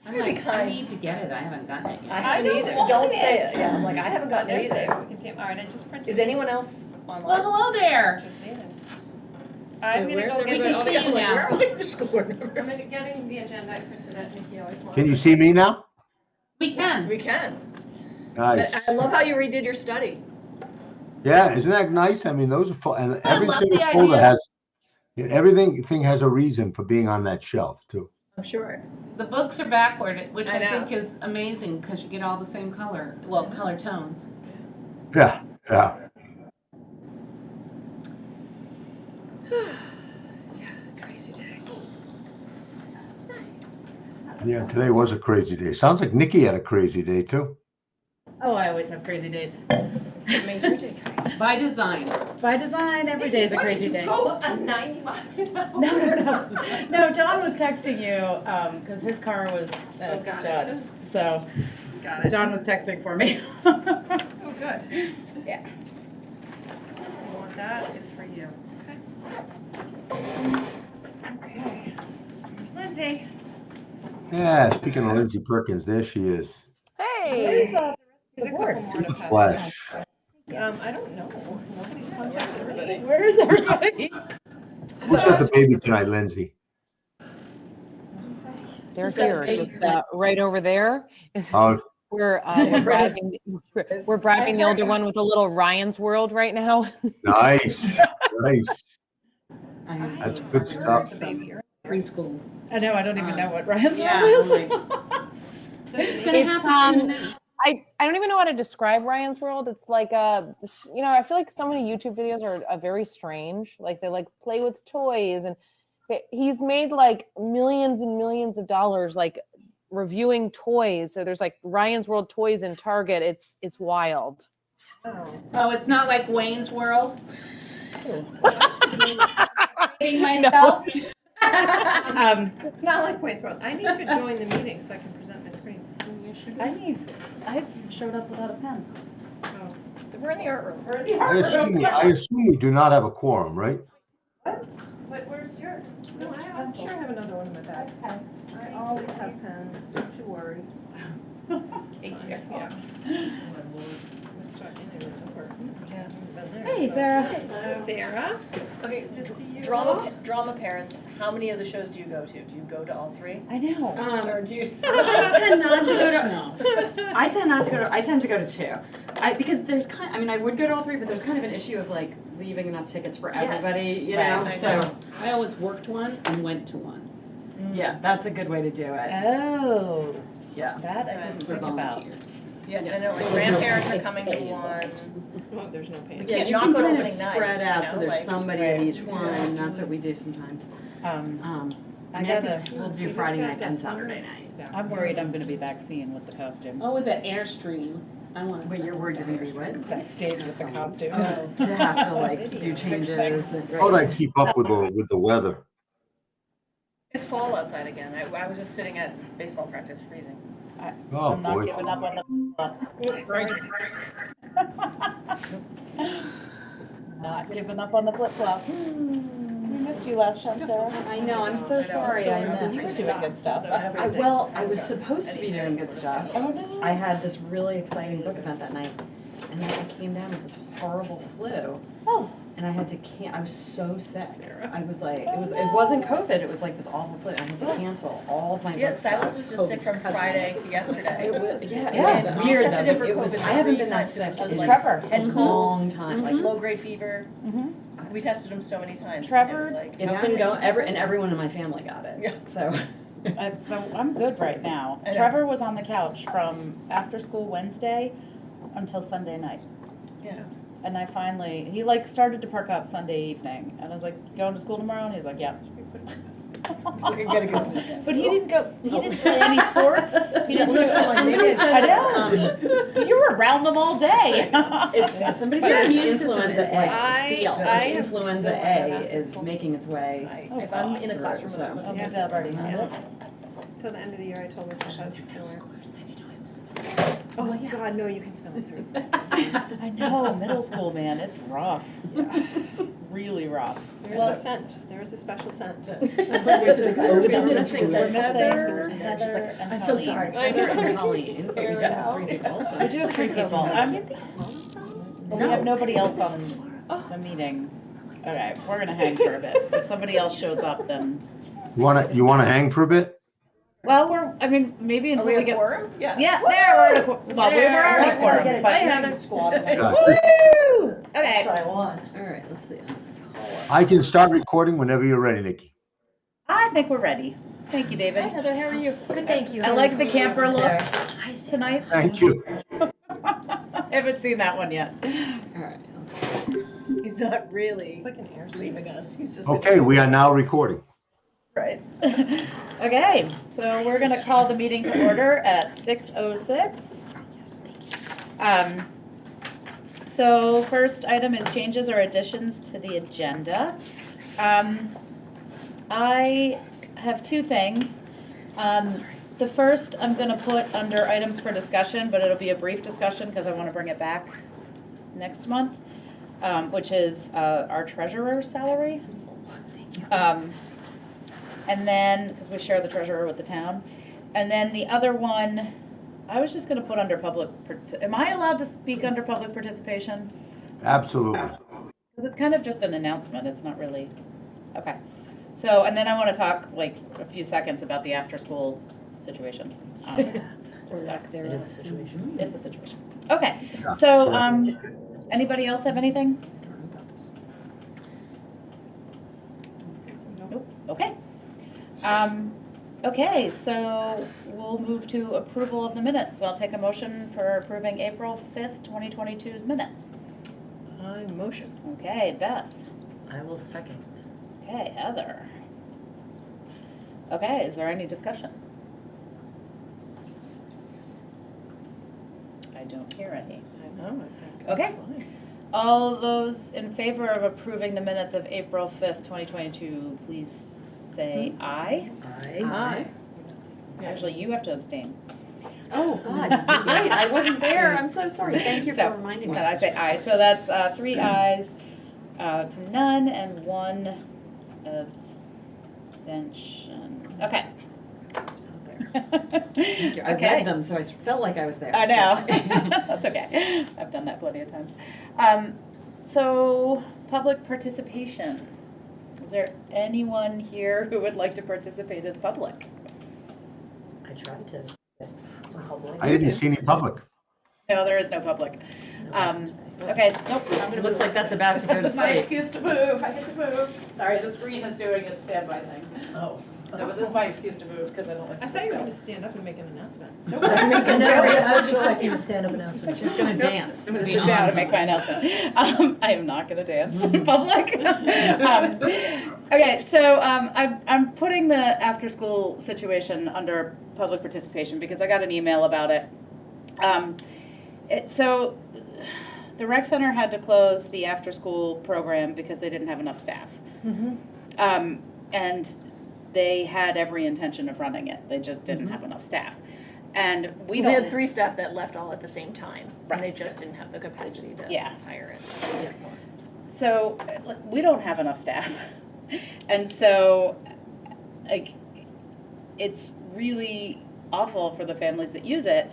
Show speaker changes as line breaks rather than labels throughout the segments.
I'm like, I need to get it, I haven't gotten it yet.
I haven't either, don't say it, yeah, I'm like, I haven't gotten it either.
We can see 'em. All right, I just printed.
Is anyone else online?
Well, hello there.
Just did.
So
I'm gonna
where's
go
everybody?
get
can
Oh,
see
yeah,
you
like,
now.
where are the school board
I'm
members?
getting the agenda, I printed it, Nikki always wants.
Can you see me now?
We can.
We can.
Nice.
I love how you redid your study.
Yeah, isn't that nice? I mean, those are full, and
I
every
love
single
the
folder
idea.
has, everything has a reason for being on that shelf too.
I'm sure.
The books are backward, which
I
I
know.
think is amazing, because you get all the same color, well, color tones.
Yeah, yeah.
Crazy day.
Yeah, today was a crazy day. Sounds like Nikki had a crazy day too.
Oh, I always have crazy days.
What made your day crazy?
By design.
By design, every day is a crazy day.
Go 90 miles an hour.
No. No, John was texting you, because his car was at
got it.
Judd's. So
Got it.
John was texting for me.
Oh, good.
Yeah.
You want that? It's for you. Okay. Here's Lindsay.
Yeah, speaking of Lindsay Perkins, there she is.
Where's the
There's a
board?
couple more to pass
Flash.
around. I don't know. Nobody's contacted everybody.
Where's everybody?
Who's got the baby tonight, Lindsay?
They're
Who's got
here,
baby
just
tonight?
right over there.
Oh,
We're bribing the older one with a little Ryan's World right now.
nice, nice.
I have
That's
seen
good
her
stuff.
from Preschool.
I know, I don't even know what Ryan's
Yeah,
world is.
I'm It's gonna happen now.
I don't even know how to describe Ryan's World. It's like I feel like so many YouTube videos are very strange. Like they like play with toys, and he's made like millions and millions of dollars like reviewing toys. So there's like Ryan's World toys in Target. It's wild.
Oh, it's not like Wayne's World? Kidding
No.
myself?
It's not like Wayne's World. I need to join the meeting so I can present my screen.
I showed up without a pen.
Oh.
We're in the art room.
I assume we do not have a quorum, right?
Wait, where's your? No, I'm sure I have another one in my bag. I always have pens, don't you worry. Thank you. Yeah. Let's start in there, it's over.
Yeah.
It's been there,
Hey,
so-
Sarah.
Hello, Sarah.
Okay,
To see you.
drama parents, how many of the shows do you go to? Do you go to all three?
I know.
Or do you?
I tend not to go to.
No.
I tend to go to two. Because there's I would go to all three, but there's kind of an issue of like leaving enough tickets for
Yes.
everybody, you
Right,
know.
I
So
know.
I always worked one and went to one.
yeah, that's a good way to do it.
Oh,
Yeah.
that I didn't
For
think about.
volunteer.
Yeah, I know, my grandparents are coming to one.
Oh, there's no pain.
Yeah,
Yeah, you
not
can
go to
kind of
opening night,
spread out,
you
so
know,
there's
like-
somebody at each one. That's what we do sometimes. I think we'll do Friday night and Saturday night.
I'm worried I'm gonna be vaccine with the costume.
Oh, with the Airstream. I want
Wait,
to.
you're worried you're gonna be what?
Backstage with the costume.
Oh, to have to like do changes.
How would I keep up with the weather?
It's fall outside again. I was just sitting at baseball practice freezing.
Oh,
I'm not
boy.
giving up on the Not giving up on the flip flops. We missed you last time, Sarah.
I know, I'm so sorry I
You
missed.
were doing good stuff.
I was supposed to be doing good stuff.
Oh, no.
I had this really exciting book event that night, and then I came down with this horrible flu,
Oh,
and I had to I was so sick. I was like, it wasn't COVID, it was like this awful flu. I had to cancel all of my
Yeah,
book
Silas
stuff.
was just sick from
COVID's cousin.
Friday to yesterday.
Yeah,
Yeah.
it was
We
weird
tested
though,
him for
but it was,
COVID
I haven't
3
been that
times. It
sick
was just
in
like
Trevor.
head
a
cold,
long time, like
low grade fever.
mhm.
We tested him so many times.
Trevor,
and it was like,
it's been going, and everyone in my family got it,
Yeah.
so.
So I'm good right now.
I know.
Trevor was on the couch from after school Wednesday until Sunday night.
Yeah.
And I finally, he like started to perk up Sunday evening, and I was like, going to school tomorrow? And he's like, yeah.
Like, I gotta go.
But he didn't go, he didn't play any sports. He didn't do
Somebody said
I know. You were around them all day.
Somebody
But your
said
immune
it's
system
influenza
is like
A.
steel.
Like
I have
influenza
no idea.
A is making its way.
If I'm in a classroom with
So-
him,
Oh, maybe I've already had it.
Till the end of the year, I told myself I was just gonna wear. Oh, God, no, you can smell it through.
I know, middle school, man, it's rough.
Yeah.
Really rough.
There's a scent, there's a special scent.
We're missing
Heather, and
I'm so
Colleen.
sorry.
Heather
and Colleen. We do have 3 people. so-
We do have 3 people.
Can't they smell themselves?
We have nobody else on the meeting. Okay, we're gonna hang for a bit. If somebody else shows up, then,
You wanna hang for a bit?
well, maybe
Are
until
we
we
a
get.
quorum? Yeah.
Yeah, there, we're at a, well, we were already quorum, but.
Heather squad.
Woo!
That's
Okay,
what I want. All right, let's see.
I can start recording whenever you're ready, Nikki.
I think we're ready. Thank you, David.
how are you? Good, thank you.
I like the camper look tonight.
Thank you.
I haven't seen that one yet.
All right.
He's not really
It's like an air
leaving us. He's just.
Okay, we are now recording.
Right. Okay, so we're gonna call the meeting to order at 6:06. So first item is changes or additions to the agenda. I have 2 things. The first I'm gonna put under items for discussion, but it'll be a brief discussion because I wanna bring it back next month, which is our treasurer's salary. And then, because we share the treasurer with the town. And then the other one, I was just gonna put under am I allowed to speak under public participation?
Absolutely.
Because it's kind of just an announcement, it's not really, okay. So, and then I wanna talk like a few seconds about the after-school situation.
There is a situation.
It's a situation. Okay, so, anybody else have anything? Nope, okay. Okay, so we'll move to approval of the minutes. So I'll take a motion for approving April 5th, 2022's minutes.
I motion.
Okay, Beth.
I will second.
Okay, Heather. Okay, is there any discussion? I don't hear any.
I know, I think.
Okay.
Fine.
All those in favor of approving the minutes of April 5th, 2022, please say aye.
Aye.
Actually, you have to abstain.
Oh, God, right, I wasn't there, I'm so sorry, thank you
So,
for reminding me.
And I say aye, so that's 3 ayes to none and 1 abstention. Okay.
Thank you. I read
Okay.
them, so I felt like I was there.
I know. That's okay. I've done that plenty of times. So, public participation. Is there anyone here who would like to participate as public?
I tried to. Some public.
I didn't see any public.
No, there is no public. Okay, nope.
It looks like that's about to go to
This is my
sleep.
excuse to move. I get to move. Sorry, the screen is doing its standby thing.
Oh.
No, but this is my excuse to move because I don't like to
I
sit
thought you were
still.
gonna stand up and make an announcement.
I was expecting a stand-up announcement. She was gonna dance.
I'm gonna sit down and make my announcement. I am not gonna dance in public. Okay, so I'm putting the after-school situation under public participation because I got an email about it. So the rec center had to close the after-school program because they didn't have enough staff. And they had every intention of running it. They just didn't have enough staff. And we
They
don't.
had 3 staff that left all at the same time,
Right.
and they just didn't have the capacity to
Yeah.
hire it.
So we don't have enough staff. And so, like, it's really awful for the families that use it,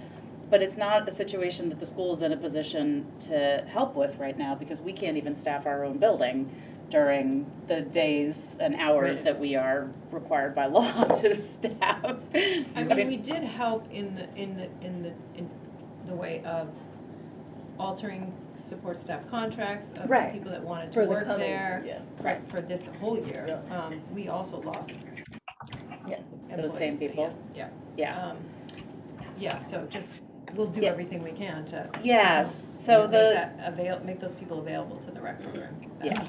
but it's not a situation that the school is in a position to help with right now because we can't even staff our own building during the days and hours that we are required by law to staff.
I mean, we did help in the way of altering support staff contracts of
Right.
people that wanted
For
to
the
work
coming,
there.
yeah.
Right, for this whole year. We also lost.
Yeah, those
employees
same
that-
people.
Yeah.
Yeah.
Yeah, so just, we'll do
Yeah.
everything we can to.
Yes, so
Make those people available to the rec program.
Yeah.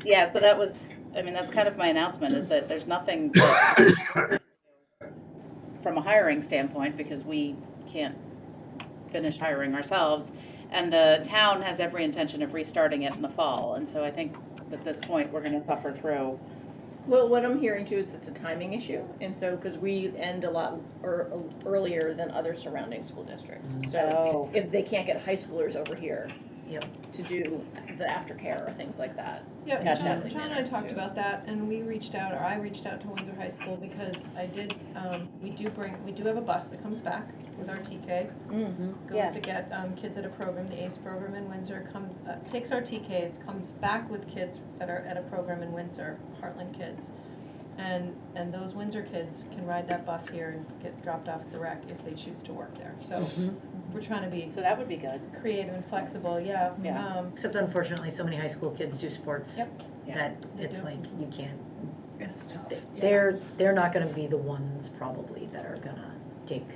Yeah, so that was, I mean, that's kind of my announcement, is that there's nothing that, from a hiring standpoint, because we can't finish hiring ourselves, and the town has every intention of restarting it in the fall, and so I think at this point, we're gonna suffer through
Well, what I'm hearing too is it's a timing issue, and so, because we end a lot earlier than other surrounding school districts. So
Oh.
if they can't get high schoolers over here
Yep.
to do the aftercare or things like that.
Yeah,
Gotcha.
John and I talked about that, and we reached out, or I reached out to Windsor High School because I did, we do have a bus that comes back with our TK.
Yeah.
Goes to get, kids at a program, the ACE program in Windsor, takes our TKs, comes back with kids that are at a program in Windsor, Hartland kids. And those Windsor kids can ride that bus here and get dropped off at the rec if they choose to work there. So we're trying to be
So that would be good.
creative and flexible, yeah.
Yeah.
Except unfortunately, so many high school kids do sports
Yep.
that
They
it's
do.
like, you can't,
It's tough.
they're not gonna be the ones probably that are gonna take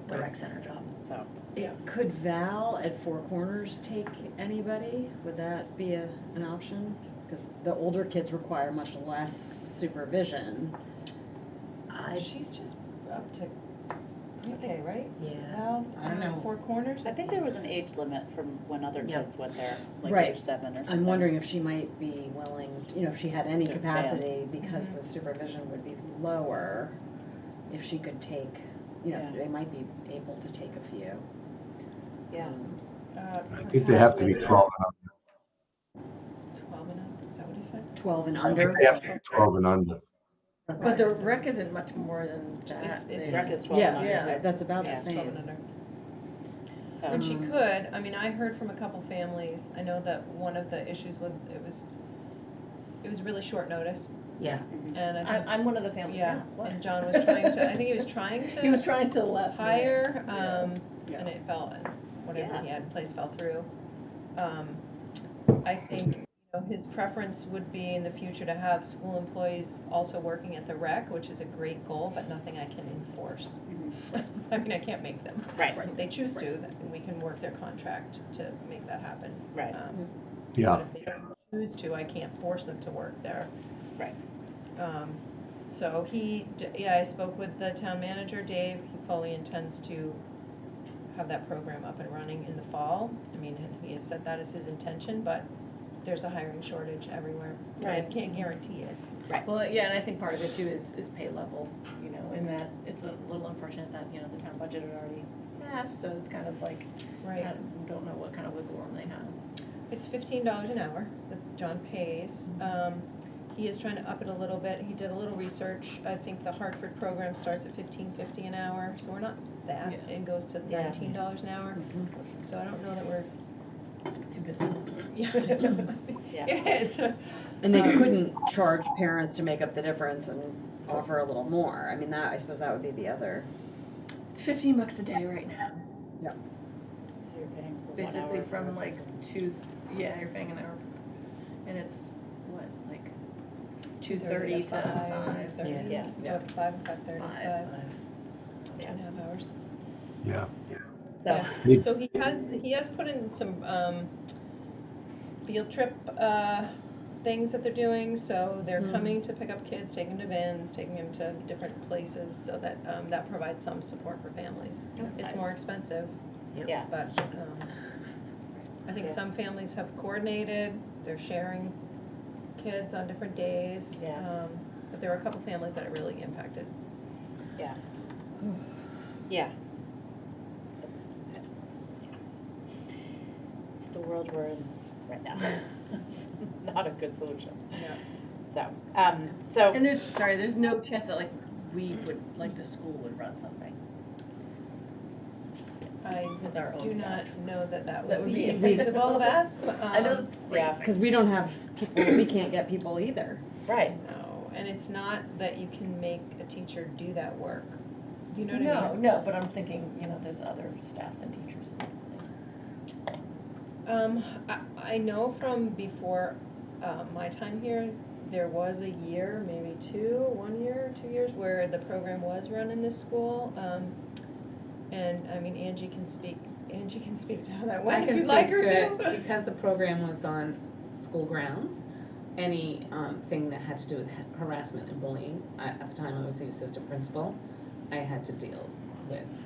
the rec center job.
So,
Could Val at Four Corners take anybody? Would that be an option? Because the older kids require much less supervision.
She's just up to, okay, right?
Yeah,
Well,
I don't know.
Four Corners?
I think there was an age limit from when other
Yep.
kids went there, like
Right.
age 7 or something.
I'm wondering if she might be willing, if she had any
To expand.
capacity, because the supervision would be lower, if she could take,
Yeah.
they might be able to take a few.
Yeah.
I think they have to be 12 and up.
12 and up, is that what he said?
12 and
I think
under.
they have to be 12 and under.
But the rec isn't much more than that.
It's-
Rec is 12 and under.
Yeah, that's about the
Yeah.
12 and
same.
under.
So,
And she could, I mean, I heard from a couple families, I know that one of the issues was, it was really short notice,
yeah.
and I think,
I'm one of the families,
yeah,
yeah.
and John was trying to, I think he was trying to.
He was trying to last minute.
hire,
Yeah.
and it fell, whatever
Yeah.
he had in place fell through. I think, his preference would be in the future to have school employees also working at the rec, which is a great goal, but nothing I can enforce. I mean, I can't make them.
Right.
If they choose to, then we can work their contract to make that happen.
Right.
Yeah.
But if they don't choose to, I can't force them to work there.
Right.
So I spoke with the town manager, Dave, he fully intends to have that program up and running in the fall. I mean, and he has said that is his intention, but there's a hiring shortage everywhere, so I
Right.
can't guarantee it.
Well, yeah, and I think part of it too is pay level, in that it's a little unfortunate that, the town budget had already passed, so it's kind of like,
Right.
I don't know what kind of wiggle room they have.
It's $15 an hour that John pays. He is trying to up it a little bit. He did a little research. I think the Hartford program starts at $15.50 an hour, so we're not that.
Yeah.
It goes to
Yeah.
$19 an hour. So I don't know that we're,
Yeah.
Yeah.
it is.
And they couldn't charge parents to make up the difference and offer a little more. I mean, I suppose that would be the other.
It's $15 a day right now,
So you're paying for 1
basically
hour
from
for-
like you're paying an hour, and it's what, like 2:30 to 5.
5:30.
Yeah.
Yeah.
5 and 5:30,
5.
2.5 hours.
Yeah.
So,
Yeah. So he has put in some field trip things that they're doing. So they're coming to pick up kids, taking them to Vin's, taking them to different places, so that that provides some support for families.
That's
It's
nice.
more expensive,
yeah.
but I think
Yeah.
some families have coordinated. They're sharing kids on different days.
Yeah.
But there are a couple families that are really impacted.
Yeah. Yeah. It's the world we're in right now. It's not a good solution.
Yeah.
So,
And there's no chance that the school would run something
I
with our own
do
staff.
not know that
That
would
would
be
be
feasible.
that. I know.
yeah,
Because we don't have people, we can't get people either.
right.
No, and it's not that you can make a teacher do that work. You know what I mean?
No, but I'm thinking, there's other staff and teachers.
I know from before my time here, there was a year, maybe 1 year, 2 years, where the program was run in this school. And I mean, Angie can speak to how that
I
went if
can
you'd like
speak
her
to
to.
it because the program was on school grounds. Any thing that had to do with harassment and bullying, at the time I was the assistant principal, I had to deal with.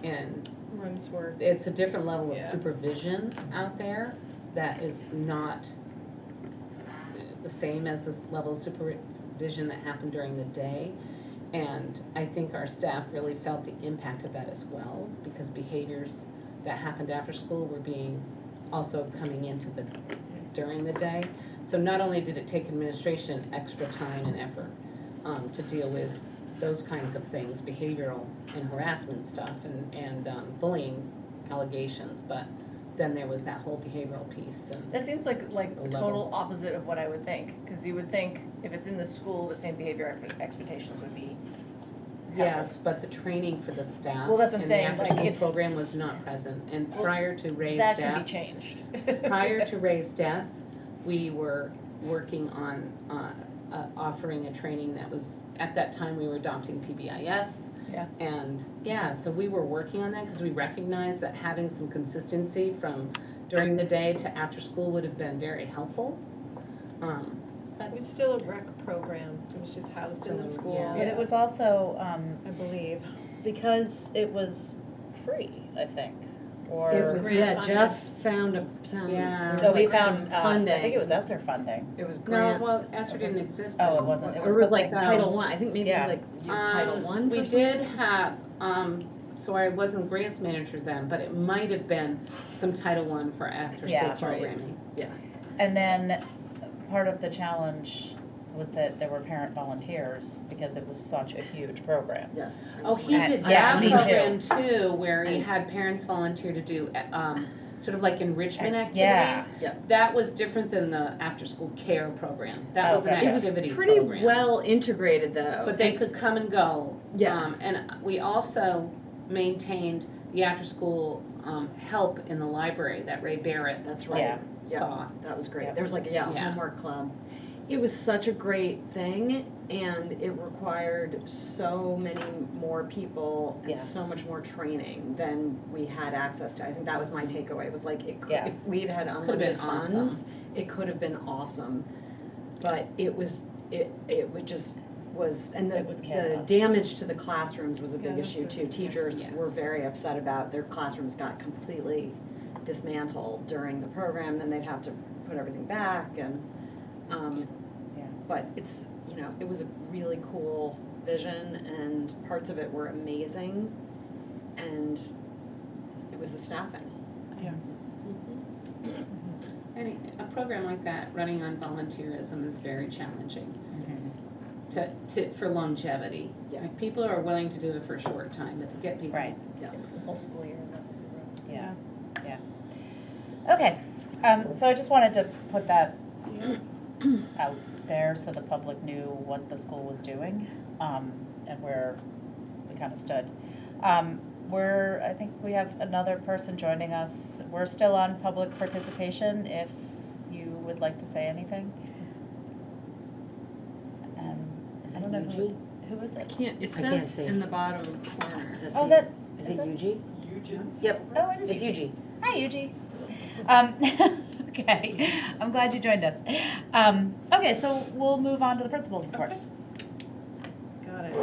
And
Rooms were,
it's a different level of
Yeah.
supervision out there that is not the same as this level of supervision vision that happened during the day. And I think our staff really felt the impact of that as well, because behaviors that happened after school were being also coming into during the day. So not only did it take administration extra time and effort to deal with those kinds of things, behavioral and harassment stuff and bullying allegations, but then there was that whole behavioral piece. And
That seems like
The
the
level.
total opposite of what I would think, because you would think if it's in the school, the same behavior expectations would be.
yes, but the training for the staff
Well, that's what I'm
and the
saying, like,
after-school
if-
program was not present. And
Well,
prior to Ray's
That can be
death,
changed.
prior to Ray's death, we were working on offering a training that was, at that time, we were adopting PBIS.
Yeah.
And, yeah, so we were working on that because we recognized that having some consistency from during the day to after school would have been very helpful.
It was still a rec program, it was just housed in the
Still,
school.
yeah.
But it was also,
I believe.
because it was free, I think, or.
It was,
grant
yeah,
funded.
Jeff found some.
Yeah.
there
Oh, we
like some
found, I
funding.
think it was ESSER funding.
It was
No,
grant.
well, Esther didn't exist
Oh, it
then.
wasn't. It
Or it was like
So-
Title I, I think maybe
Yeah.
like used Title I
We
for
did have, so I wasn't grants manager then, but it might have been some Title I for
Yeah,
after-school
that's
right.
programming.
And then part of the challenge was that there were parent volunteers because it was such a huge program.
Yes.
Oh, he
And-
did
yeah,
that
me too.
program too, where he had parents volunteer to do, sort of like enrichment
Yeah.
activities.
Yeah.
That was different than the after-school care program. That was an
Okay.
activity
Pretty
program.
well integrated though.
But they could come and go.
Yeah.
And we also maintained the after-school help in the library that Ray Barrett
That's right.
Yeah.
Yeah.
saw.
That was great.
Yeah.
There was like, yeah, a
Yeah.
homework club. It was such a great thing and it required so many more people and
Yeah.
so much more training than we had access to. I think that was my takeaway. It was like, it could,
Yeah.
if we'd had
been
unlimited
awesome.
funds, it could have been awesome. But it was, it would just was, and the
It was
the
chaos.
damage to the classrooms was a big
Yeah,
issue
that's
too. Teachers were
Yes.
very upset about their classrooms got completely dismantled during the program, then they'd have to put everything back and,
Yeah.
but it's, you know, it was a really cool vision and parts of it were amazing and it was the staffing.
And a program like that, running on volunteerism, is very challenging for longevity.
Yeah.
Like, people are willing to do it for a short time, but to get people.
Right.
The whole school year.
Yeah, yeah. Okay, so I just wanted to put that out there so the public knew what the school was doing, and where we kind of stood. I think we have another person joining us. We're still on public participation, if you would like to say anything.
Is
I
it
don't know
UG?
who is it?
It
I can't
says
see.
in the bottom corner.
Oh, that,
Is
is
it
it?
UG? Yep,
Oh, it is
it's
Eugene.
UG.
Hi, Eugene. Okay, I'm glad you joined us. Okay, so we'll move on to the principal's report.
Got it.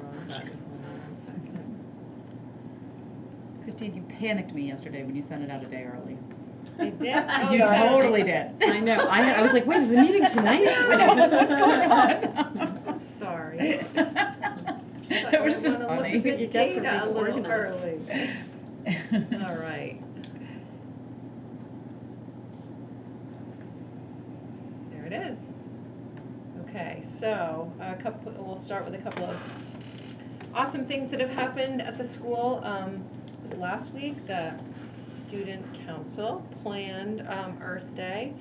One second.
Christine, you panicked me yesterday when you sent it out a day early.
I did?
You totally did.
I know, I was like, wait, is the meeting tonight?
What's going on?
I'm sorry.
It was just
I wanna
funny.
look at the
You're definitely
data a little
organized.
early. All right. There it is. Okay, so we'll start with a couple of awesome things that have happened at the school. It was last week, the student council planned Earth Day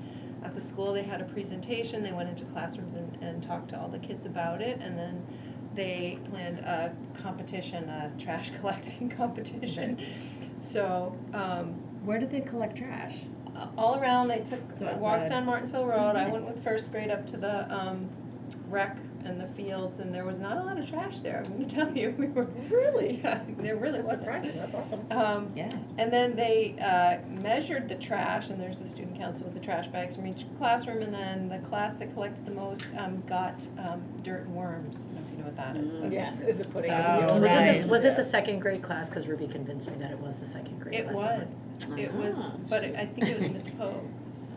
at the school. They had a presentation, they went into classrooms and talked to all the kids about it, and then they planned a competition, a trash collecting competition. So,
Where did they collect trash?
all around, they took
So
walks
outside.
down Martinsville Road. I
Nice.
went with first grade up to the rec and the fields, and there was not a lot of trash there, I'm gonna tell you. We were
Really?
Yeah, there really
That's
wasn't.
surprising, that's awesome.
Yeah.
And then they measured the trash, and there's the student council with the trash bags from each classroom, and then the class that collected the most got dirt and worms. I don't know if you know what that is. but-
Is it putting?
Oh,
Was
right.
was it the second grade class? Because Ruby convinced me that it was the second grade
It
class.
was, but I think it was Miss Pogues.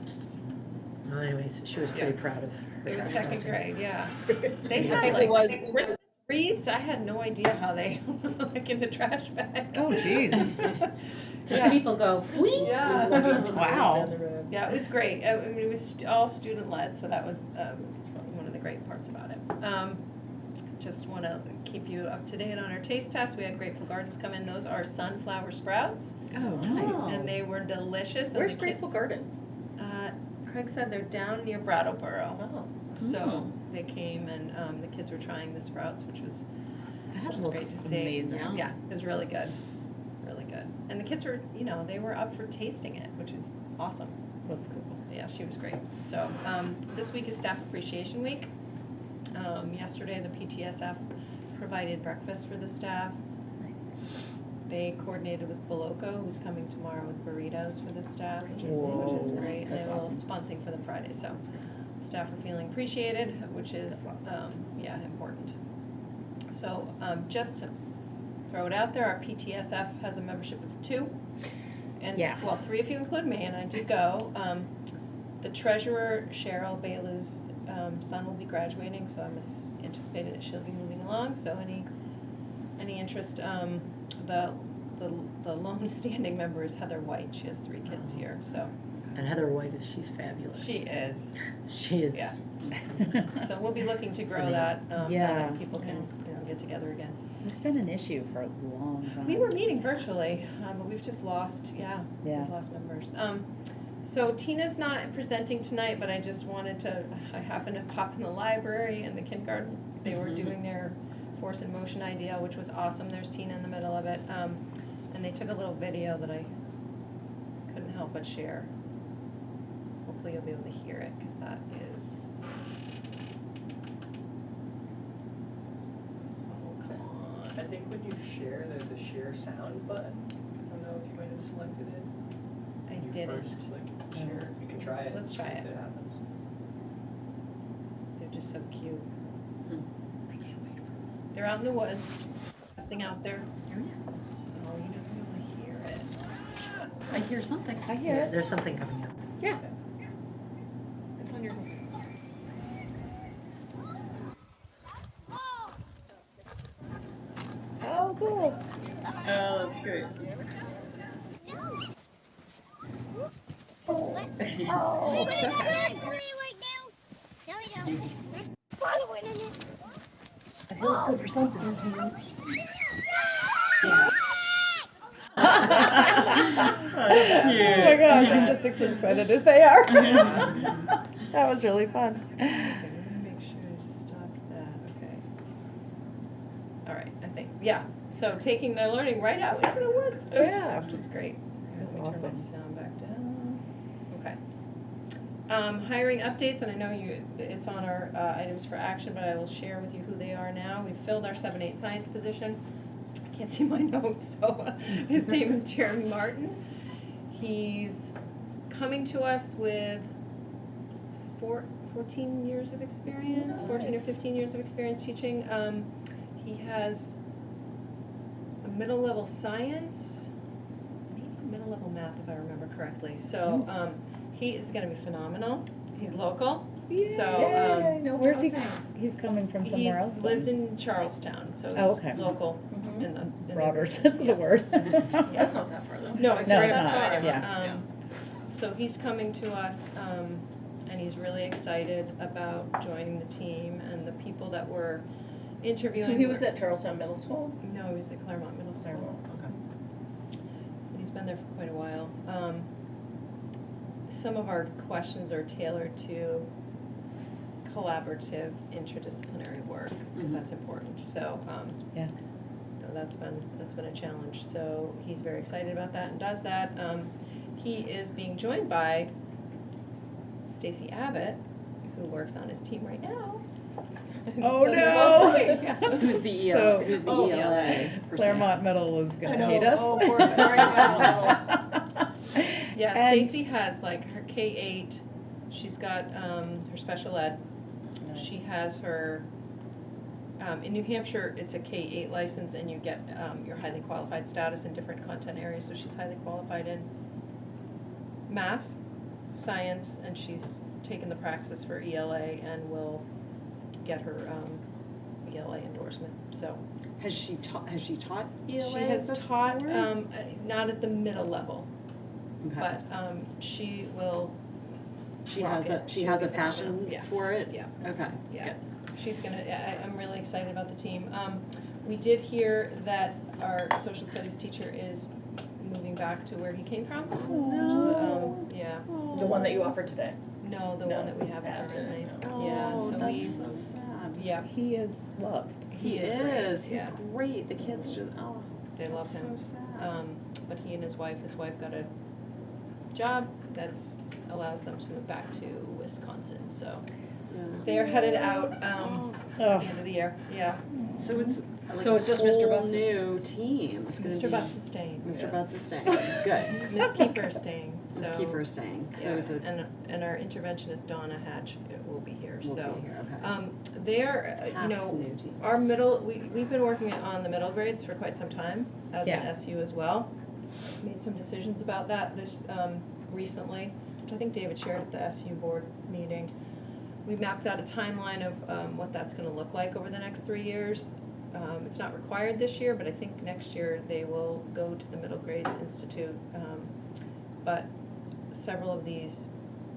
Well, anyways, she was pretty proud of her.
It was
trash
second
collecting.
grade, yeah. They
I
had
think
like
it was.
Christmas wreaths, I had no idea how they, like in the trash bag.
Oh, geez.
Cause
Yeah.
people go, whee!
Yeah.
Wow.
Down the road.
Yeah, it was great. I mean, it was all student-led, so that was one of the great parts about it. Just want to keep you up to date on our taste test. We had Grateful Gardens come in. Those are sunflower sprouts,
Oh, nice.
and they were delicious. and
Where's
the
Grateful
kids-
Gardens?
Craig said they're down near Brattleboro.
Oh.
So they came and the kids were trying the sprouts, which was
That
great
looks
to see.
amazing.
Yeah, it was really good, really good. And the kids were, they were up for tasting it, which is awesome.
That's cool.
Yeah, she was great. So this week is Staff Appreciation Week. Yesterday, the PTSF provided breakfast for the staff. They coordinated with Boloco, who's coming tomorrow with burritos for the staff, which is great. And they have a little fun thing for the Friday, so staff are feeling appreciated, which is, important. So just to throw it out there, our PTSF has a membership of 2. And,
Yeah.
well, 3 if you include me, and I did go. The treasurer, Cheryl Bailou's son will be graduating, so I'm anticipating that she'll be moving along, so any interest, the lone standing member is Heather White. She has 3 kids here, so.
And Heather White she's fabulous.
She is.
She is.
Yeah. So we'll be looking to grow that,
Yeah.
that people can, get together again.
It's been an issue for a long time.
We were meeting virtually, but we've just lost,
Yeah.
we've lost members. So Tina's not presenting tonight, but I just wanted to, I happened to pop in the library and the kindergarten, they were doing their Force in Motion idea, which was awesome. There's Tina in the middle of it. And they took a little video that I couldn't help but share. Hopefully you'll be able to hear it, because that is, oh, come on.
I think when you share, there's a share sound button. I don't know if you might have selected it.
I
When you
didn't.
first click share. You can try it.
Let's
see
try
if
it.
it happens.
They're just so cute.
I can't wait for this.
They're out in the woods, testing out there.
Oh, yeah.
Oh, you never really hear it.
I hear something.
I hear
Yeah,
it.
there's something coming up.
Yeah.
It's on your.
Oh, cool.
Oh, that's great.
It feels good for something.
Oh my gosh, I'm just as excited as they are. That was really fun.
Okay, let me make sure to stop that, okay. All right, I think, yeah, so taking the learning right out into the woods.
Yeah.
Which is great. Let me turn my
awesome.
sound back down. Okay. Hiring updates, and I know it's on our items for action, but I will share with you who they are now. We've filled our 7-8 science position. I can't see my notes, so his name is Jeremy Martin. He's coming to us with 14 years of experience, 14 or 15 years of experience teaching. He has a middle level science, maybe middle level math if I remember correctly. So he is going to be phenomenal. He's local. So
no,
Where's he? He's coming from somewhere else.
he lives in Charlestown, so he's
Oh, okay.
local
Mhm.
in the
Broaders, that's the word.
That's not that far though.
No, it's
No,
right
it's
up
not,
far.
yeah.
So he's coming to us, and he's really excited about joining the team, and the people that we're interviewing.
So he was
were-
at Charlestown Middle School?
No, he was at Claremont Middle School.
Okay.
And he's been there for quite a while. Some of our questions are tailored to collaborative interdisciplinary work, because that's important. So,
Yeah.
so that's been a challenge. So he's very excited about that and does that. He is being joined by Stacy Abbott, who works on his team right now.
Oh,
So they're
no.
both going.
Who's the
So-
ELA, who's the
Oh,
ELA person?
Claremont Middle is
I
gonna
know.
hate us.
Oh, poor sorry, Yeah,
And-
Stacy has like her K-8, she's got her special ed.
Nice.
She has her, in New Hampshire, it's a K-8 license and you get your highly qualified status in different content areas. So she's highly qualified in math, science, and she's taken the praxis for ELA and will get her ELA endorsement, so.
Has she taught ELA?
She has taught,
before?
not at the middle level,
Okay.
but she will,
She
rock
has a,
it.
she
She'll
has a
be phenomenal.
passion
Yeah.
for it?
Yeah.
Okay,
yeah,
good.
she's gonna, I'm really excited about the team. We did hear that our social studies teacher is moving back to where he came from, which is, yeah,
The one that you offered today.
no, the
No,
one that we have
have to,
currently.
Oh,
Yeah, so
that's
we,
so sad.
yeah,
He is loved.
he is great,
He's
yeah,
great, the kids just, oh,
they love
that's
him.
so sad.
But he and his wife got a job that's allows them to move back to Wisconsin, so
Yeah.
they're headed out, at
Oh.
the end of the year, yeah.
So it's like
So it's just Mr.
a whole
Butts'
new team. It's gonna
Mr.
be-
Butts is staying.
Mr. Butts is staying, good.
Miss Kiefer is staying, so.
Miss Kiefer is staying, so
Yeah,
it's a,
and our interventionist Donna Hatch will be here,
we'll
so.
be here, okay.
They're,
It's
you
half
know,
new team.
our middle, we've been working on the middle grades for quite some time, as an
Yeah.
SU as well. Made some decisions about that this, recently, which I think David shared at the SU board meeting. We mapped out a timeline of, what that's gonna look like over the next 3 years. It's not required this year, but I think next year they will go to the Middle Grades Institute. But several of these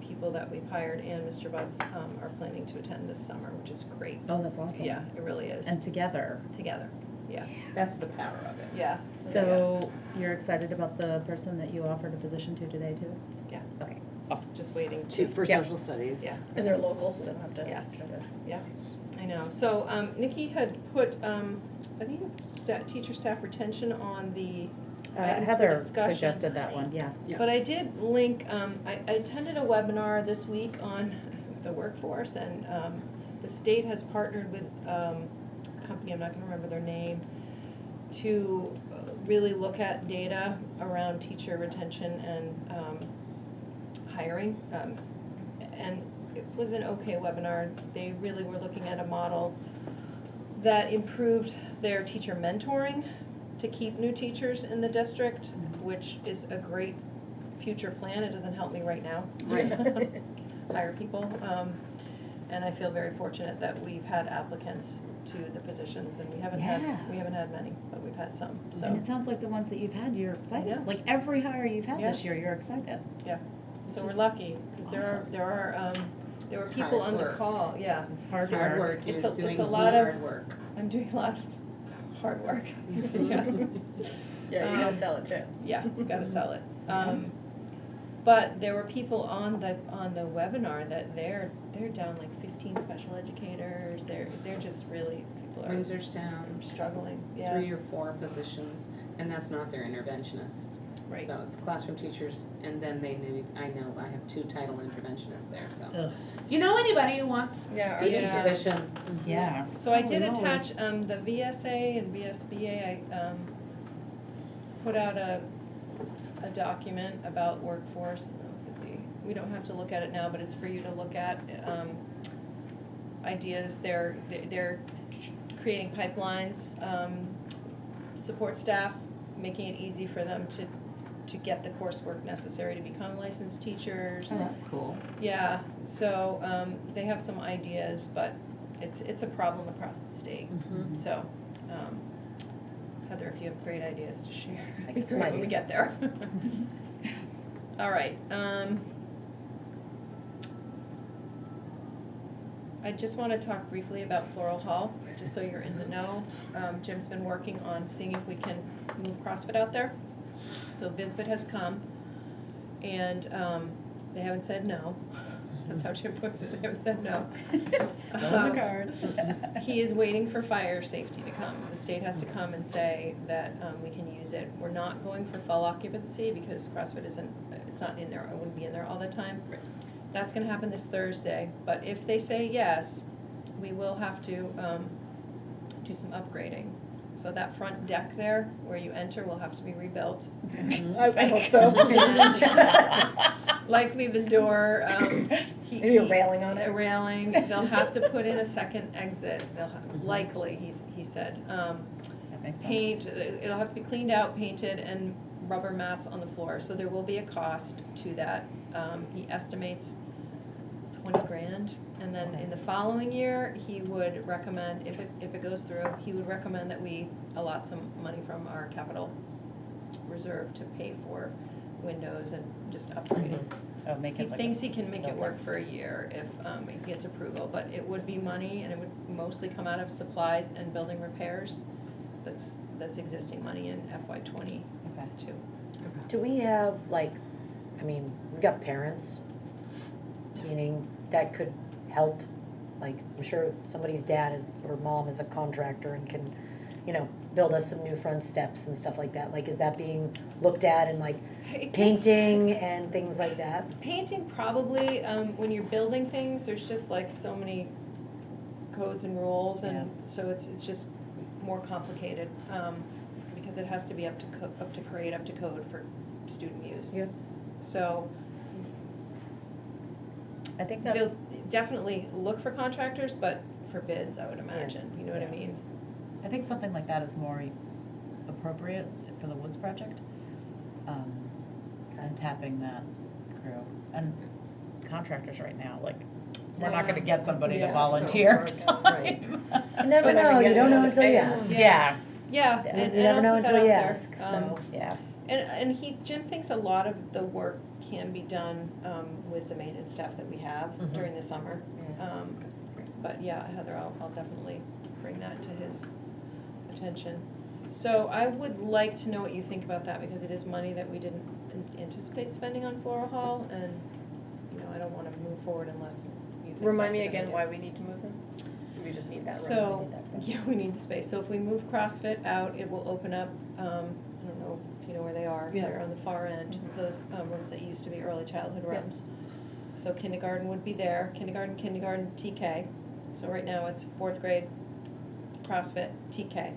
people that we've hired and Mr. Butts, are planning to attend this summer, which is great.
Oh, that's awesome.
Yeah, it really is,
And together.
together, yeah.
That's the power of it.
Yeah.
So you're excited about the person that you offered a position to today too?
Yeah.
Okay.
Just waiting
For
Yeah.
social studies.
Yeah.
And they're local, so they don't have to.
Yes.
try to-
Yeah, I know. So, Nikki had put, I think teacher staff retention on the items for
Heather
discussion.
suggested that one, yeah.
Yeah.
But I did link, I attended a webinar this week on the workforce, and the state has partnered with a company, I'm not gonna remember their name, to really look at data around teacher retention and hiring. And it was an okay webinar. They really were looking at a model that improved their teacher mentoring to keep new teachers in the district, which is a great future plan. It doesn't help me right now.
Right.
Hire people. And I feel very fortunate that we've had applicants to the positions, and we haven't had many, but we've had some,
And
so,
it sounds like the ones that you've had, you're excited.
Yeah.
Like every hire you've had
Yeah.
this year, you're excited.
so we're lucky, because there were
It's
people
hard
on the
work.
call, yeah.
It's
It's
hard
hard
work.
work,
It's
you're
a-
doing
it's a
really
lot of-
hard work.
I'm doing a lot of hard work. Yeah.
Yeah, you gotta sell it too.
Yeah, you gotta sell it. But there were people on the webinar that they're down like 15 special educators, they're just really, people are
Windsor's down
struggling, yeah,
3 or 4 positions, and that's not their interventionist.
right.
So it's classroom teachers, and then they need, I have 2 title interventionists there, so.
Ugh.
If you know anybody who wants
Yeah, our
teaching
Yeah.
position,
Yeah.
So I
Oh,
did
no.
attach, the VSA and VSBA, I, put out a document about workforce. We don't have to look at it now, but it's for you to look at, ideas. They're creating pipelines, support staff, making it easy for them to get the coursework necessary to become licensed teachers.
Oh, that's cool.
Yeah, so, they have some ideas, but it's a problem across the state,
Mhm.
so, Heather, if you have great ideas to share, I
Some
can when we
ideas.
get there. All right, I just wanna talk briefly about Floral Hall, just so you're in the know. Jim's been working on seeing if we can move CrossFit out there. So Visbit has come, and, they haven't said no. That's how Jim puts it, they haven't said no.
Still in the cards.
He is waiting for fire safety to come. The state has to come and say that we can use it. We're not going for full occupancy because CrossFit it's not in there, it wouldn't be in there all the time.
Right.
That's gonna happen this Thursday, but if they say yes, we will have to do some upgrading. So that front deck there, where you enter, will have to be rebuilt.
I hope so.
And likely the door,
Maybe a railing on it.
a railing, they'll have to put in a second exit, likely, he said.
That makes sense.
Paint, it'll have to be cleaned out, painted, and rubber mats on the floor, so there will be a cost to that. He estimates 20 grand, and then in the following year, he would recommend, if it goes through, he would recommend that we allot some money from our capital reserve to pay for windows and just upgrading.
Oh, make
He
it like
thinks
a
he can make it
building.
work for a year if he gets approval, but it would be money, and it would mostly come out of supplies and building repairs. That's existing money in FY '22.
Okay.
Do we have, like, I mean, we've got parents, meaning that could help, like, I'm sure somebody's dad is, or mom is a contractor and can, you know, build us some new front steps and stuff like that. Like, is that being looked at and like
It gets-
painting and things like that?
Painting probably, when you're building things, there's just like so many codes and rules, and
Yeah.
so it's just more complicated, because it has to be up to grade, up to code for student use.
Yeah.
So
I think
they'll
that's,
definitely look for contractors, but for bids, I would imagine, you know what I
Yeah.
mean?
I think something like that is more appropriate for the Woods project. And tapping that crew. And contractors right now, like, we're not gonna get somebody to
Yeah.
volunteer
Right.
time.
You never
But I mean,
know,
yeah,
you don't know
yeah,
until you
yeah.
ask.
Yeah,
Yeah,
Yeah.
and
You never
I'll
know
put that
until you
out there.
ask, so.
yeah.
And Jim thinks a lot of the work can be done with the maintenance staff that we have
Mhm.
during the summer.
Yeah.
But yeah, Heather, I'll definitely bring that to his attention. So I would like to know what you think about that, because it is money that we didn't anticipate spending on Floral Hall, and, you know, I don't wanna move forward unless you think
Remind
that's
me
a good
again
idea.
why we need to move them? Do we just need that room?
So, yeah, we need the space. So if we move CrossFit out, it will open up, I don't know if you know where they are.
Yeah.
They're on the far end, those rooms that used to be early childhood
Yeah.
rooms. So kindergarten would be there, kindergarten, TK. So right now it's fourth grade, CrossFit, TK.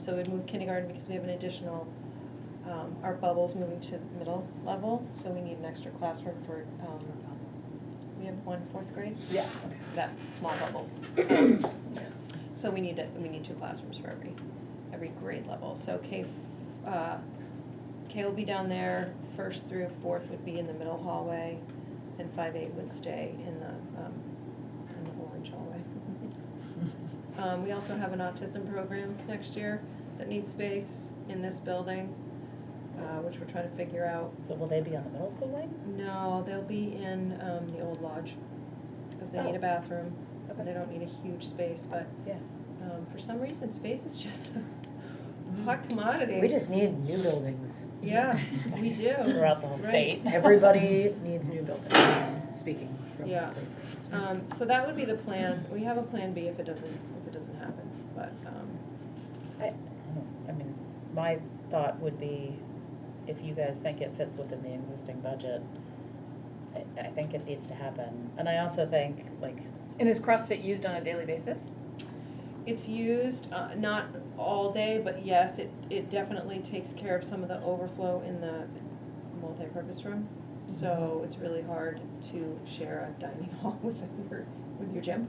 So we'd move kindergarten because we have an additional, our bubble's moving to middle level, so we need an extra classroom for, we have one fourth grade?
Yeah.
That small bubble. So we need 2 classrooms for every grade level. So K will be down there, 1st through 4th would be in the middle hallway, and 5-8 would stay in the orange hallway. We also have an autism program next year that needs space in this building, which we're trying to figure out.
So will they be on the middle school wing?
No, they'll be in the old lodge, because they need a bathroom, and they don't need a huge space, but
Yeah.
for some reason, space is just a hot commodity.
We just need new buildings.
Yeah, we do.
Throughout the whole
Right.
state.
Everybody needs new buildings, speaking from a
Yeah.
place that
So that would be the plan. We have a plan B if it doesn't happen, but,
I mean, my thought would be, if you guys think it fits within the existing budget, I think it needs to happen. And I also think, like,
And is CrossFit used on a daily basis?
it's used, not all day, but yes, it definitely takes care of some of the overflow in the multi-purpose room. So it's really hard to share a dining hall with your gym.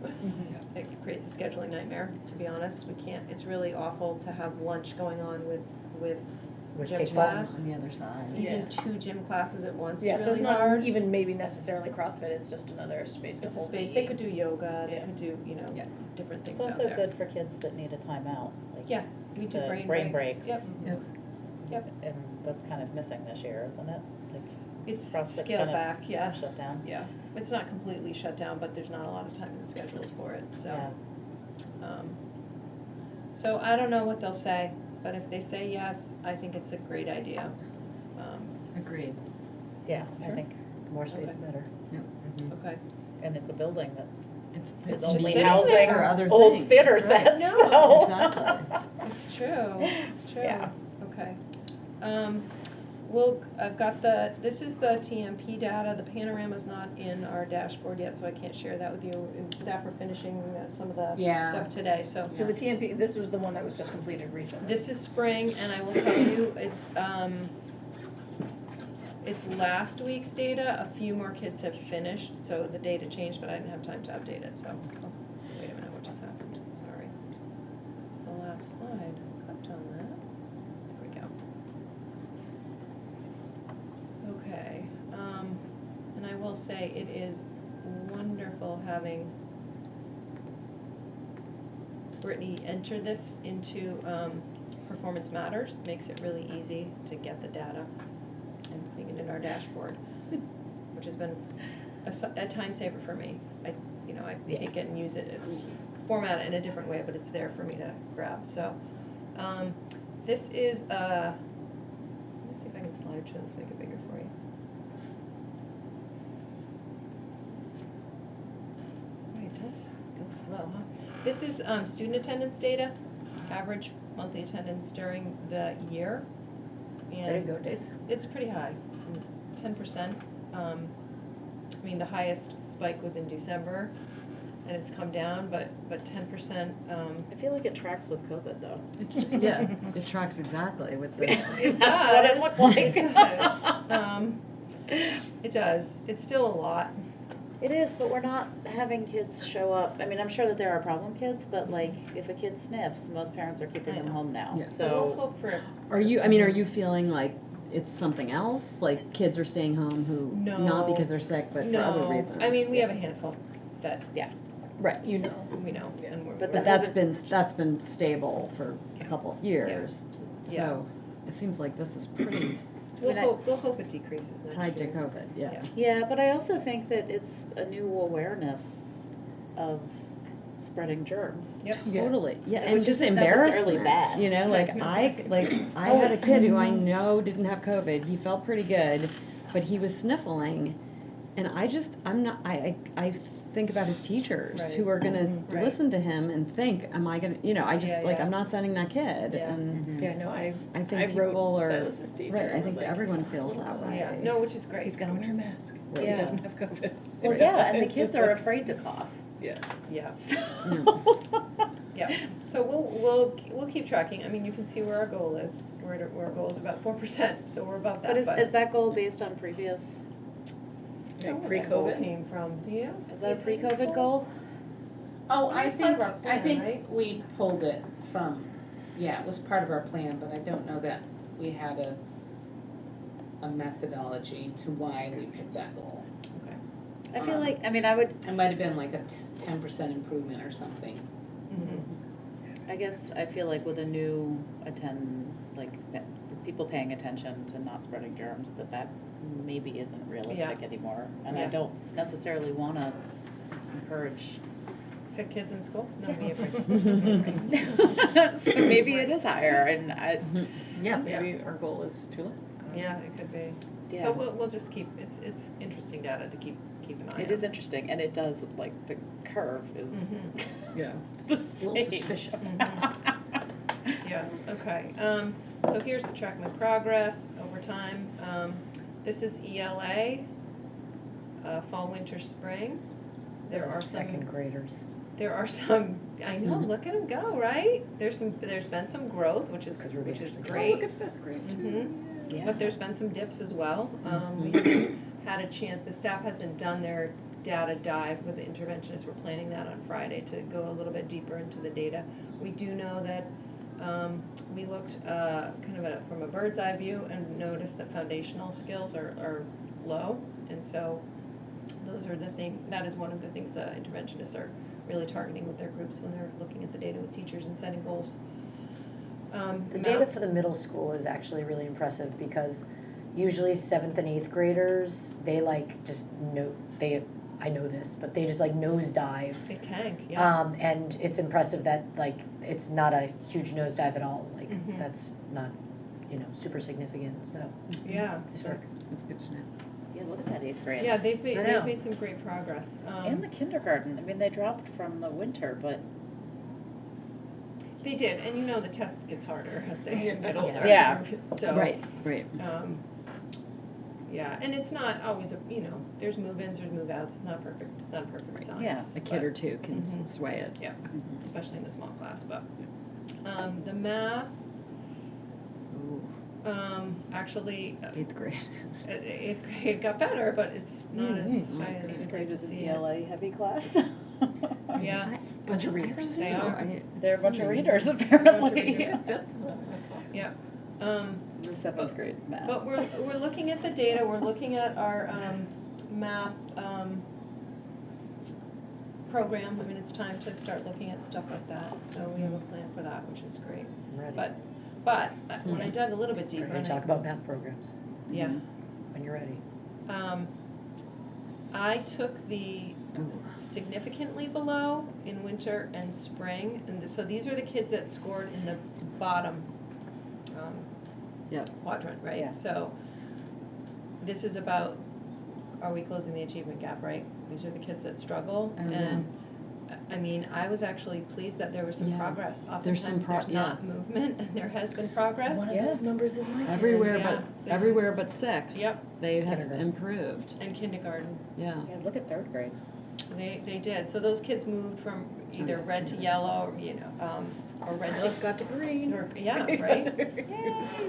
It creates a scheduling nightmare, to be honest. We can't, it's really awful to have lunch going on with
with
gym
kickball
class.
On the other side.
Even
Yeah.
2 gym classes at once
Yeah,
is
so it's
really
not
hard.
even maybe necessarily CrossFit, it's just another space to
It's a
hold
space,
the-
they could do yoga, they
Yeah.
could do,
Yeah.
different things
it's
out
also
there.
good for kids that need a timeout. Like,
Yeah, we do
the
brain breaks. Yep, Yep.
And that's kind of missing this year, isn't it? Like,
it's
CrossFit's
scaled
kind of
back, yeah.
shut down.
Yeah, it's not completely shut down, but there's not a lot of time in the schedules for it, so.
Yeah.
So I don't know what they'll say, but if they say yes, I think it's a great idea.
Agreed.
Yeah, I
Sure.
think,
more space
Okay.
the better.
Okay.
and it's a building that
It's
is
just
only
sitting
housing
there
for other
old
things,
fitter
right?
sets,
No,
so.
exactly.
It's true, it's true.
Yeah.
Okay. I've got this is the TMP data, the panorama's not in our dashboard yet, so I can't share that with you. And staff are finishing some of the
Yeah.
stuff today, so.
So the TMP, this was the one that was just completed recently.
This is spring, and I will tell you, it's last week's data, a few more kids have finished, so the data changed, but I didn't have time to update it, so. Oh, wait a minute, what just happened? Sorry. It's the last slide. Clicked on that. There we go. Okay, and I will say, it is wonderful having Brittany enter this into Performance Matters. Makes it really easy to get the data and putting it in our dashboard, which has been a time saver for me. I take it and use it, format it in a different way, but it's there for me to grab. So this is let me see if I can slideshow this, make it bigger for you. Oh, it does go slow, huh? This is student attendance data, average monthly attendance during the year. And
Very good.
it's pretty high, 10%. I mean, the highest spike was in December, and it's come down, but 10%.
I feel like it tracks with COVID though.
Yeah, it tracks exactly with the.
That's what it looked like.
It does. It does. It's still a lot.
It is, but we're not having kids show up. I mean, I'm sure that there are problem kids, but like, if a kid sniffs, most parents are keeping them home now,
Yeah.
So we'll hope for.
Are you feeling like it's something else? Like kids are staying home who,
No.
not because they're sick, but for other reasons?
I mean, we have a handful that
Right.
we know, and
But
we're
But that's been stable for a couple of years.
Yeah.
So it seems like this is pretty
we'll hope it decreases next
tied to
year.
COVID, yeah.
Yeah, but I also think that it's a new awareness of spreading germs.
Yep.
Totally, yeah, and
Which
just
isn't necessarily
embarrassment,
bad.
you know, I had a kid who I know didn't have COVID, he felt pretty good, but he was sniffling, and I think about his teachers
Right.
who are gonna
Right.
listen to him and think, am I gonna,
Yeah.
I'm not sending that kid,
Yeah.
and
Yeah, no, I
I think
I wrote
people are,
Silas's teacher.
right, I
and was
think
like,
everyone
"Stop
feels
this
that
little
way.
guy.
Yeah, no, which is great.
He's gotta
which
wear a
is-
mask.
Yeah.
He doesn't have COVID.
Well, yeah, and the
It's
kids
just
are
like-
afraid to cough.
Yeah.
Yeah,
So-
yeah. So we'll keep tracking. I mean, you can see where our goal is. Our goal is about 4%, so we're above that.
But is that goal based on previous,
I don't know where that
pre-COVID?
goal came from? Do you?
is that a pre-COVID goal?
Oh,
Well,
I
it's part
think,
of our plan, right?
we pulled it from, it was part of our plan, but I don't know that we had a methodology to why we picked that goal.
Okay.
I feel like, I mean, I would,
It might have been like a 10% improvement or something.
Mm-hmm.
I guess I feel like with a new people paying attention to not spreading germs, that maybe isn't realistic anymore. And I
Yeah.
don't necessarily wanna encourage,
Sick kids in school? No, me
so maybe it is higher and
Yeah, maybe our goal is too low.
Yeah, it could be.
yeah.
So we'll just keep, it's interesting data to keep an eye on.
It is interesting, and it does, like, the curve is
Mhm.
Yeah.
the
It's a little
same.
suspicious.
Yes, okay. So here's to track my progress over time. This is ELA, fall, winter, spring. There are
Second
some,
graders.
I know, look at them go, right? There's been some growth, which is
'Cause we're being actually-
great.
Oh, look at fifth grade too.
Mhm.
Yeah.
But there's been some dips as well. We haven't had a chance, the staff hasn't done their data dive with the interventionists. We're planning that on Friday to go a little bit deeper into the data. We do know that we looked from a bird's eye view and noticed that foundational skills are low. And so that is one of the things the interventionists are really targeting with their groups when they're looking at the data with teachers and setting goals.
The data for the middle school is actually really impressive because usually 7th and 8th graders, they I know this, but they just like nosedive.
They tank, yeah.
And it's impressive that it's not a huge nosedive at all,
Mhm.
that's not, super significant, so.
Yeah.
Nice work.
That's good to know.
Yeah, look at that 8th grade.
Yeah, they've
I know.
made some great progress.
And the kindergarten, I mean, they dropped from the winter, but
They did, and the test gets harder as they get older.
Yeah.
So.
Right.
Yeah, and it's not always, there's move-ins, there's move-outs, it's not perfect, it's not a perfect science.
Yeah,
A kid or
but-
two can
Mhm.
sway it.
Yeah, especially in a small class, but, the math,
Ooh,
actually,
8th grade.
eighth grade got better, but it's not as
Mhm.
high as we'd like to see it.
ELA heavy class.
Yeah,
Bunch of readers.
They are.
They're a bunch of readers apparently.
readers. yeah.
The 7th grade's math.
But we're looking at the data, we're looking at our math program. I mean, it's time to start looking at stuff like that, so we have a plan for that, which is great.
I'm ready.
But when I dug a little bit
We're
deeper,
gonna
and
talk about math programs
yeah,
when you're ready.
I took the significantly below in winter and spring, and so these are the kids that scored in the bottom
Yep.
quadrant, right?
Yeah.
So this is about, are we closing the achievement gap, right? These are the kids that struggle,
Oh,
and I mean, I was actually pleased that there was some
Yeah.
progress.
There's some
Oftentimes there's not movement, and there has been progress.
One of
Yeah.
those numbers is my kid.
Yeah.
Everywhere but 6th.
Yep,
They have
Kindergarten.
improved.
and kindergarten.
Yeah.
Yeah, look at 3rd grade.
They did. So those kids moved from either
yeah,
red to yellow, or red to,
got to green.
or, yeah, right?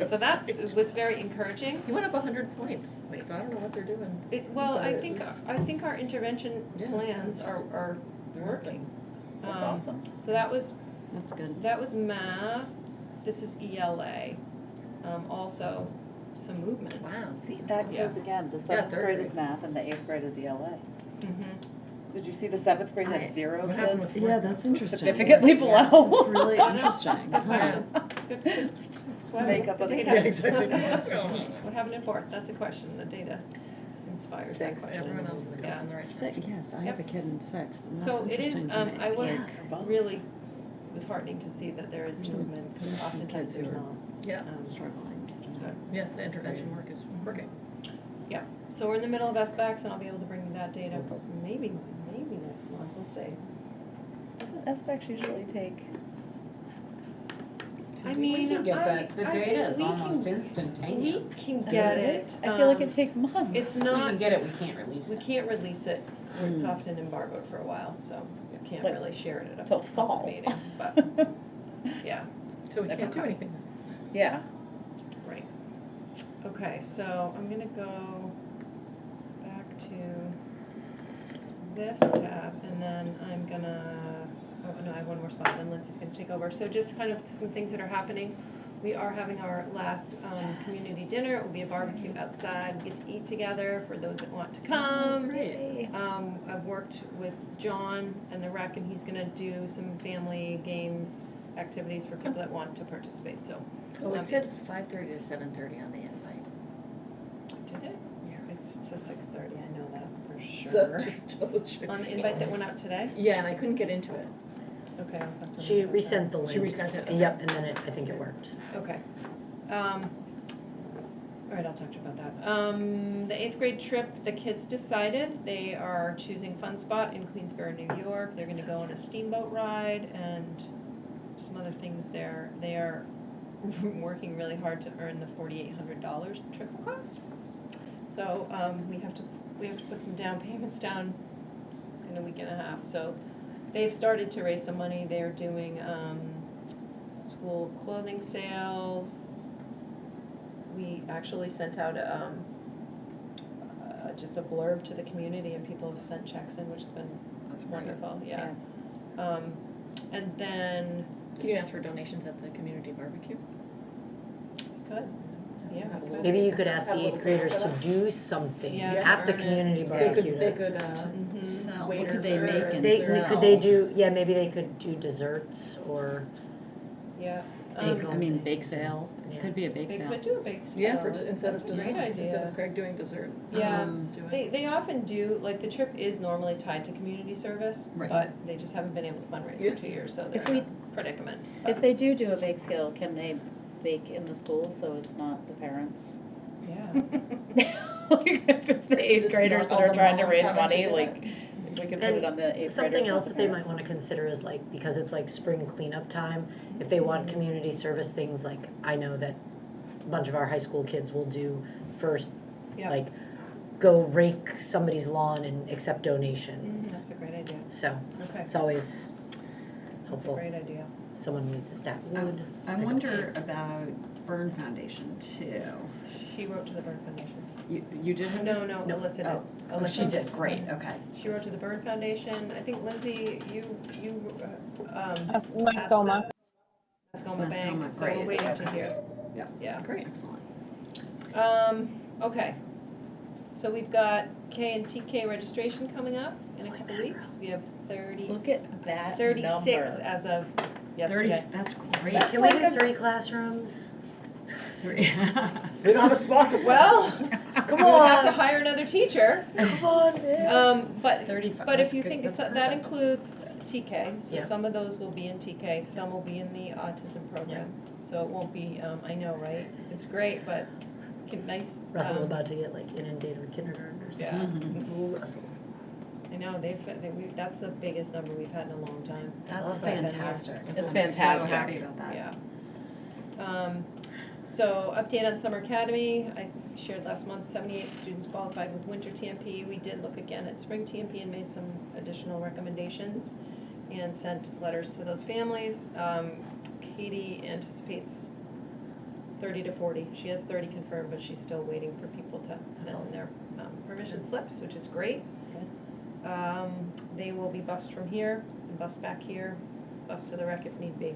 So it was very encouraging.
You went up 100 points, like, so I don't know what they're doing.
Well,
But
I
it
think,
was-
I think our intervention
Yeah.
plans are working.
That's
Um,
awesome.
So that was
That's good.
math. This is ELA. Also, some movement.
Wow.
See, that
Yeah.
goes again, the
Yeah,
7th
3rd
grade
grade.
is math and the 8th grade is ELA.
Mhm.
Did you see the 7th grade
I-
had 0
what happened
kids?
with
Yeah, that's interesting.
Significantly
Yeah,
below.
That's really
I know.
interesting.
Good question. Good. That's why we
Make
look
up
at
of the
data.
kids.
exactly. What's going on?
What happened in fourth? That's a question. The data inspires that
6.
question.
Everyone else is going
Yeah.
in the right
Six,
direction.
yes, I have a kid in 6th. And
So
that's
it is,
interesting to me.
I
It's
was
like,
For both.
really, it was heartening to see that there is
There's some-
movement, because
some
oftentimes
kids who
there's
are-
not.
Yeah,
struggling.
Which is good.
yeah, the intervention work is working.
Yeah, so we're in the middle of SBACs, and I'll be able to bring you that data, maybe next month, we'll see.
Doesn't SBAC usually take?
I
We
mean,
can get that, the
I
data
think
is
we
almost
can-
instantaneous.
We can get it.
I feel like
um,
it takes months.
It's
We
not,
can get it, we can't release
we
it.
can't release it, it's
Mm.
often embargoed for a while, so we can't
Like,
really share it at a
till
public
fall.
meeting, but, yeah,
So we can't do anything.
Yeah.
right. Okay, so I'm gonna go back to this tab, and then I'm gonna, oh, no, I have one more slide, then Lindsay's gonna take over. So just kind of some things that are happening. We are having our last community dinner. It will be a barbecue outside. We get to eat together for those that want to come.
Great.
I've worked with John and the rec, and he's gonna do some family games, activities for people that want to participate, so.
Oh, it said 5:30 to 7:30 on the invite.
Did it?
Yeah.
It's to 6:30, I know that for
So
sure.
just double check.
On the invite that went out today?
Yeah, and I couldn't get into it.
Okay, I'll talk to
She
them about
resent the link.
She resent it.
Yep, and then I think it worked.
that. Okay. All right, I'll talk to you about that. The 8th grade trip, the kids decided they are choosing Fun Spot in Queensboro, New York. They're gonna go on a steamboat ride and some other things there. They are working really hard to earn the $4,800 the trip will cost. So, we have to put some down payments down in a week and a half, so they've started to raise some money. They're doing, school clothing sales. We actually sent out, just a blurb to the community, and people have sent checks in, which has been
That's wonderful.
wonderful, yeah. And then,
Can you ask for donations at the community barbecue?
good, yeah, we could.
Maybe you could ask
Have
the
a little
8th graders
dinner
to
set
do something
Yeah,
at the
to earn it.
community
They
barbecue.
could, they
to-
could,
Mhm.
sell.
What
waiters
could they
or
make and
They,
sell?
could they do, yeah, maybe they could do desserts or,
Yeah.
Take
Um,
I mean, bake sale,
Yeah.
could be a bake
They
sale.
could do a bake sale.
Yeah, instead
That's
of
a
dessert,
great
instead
idea.
of Craig doing dessert.
Yeah,
do it.
they often do, like, the trip is normally tied to community service,
Right.
but they just haven't been able to fundraise
Yeah.
for 2 years, so they're
If
in
we-
a predicament.
If they do a bake sale, can they bake in the school so it's not the parents?
Yeah.
Like if the 8th
it's
graders
not
that
all
are
the
trading to
moms
raise
having to
money,
do
like, if we could put it on the 8th graders.
something
not
else
the
that they might
parents.
wanna consider is like, because it's like spring cleanup time, if they want
Mm-hmm.
community service things, like, I know that a bunch of our high school kids will do for
Yeah.
Like, go rake somebody's lawn and accept donations.
That's a great idea.
So,
Okay,
it's always
that's a
helpful.
great idea.
Someone needs to stack wood.
I
pick up
wonder
sticks.
about Burn Foundation too.
She wrote to the Burn Foundation.
You did?
No,
No.
Alyssa did.
Oh, oh, she
Alyssa.
did, great, okay.
She wrote to the Burn Foundation. I think Lindsay, you,
Mascoma.
Mascoma Bank,
Mascoma,
so we're
great.
waiting to hear.
Yeah.
Yeah.
Great. Excellent.
Okay. So we've got K and TK registration coming up in a couple weeks. We have
Look at that
36
number.
as of
30,
yesterday.
that's great.
Can we do 3 classrooms?
Three.
We don't have a spot to put.
Well,
Come
we'll have to
on.
hire another teacher.
Come on, man.
But
35,
But if
that's
you
good,
think,
that's
so that
perfect.
includes TK, so
Yeah.
some of those will be in TK, some will be in the autism program. So it won't be, I know, right? It's great, but nice.
Russell's about to get like inundated with kindergartners.
Yeah,
Mhm.
Ooh, Russell.
I know, that's the biggest number we've had in a long time.
That's
Since I've been here.
fantastic.
It's
I'm
fantastic.
so happy about that.
Yeah. So update on Summer Academy, I shared last month, 78 students qualified with winter TMP. We did look again at spring TMP and made some additional recommendations and sent letters to those families. Katie anticipates 30 to 40. She has 30 confirmed, but she's still waiting for people to send in their permission slips, which is great. They will be bused from here and bused back here, bused to the rec if need be.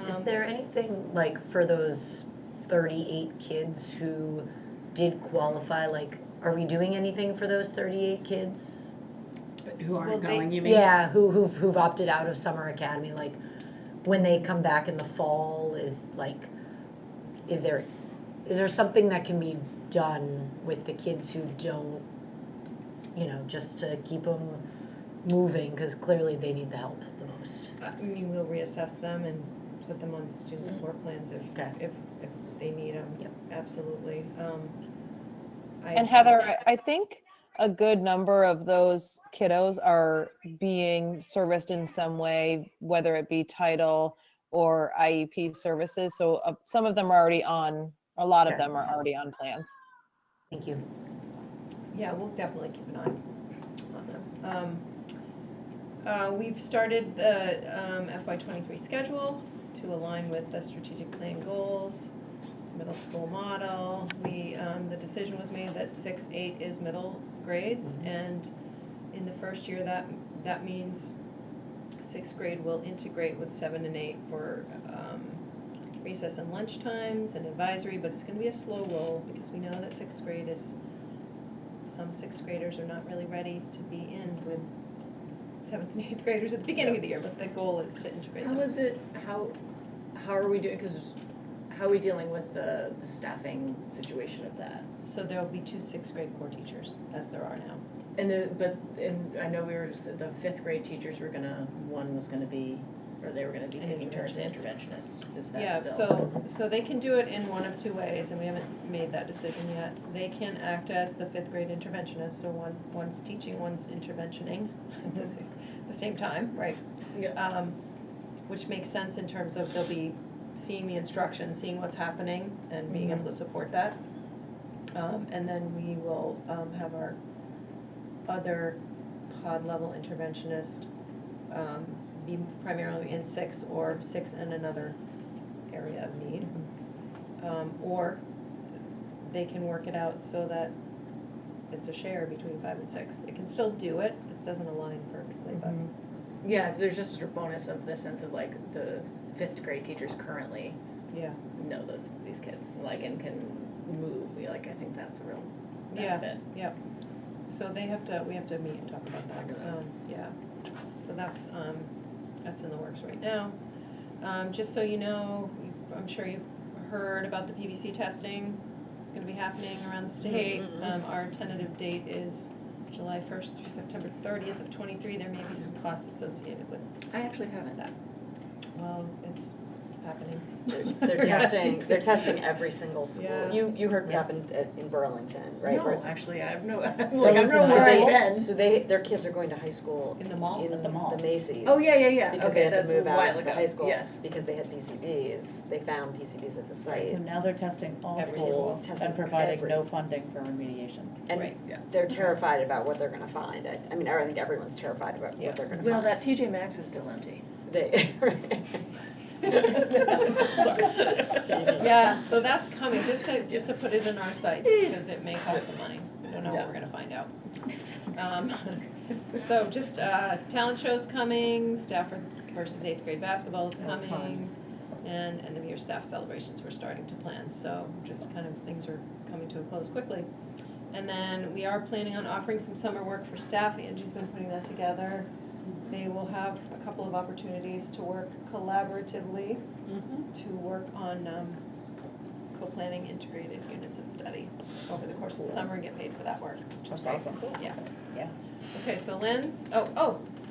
Is there anything like for those 38 kids who did qualify, like, are we doing anything for those 38 kids?
Who
Well,
aren't
they-
going, you mean?
Yeah, who've opted out of Summer Academy, like, when they come back in the fall, is there something that can be done with the kids who don't, just to keep them moving, because clearly they need the help the most.
I mean, we'll reassess them and put them on student support plans
Okay.
if they need them.
Yep.
Absolutely.
And Heather, I think a good number of those kiddos are being serviced in some way, whether it be title or IEP services. So some of them are already on, a lot of
Okay.
them are already on plans.
Thank you.
Yeah, we'll definitely keep an eye on them. We've started the FY23 schedule to align with the strategic plan goals, middle school model. The decision was made that 6-8 is middle grades, and in the first year that means 6th grade will integrate with 7 and 8 for recess and lunch times and advisory, but it's gonna be a slow roll because we know that 6th grade is, some 6th graders are not really ready to be in with 7th and 8th graders at the beginning of the year, but the goal is to integrate them.
How is it, how are we doing, because how are we dealing with the staffing situation of that?
So there will be 2 6th grade core teachers, as there are now.
And I know the 5th grade teachers were one was gonna be, or they were gonna be
An
taking turns
interventionist.
interventionist, is
Yeah,
that still?
so they can do it in one of 2 ways, and we haven't made that decision yet. They can act as the 5th grade interventionist, so one's teaching, one's interventioning at the same time, right?
Yeah.
Which makes sense in terms of they'll be seeing the instruction, seeing what's happening, and being able to support that. And then we will have our other pod level interventionist be primarily in 6 or 6 and another area of need. Or they can work it out so that it's a share between 5 and 6. They can still do it, it doesn't align perfectly, but.
Yeah, there's just a bonus of the sense of like the 5th grade teachers currently
Yeah.
know these kids, like, and can move, I think that's a real
Yeah,
benefit.
yeah. So we have to meet and talk about that. Yeah. So that's in the works right now. Just so you know, I'm sure you've heard about the PVC testing. It's gonna be happening around the state. Our tentative date is July 1st through September 30th of 23. There may be some costs associated with
I actually haven't.
that. Well, it's happening.
They're testing every single school.
Yeah.
You heard what happened in Burlington, right?
No, actually, I have no, I don't know
So
where I've been.
So their kids are going to high school
In the mall?
in
At the mall.
the Macy's.
Oh, yeah,
Because
okay,
they had
that's
to
a
move
while
out for
ago,
high school.
yes.
Because they had PCBs. They found PCBs at the
So
site.
now they're testing all
Every
schools
school.
and providing
Every-
no funding for remediation.
And
Right, yeah.
they're terrified about what they're gonna find. I mean, I think everyone's terrified about
Yeah.
what they're gonna
Well,
find.
that TJ Maxx is still empty.
They,
Yeah, so that's coming, just to put it in our sights, because it may cost some money. We don't know what we're gonna find out. So just, talent show's coming, staff versus 8th grade basketball is coming, and end of year staff celebrations we're starting to plan, so just kind of things are coming to a close quickly. And then we are planning on offering some summer work for staff. Angie's been putting that together. They will have a couple of opportunities to work collaboratively, to work on co-planning integrated units of study over the course of the summer and get paid for that work, which is
That's
great.
awesome.
Yeah.
Yeah.
Okay, so Lynn's,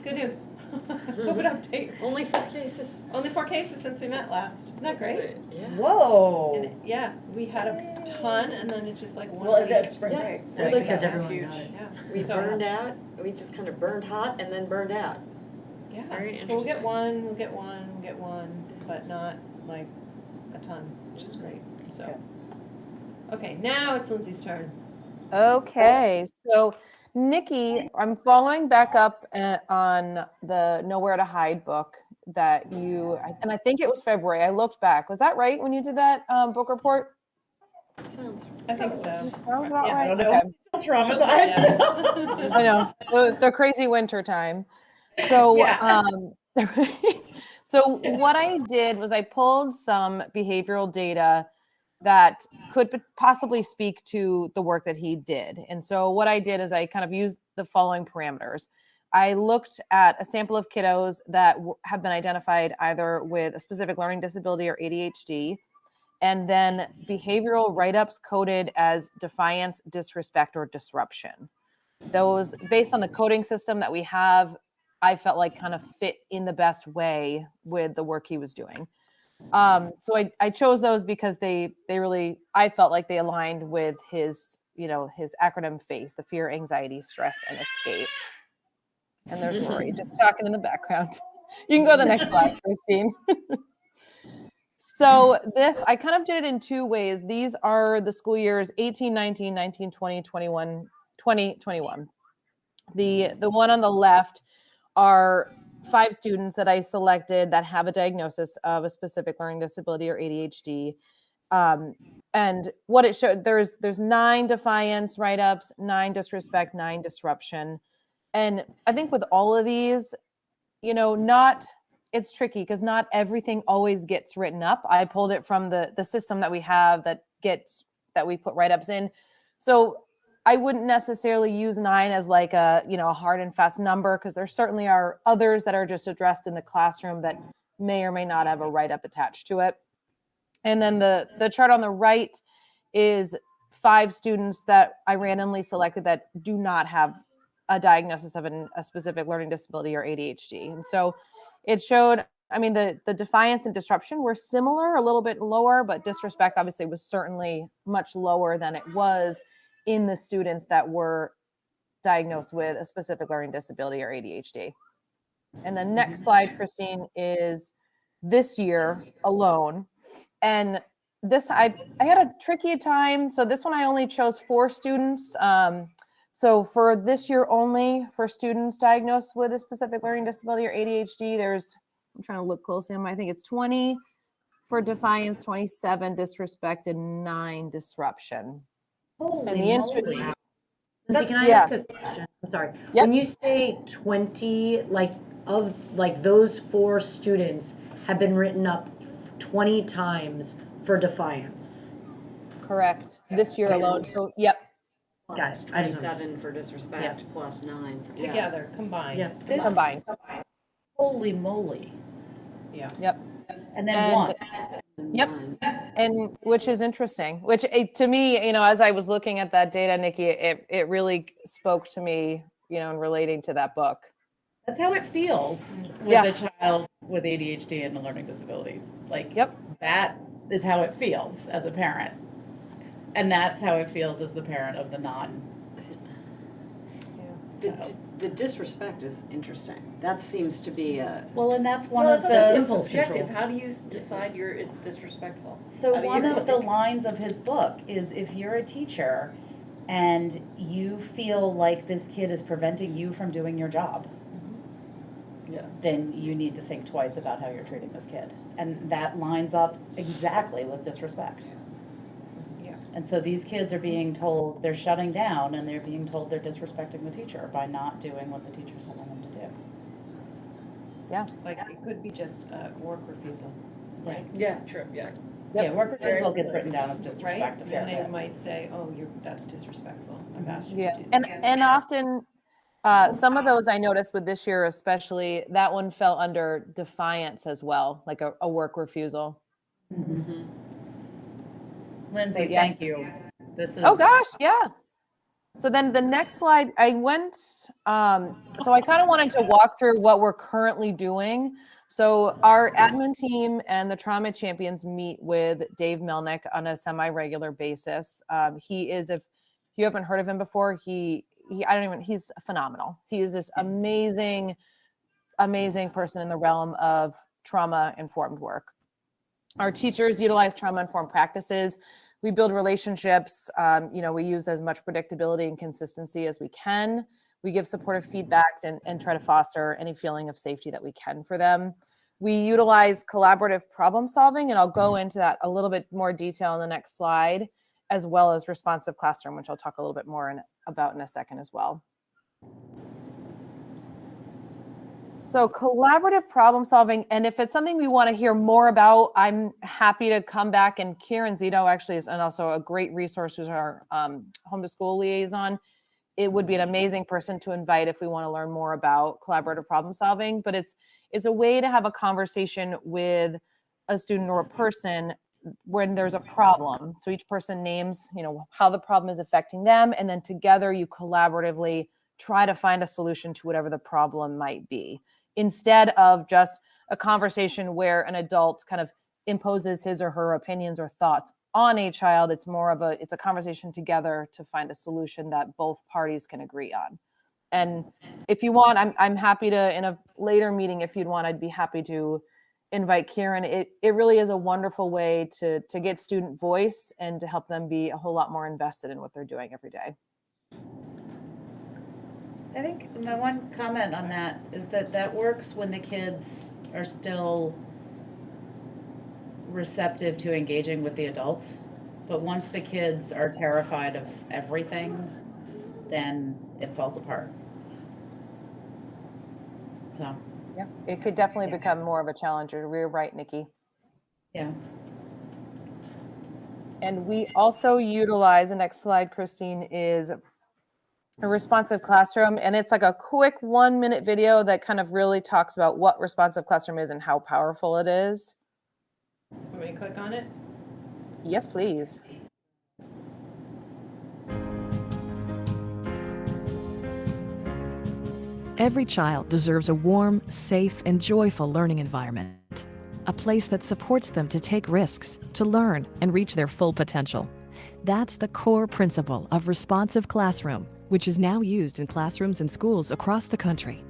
good news. COVID update.
only 4 cases.
Only 4 cases since we met last. Isn't that great?
Yeah.
Whoa.
And yeah, we had a ton and then it just like one
Well,
week.
that's spring
Yeah.
break.
That's
right,
because
that was
everyone got
huge.
it.
Yeah.
We
So-
burned out. We just kind of burned hot and then burned out.
Yeah,
very
so we'll get
interesting.
we'll get one, but not like a ton, which is great, so. Okay, now it's Lindsay's turn.
Okay, so Nikki, I'm following back up on the Nowhere to Hide book that and I think it was February. I looked back. Was that right when you did that book report?
Sounds.
I think so.
Sounds about
Yeah,
right.
I don't know.
Okay.
I'm traumatized.
Yes.
I know the crazy winter time. So,
Yeah.
so what I did was I pulled some behavioral data that could possibly speak to the work that he did. And so what I did is I kind of used the following parameters. I looked at a sample of kiddos that have been identified either with a specific learning disability or ADHD, and then behavioral write-ups coded as defiance, disrespect, or disruption. Those, based on the coding system that we have, I felt like kind of fit in the best way with the work he was doing. So I chose those because they really, I felt like they aligned with his, his acronym FACE, the fear, anxiety, stress, and escape. And there's Lori just talking in the background. You can go to the next slide, Christine. So this, I kind of did it in 2 ways. These are the school years 18, 19, 19, 20, 21, 20, 21. The one on the left are 5 students that I selected that have a diagnosis of a specific learning disability or ADHD. And what it showed, there's 9 defiance write-ups, 9 disrespect, 9 disruption. And I think with all of these, it's tricky because not everything always gets written up. I pulled it from the system that we have that we put write-ups in. So I wouldn't necessarily use 9 as like a hard and fast number, because there certainly are others that are just addressed in the classroom that may or may not have a write-up attached to it. And then the chart on the right is 5 students that I randomly selected that do not have a diagnosis of a specific learning disability or ADHD. And so it showed, the defiance and disruption were similar, a little bit lower, but disrespect obviously was certainly much lower than it was in the students that were diagnosed with a specific learning disability or ADHD. And the next slide, Christine, is this year alone. And this, I had a tricky time. So this one, I only chose 4 students. So for this year only, for students diagnosed with a specific learning disability or ADHD, I'm trying to look closely on I think it's 20 for defiance, 27 disrespect, and 9 disruption.
Holy
And the
moly.
interest,
Lindsay, can I
yeah.
ask a question? I'm sorry.
Yep.
When you say 20, those 4 students have been written up 20 times for defiance.
Correct. This year alone. So, yep.
Got it. I just-
27 for disrespect, plus 9 for.
Together, combined.
Yeah.
This-
Combined.
Holy moly.
Yeah.
Yep.
And then
And-
one.
Yep. And which is interesting, which to me, as I was looking at that data, Nikki, it really spoke to me, in relating to that book.
That's how it feels with
Yeah.
a child with ADHD and a learning disability. Like,
Yep.
that is how it feels as a parent. And that's how it feels as the parent of the non.
The disrespect is interesting. That seems to be a.
Well, and that's one
Well,
of
it's also
the.
impulse
subjective.
control.
How do you decide it's disrespectful?
So
How do
one
you-
of the lines of his book is, if you're a teacher and you feel like this kid is preventing you from doing your job,
Yeah.
then you need to think twice about how you're treating this kid. And that lines up exactly with disrespect.
Yeah.
And so these kids are being told they're shutting down, and they're being told they're disrespecting the teacher by not doing what the teacher's telling them to do.
Like, it could be just work refusal, right?
Yeah, true, yeah.
Yeah, work refusal
Very
gets written down as
Right?
disrespect.
And they might say, oh, that's disrespectful. I've asked you
Yeah,
to do
and
this.
and often some of those I noticed with this year especially, that one fell under defiance as well, like a work refusal.
Lindsay,
Yeah.
thank you. This is.
Oh gosh, yeah. So then the next slide, I went, so I kind of wanted to walk through what we're currently doing. So our admin team and the trauma champions meet with Dave Melnick on a semi-regular basis. He is, if you haven't heard of him before, he's phenomenal. He is this amazing person in the realm of trauma-informed work. Our teachers utilize trauma-informed practices. We build relationships. We use as much predictability and consistency as we can. We give supportive feedback and try to foster any feeling of safety that we can for them. We utilize collaborative problem solving, and I'll go into that a little bit more detail in the next slide, as well as responsive classroom, which I'll talk a little bit more about in a second as well. So collaborative problem solving, and if it's something we want to hear more about, I'm happy to come back. And Kieran Zito actually is, and also a great resource, who's our home to school liaison. It would be an amazing person to invite if we want to learn more about collaborative problem solving. But it's a way to have a conversation with a student or a person when there's a problem. So each person names, how the problem is affecting them, and then together you collaboratively try to find a solution to whatever the problem might be, instead of just a conversation where an adult kind of imposes his or her opinions or thoughts on a child. It's more of it's a conversation together to find a solution that both parties can agree on. And if you want, I'm happy to, in a later meeting, if you'd want, I'd be happy to invite Kieran. It really is a wonderful way to get student voice and to help them be a whole lot more invested in what they're doing every day.
I think my one comment on that is that works when the kids are still receptive to engaging with the adults. But once the kids are terrified of everything, then it falls apart. So.
Yeah, it could definitely become more of a challenge. You're right, Nikki.
Yeah.
And we also utilize, the next slide, Christine, is a responsive classroom. And it's like a quick 1-minute video that kind of really talks about what responsive classroom is and how powerful it is.
Want me to click on it?
Yes, please.
Every child deserves a warm, safe, and joyful learning environment. A place that supports them to take risks, to learn, and reach their full potential. That's the core principle of Responsive Classroom, which is now used in classrooms and schools across the country.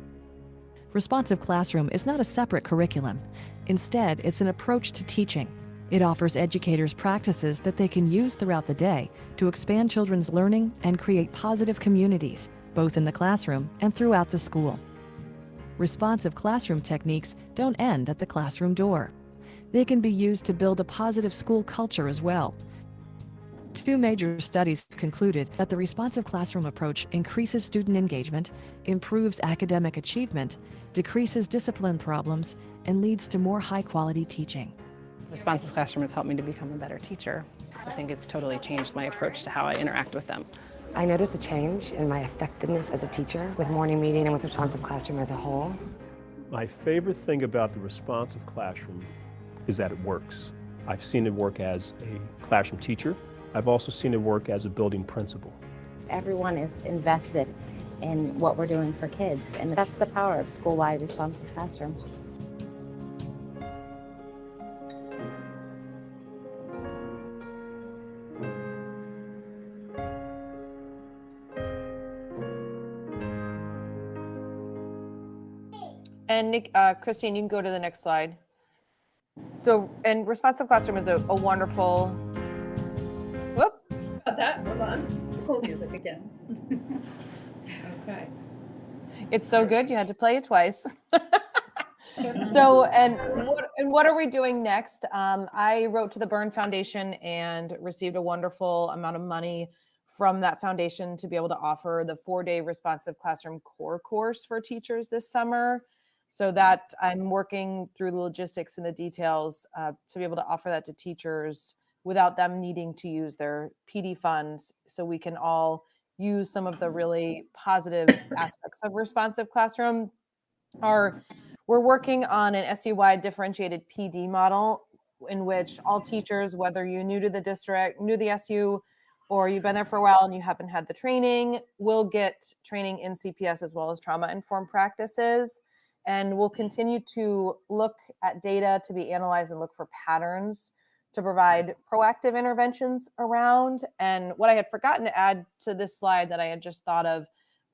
Responsive Classroom is not a separate curriculum. Instead, it's an approach to teaching. It offers educators practices that they can use throughout the day to expand children's learning and create positive communities, both in the classroom and throughout the school. Responsive classroom techniques don't end at the classroom door. They can be used to build a positive school culture as well. 2 major studies concluded that the responsive classroom approach increases student engagement, improves academic achievement, decreases discipline problems, and leads to more high-quality teaching.
Responsive Classroom has helped me to become a better teacher. So I think it's totally changed my approach to how I interact with them.
I noticed a change in my effectiveness as a teacher with morning meeting and with Responsive Classroom as a whole.
My favorite thing about the Responsive Classroom is that it works. I've seen it work as a classroom teacher. I've also seen it work as a building principal.
Everyone is invested
in what we're doing for kids. And that's the power of school-wide responsive classroom.
And Nick, Christine, you can go to the next slide. So, and responsive classroom is a wonderful, whoop.
Got that, hold on.
Hold music again.
Okay.
It's so good, you had to play it twice. So, and what are we doing next? I wrote to the Byrne Foundation and received a wonderful amount of money from that foundation to be able to offer the 4-day responsive classroom core course for teachers this summer. So that I'm working through the logistics and the details to be able to offer that to teachers without them needing to use their PD funds, so we can all use some of the really positive aspects of responsive classroom. We're working on an SU-wide differentiated PD model in which all teachers, whether you're new to the district, new to the SU, or you've been there for a while and you haven't had the training, will get training in CPS as well as trauma-informed practices. And we'll continue to look at data to be analyzed and look for patterns to provide proactive interventions around. And what I had forgotten to add to this slide that I had just thought of,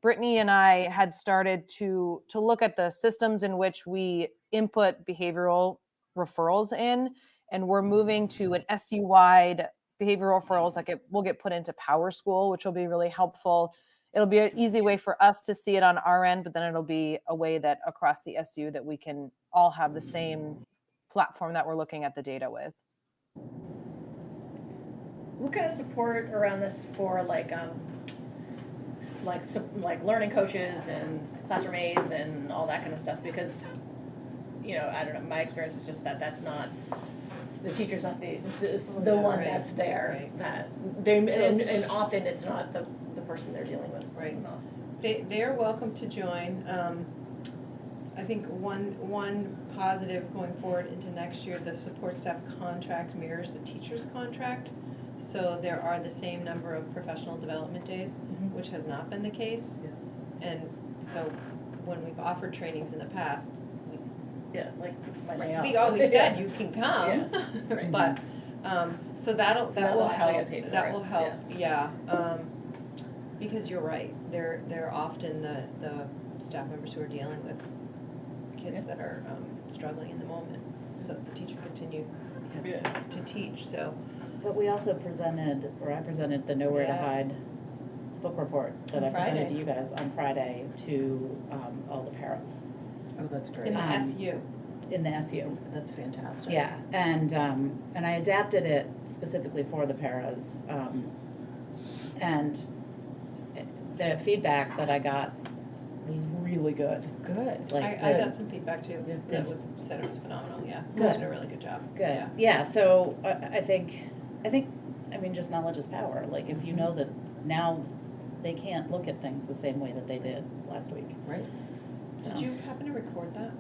Brittany and I had started to look at the systems in which we input behavioral referrals in, and we're moving to an SU-wide behavioral referrals that will get put into Power School, which will be really helpful. It'll be an easy way for us to see it on our end, but then it'll be a way that across the SU that we can all have the same platform that we're looking at the data with.
What kind of support around this for like learning coaches and classroom aides and all that kind of stuff? Because, you know, I don't know, my experience is just that that's not, the teacher's not the one that's there.
Right.
That they and often it's not the person they're dealing with.
Right. They're welcome to join. I think one positive going forward into next year, the support staff contract mirrors the teacher's contract. So there are the same number of professional development days, which has not been the case.
Yeah.
And so when we've offered trainings in the past,
it's my day off.
we always said you can come,
Yeah. Right.
but so that will
actually
help.
get paid for
That
it.
will help. Yeah. Because you're right, they're often the staff members who are dealing with kids that are struggling in the moment. So the teacher continue to teach. So.
But we also I presented the Nowhere to Hide book report that I presented to you guys on Friday to all the paras.
Oh, that's great.
In the SU.
In the SU.
That's fantastic.
Yeah, and I adapted it specifically for the paras, and the feedback that I got was really good.
Good.
I got some feedback too. That said it was phenomenal. Yeah,
Good.
did a really good job.
Good. Yeah. So I think, I mean, just knowledge is power. Like if you know that now they can't look at things the same way that they did last week.
Right.
So.
Did you happen to record that?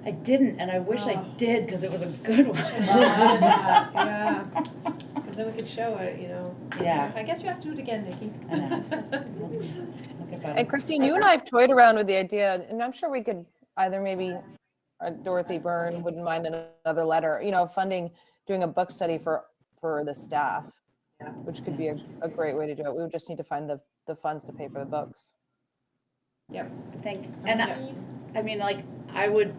I didn't, and I wish I did because it was a good one.
Yeah. Because then we could show it, you know.
Yeah.
I guess you have to do it again, Nikki.
I know.
And Christine, you and I have toyed around with the idea, and I'm sure we could either maybe Dorothy Byrne wouldn't mind another letter, you know, funding, doing a book study for the staff, which could be a great way to do it. We would just need to find the funds to pay for the books.
Yep.
I think, and I mean, like, I would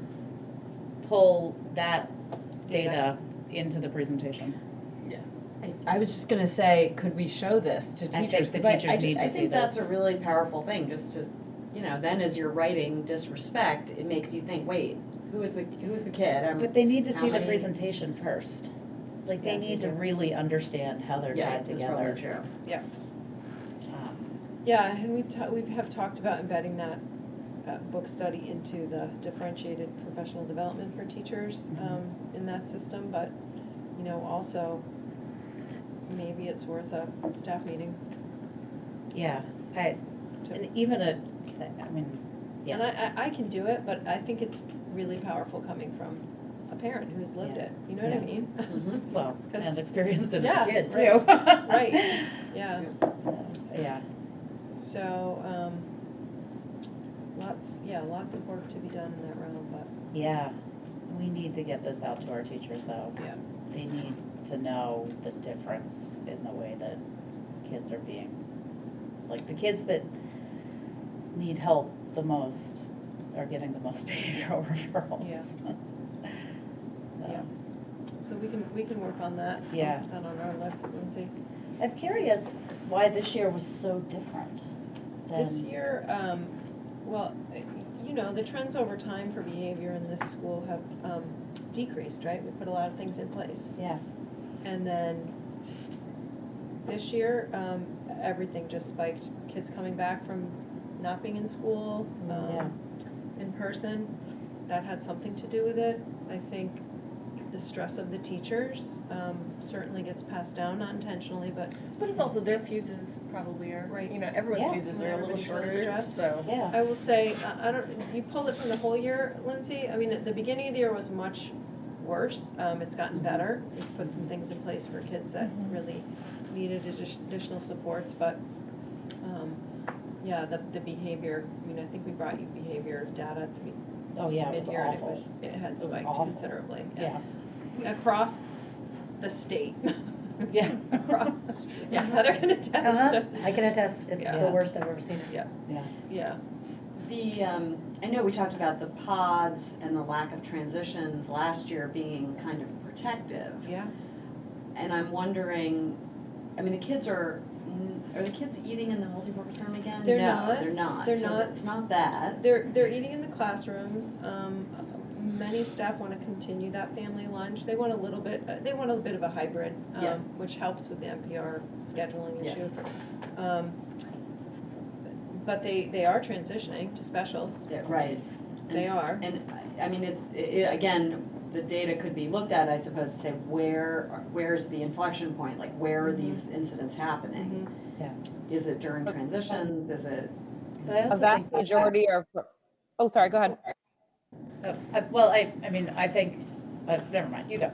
pull that data into the presentation.
Yeah. I was just gonna say, could we show this to teachers?
I think the teachers need to see
I think that's
this.
a really powerful thing, just to, you know, then as you're writing disrespect, it makes you think, wait, who is the kid?
But they need to see the
many-
presentation first. Like, they need to really understand how they're tied
that's
together.
probably true.
Yeah. Yeah, and we have talked about embedding that book study into the differentiated professional development for teachers in that system, but, you know, also maybe it's worth a staff meeting.
Yeah, and even I mean, yeah.
And I can do it, but I think it's really powerful coming from a parent who's lived it. You know what I mean?
Mm-hmm.
Well, and experienced it as
yeah,
a kid too.
Right. Right. Yeah.
Yeah.
So, lots of work to be done in that realm, but.
Yeah, we need to get this out to our teachers though.
Yeah.
They need to know the difference in the way that kids are being, like the kids that need help the most are getting the most behavioral referrals.
Yeah.
So,
Yeah. So we can work on that.
Yeah.
I'll put that on our list, Lindsay.
I'm curious why this year was so different than.
This year, well, the trends over time for behavior in this school have decreased, right? We put a lot of things in place.
Yeah.
And then this year, everything just spiked. Kids coming back from not being in school, in person, that had something to do with it. I think the stress of the teachers certainly gets passed down, not intentionally, but.
But it's also their fuses probably are,
Right.
Everyone's
Yeah.
fuses are a little
Everybody's really
shorter,
stressed.
so.
Yeah.
I will say, you pulled it from the whole year, Lindsay. I mean, at the beginning of the year was much worse. It's gotten better. We've put some things in place for kids that really needed additional supports, but, the behavior, I think we brought you behavior data at the
Oh, yeah, it was
mid-year, and
awful.
it had
It was
spiked
awful.
considerably.
Yeah.
Across the state.
Yeah.
Across, Heather can attest.
I can attest, it's
Yeah.
the worst I've ever seen it.
Yeah.
Yeah.
Yeah.
I know we talked about the pods and the lack of transitions last year being kind of protective.
Yeah.
And I'm wondering, the kids are the kids eating in the multipurpose room again?
They're
No,
not.
they're not.
They're
So
not.
It's not that.
They're eating in the classrooms. Many staff want to continue that family lunch. They want a little bit of a hybrid,
Yeah.
which helps with the NPR scheduling
Yeah.
issue. But they are transitioning to specials.
Yeah, right.
They are.
And again, the data could be looked at, I suppose, to say where's the inflection point? Like where are these incidents happening?
Yeah.
Is it during transitions? Is it?
But I also
A vast
think that-
majority are. Oh, sorry. Go ahead.
Well, I think, never mind, you go.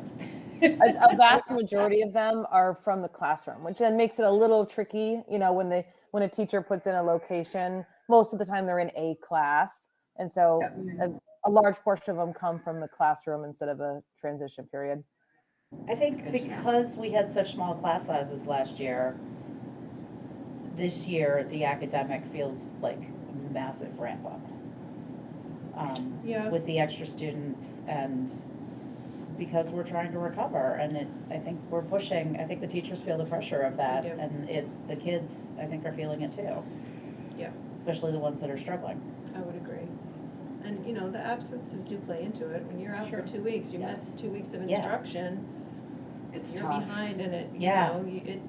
A vast majority of them are from the classroom, which then makes it a little tricky. When a teacher puts in a location, most of the time they're in a class, and so a large portion of them come from the classroom instead of a transition period.
I think because we had such small class sizes last year, this year the academic feels like a massive ramp up. With the extra students, and because we're trying to recover, and I think we're pushing. I think the teachers feel the pressure of that,
They do.
and the kids I think are feeling it too.
Yeah.
Especially the ones that are struggling.
I would agree. And, the absences do play into it. When you're out for 2 weeks, you miss 2 weeks of
Yeah.
instruction,
It's
you're
tough.
behind, and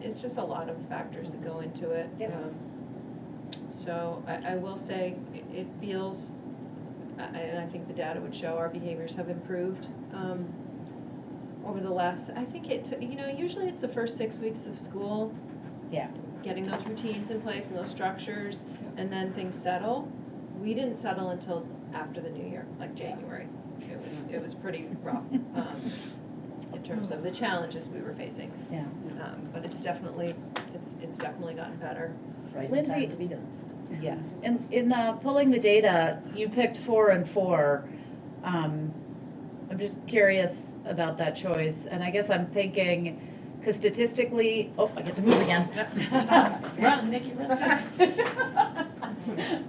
it's just a lot of factors that go into it.
Yeah.
So I will say, it feels, and I think the data would show our behaviors have improved over the last, I think it took, usually it's the first 6 weeks of school.
Yeah.
Getting those routines in place and those structures, and then things settle. We didn't settle until after the new year, like January. It was pretty rough in terms of the challenges we were facing.
Yeah.
But it's definitely gotten better.
Right,
Lindsay-
time to be done.
Yeah, in pulling the data, you picked 4 and 4. I'm just curious about that choice, and I guess I'm thinking, because statistically, I get to move again. Run, Nikki, run. I'm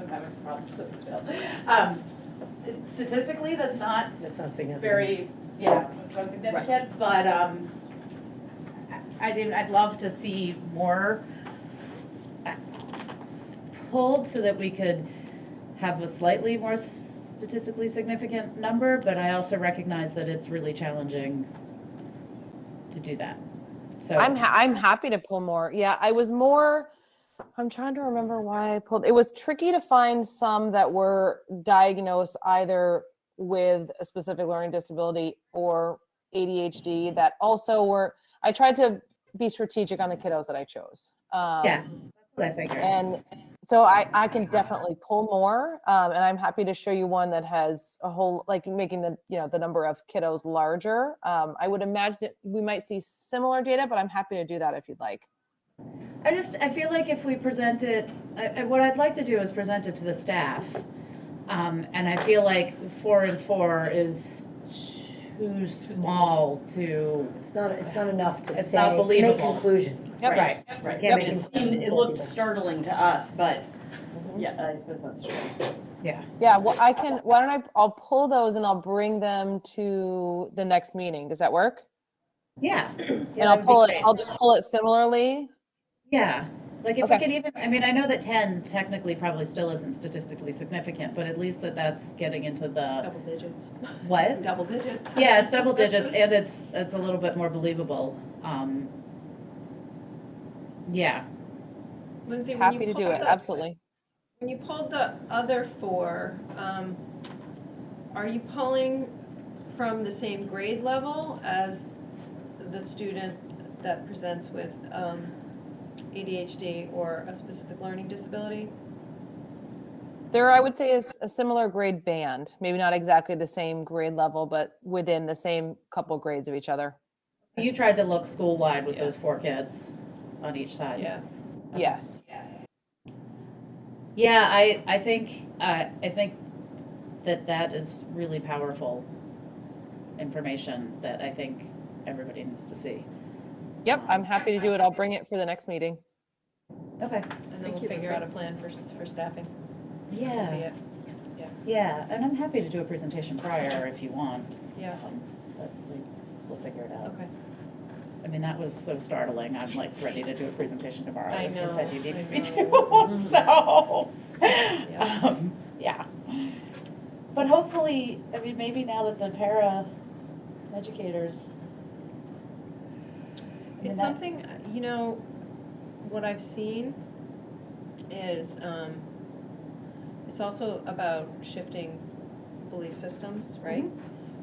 having problems sitting still. Statistically, that's not
significant.
very, it's not significant, but I'd love to see more pulled so that we could have a slightly more statistically significant number, but I also recognize that it's really challenging to do that. So
I'm happy to pull more. Yeah, I'm trying to remember why I pulled. It was tricky to find some that were diagnosed either with a specific learning disability or ADHD that also were, I tried to be strategic on the kiddos that I chose.
Yeah, that's what I figured.
And so I can definitely pull more, and I'm happy to show you one that has a whole, like making the number of kiddos larger. I would imagine that we might see similar data, but I'm happy to do that if you'd like.
I feel like if we present it, what I'd like to do is present it to the staff, And I feel like 4 and 4 is too small to.
It's not enough to
It's
say,
not
to make
believable.
conclusions.
Right.
You can't
Yep.
make
It looked startling to us, but yeah, I suppose that's true.
Yeah.
Yeah, well, I'll pull those and I'll bring them to the next meeting. Does that work?
Yeah.
And I'll just pull it similarly.
Yeah, like if
Okay.
we could even, I mean, I know that 10 technically probably still isn't statistically significant, but at least that's getting into the.
Double digits.
What?
Double digits.
Yeah, it's double digits and it's a little bit more believable. Yeah.
Lindsay, when
Happy
you
to do
pulled
it,
the-
absolutely.
When you pulled the other 4, are you pulling from the same grade level as the student that presents with ADHD or a specific learning disability?
There, I would say, is a similar grade band. Maybe not exactly the same grade level, but within the same couple grades of each other.
You tried to look school-wide with those 4 kids on each side.
Yeah.
Yes.
Yeah, I think that is really powerful information that I think everybody needs to see.
Yep, I'm happy to do it. I'll bring it for the next meeting.
Okay.
And then we'll figure out a plan for staffing.
Yeah.
To see it.
Yeah, and I'm happy to do a presentation prior if you want.
Yeah.
But we'll figure it out.
Okay.
I mean, that was so startling. I'm like ready to do a presentation tomorrow.
I
if you
know,
said you needed
I
me to.
know.
So,
Yeah.
yeah. But hopefully, I mean, maybe now that the para educators.
It's something, what I've seen is, it's also about shifting belief systems, right?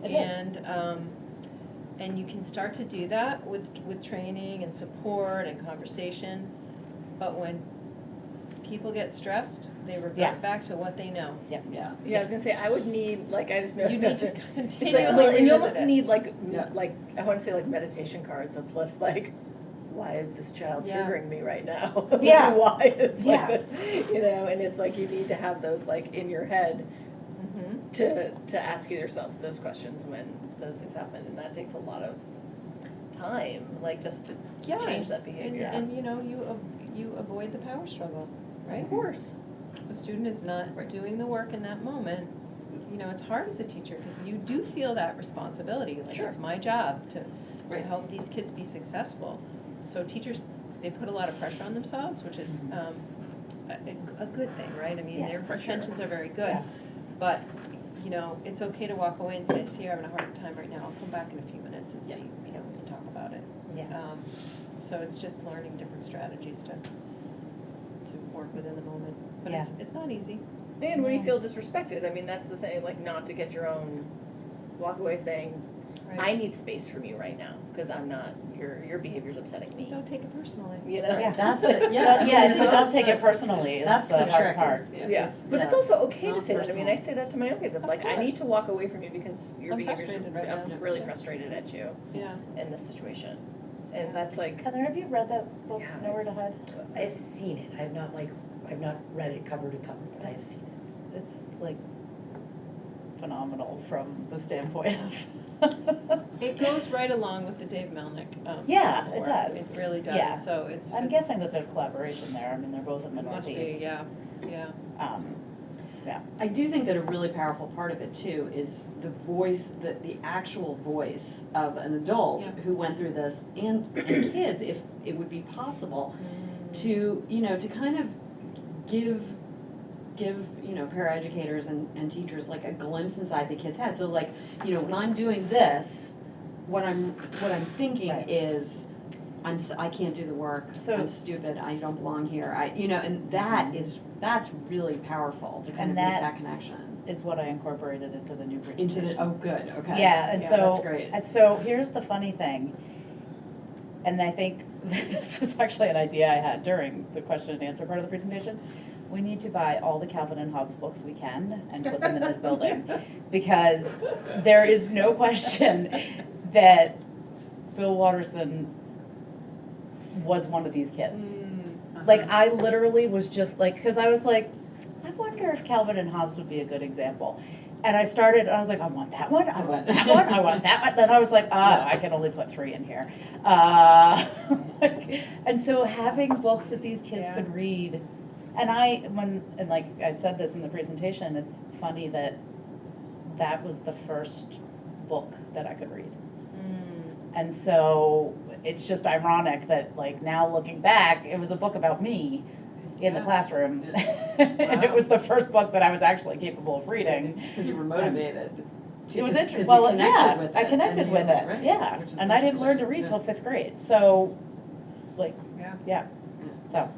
It is.
And you can start to do that with training and support and conversation, but when people get stressed, they revert
Yes.
back to what they know.
Yeah.
Yeah, I was gonna say, I would need, I just know.
You need to
It's
continually
like, well, and you
revisit
almost
it.
need I wanna say meditation cards of less why is this child
Yeah.
triggering me right now?
Yeah.
Why is
Yeah.
this, and it's you need to have those in your head
Mhm.
to ask yourself those questions when those things happen, and that takes a lot of time, just to change that behavior.
And you avoid the power struggle, right?
Of course.
The student is not doing the work in that moment. It's hard as a teacher because you do feel that responsibility.
Sure.
It's my job to help these kids be successful. So teachers, they put a lot of pressure on themselves, which is a good thing, right? I mean, their intentions are very good, but it's okay to walk away and say, "See, you're having a hard time right now. I'll come back in a few minutes and see, we can talk about it."
Yeah.
So it's just learning different strategies to work within the moment, but it's not easy.
And when you feel disrespected, I mean, that's the thing, not to get your own walk away thing.
Right.
I need space from you right now because I'm not. Your behavior's upsetting me.
Don't take it personally.
Yeah.
That's it,
Don't take it personally.
That's
Is the
the
hard
trick.
part.
But it's also okay to
not
say that. I mean,
personal.
I say that to my own kids. I'm I need to walk away from you because your
I'm
behavior's.
frustrated right now.
I'm really frustrated at you
Yeah.
in this situation, and that's
Heather, have you read that book,
Yeah,
Nowhere to Hide?
I've seen it. I've not read it cover to cover, but I've seen it.
It's phenomenal from the standpoint of.
It goes right along with the Dave Melnick.
Yeah, it
work.
does.
It really does.
Yeah.
So it's.
I'm
it's-
guessing that there's collaboration there. I mean, they're both in the
Must
Northeast.
be, yeah.
I do think that a really powerful part of it too is the voice, the actual voice of an adult
Yeah.
who went through this and kids, if it would be possible, to, to kind of give paraeducators and teachers a glimpse inside the kid's head. So when I'm doing this, what I'm thinking is, I can't do the work.
So-
I'm stupid. I don't belong here. And that's really powerful to kind
And
of make
that-
that connection.
Is what I incorporated into the new presentation.
Good, okay.
Yeah, and so
That's great.
And so here's the funny thing, and I think this was actually an idea I had during the question and answer part of the presentation. We need to buy all the Calvin and Hobbes books we can and put them in this building, because there is no question that Bill Watterson was one of these kids. I literally was just because I was I'm wonder if Calvin and Hobbes would be a good example. And I started, and I was like, I want that one, I want that one, I want that one. Then I was like, I can only put 3 in here. And so having books that these kids could read, and like I said this in the presentation, it's funny that that was the first book that I could read. And so it's just ironic that like now looking back, it was a book about me in the classroom. And it was the first book that I was actually capable of reading.
Because you were motivated.
It was interesting. Well, I connected with it.
Right?
Yeah. And I didn't learn to read till 5th grade. So, like, yeah. So.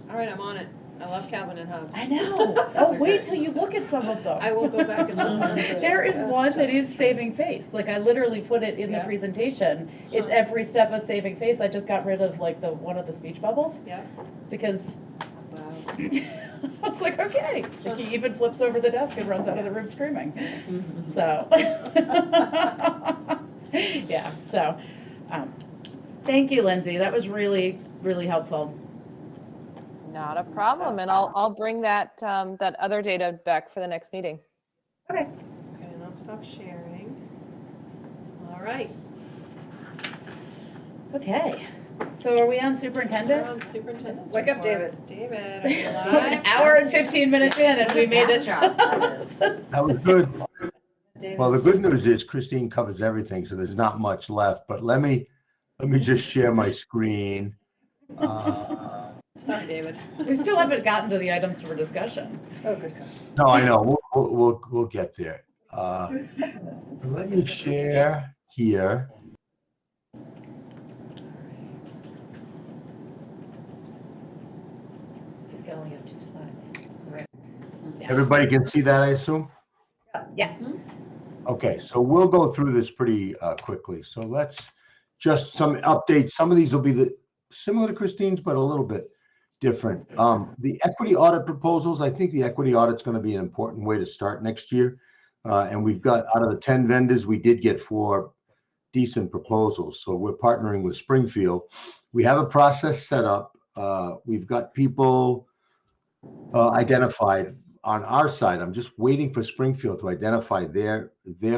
All right, I'm on it. I love Calvin and Hobbes.
I know. Oh, wait till you look at some of them.
I will go back and look.
There is one that is saving face. Like I literally put it in the presentation. It's every step of saving face. I just got rid of like one of the speech bubbles. Yeah. Because I was like, okay. Like he even flips over the desk and runs out of the room screaming. So yeah. So thank you, Lindsay. That was really, really helpful.
Not a problem, and I'll bring that that other data back for the next meeting.
Okay.
Okay, and I'll stop sharing. All right.
Okay. So are we on superintendent?
We're on superintendent's
Wake up,
report. David, are you
So
live?
an hour and 15 minutes in, and we made it.
That was good. Well, the good news is Christine covers everything, so there's not much left. But let me just share my screen.
Sorry, David.
We still haven't gotten to the items for discussion.
Oh, good.
No, I know. We'll get there. Let me share here.
He's got only got 2 slides. Right.
Everybody can see that, I assume?
Yeah.
Okay, so we'll go through this pretty quickly. So let's just some updates. Some of these will be similar to Christine's, but a little bit different. The equity audit proposals, I think the equity audit's going to be an important way to start next year. And we've got, out of the 10 vendors, we did get 4 decent proposals. So we're partnering with Springfield. We have a process set up. We've got people identified on our side. I'm just waiting for Springfield to identify their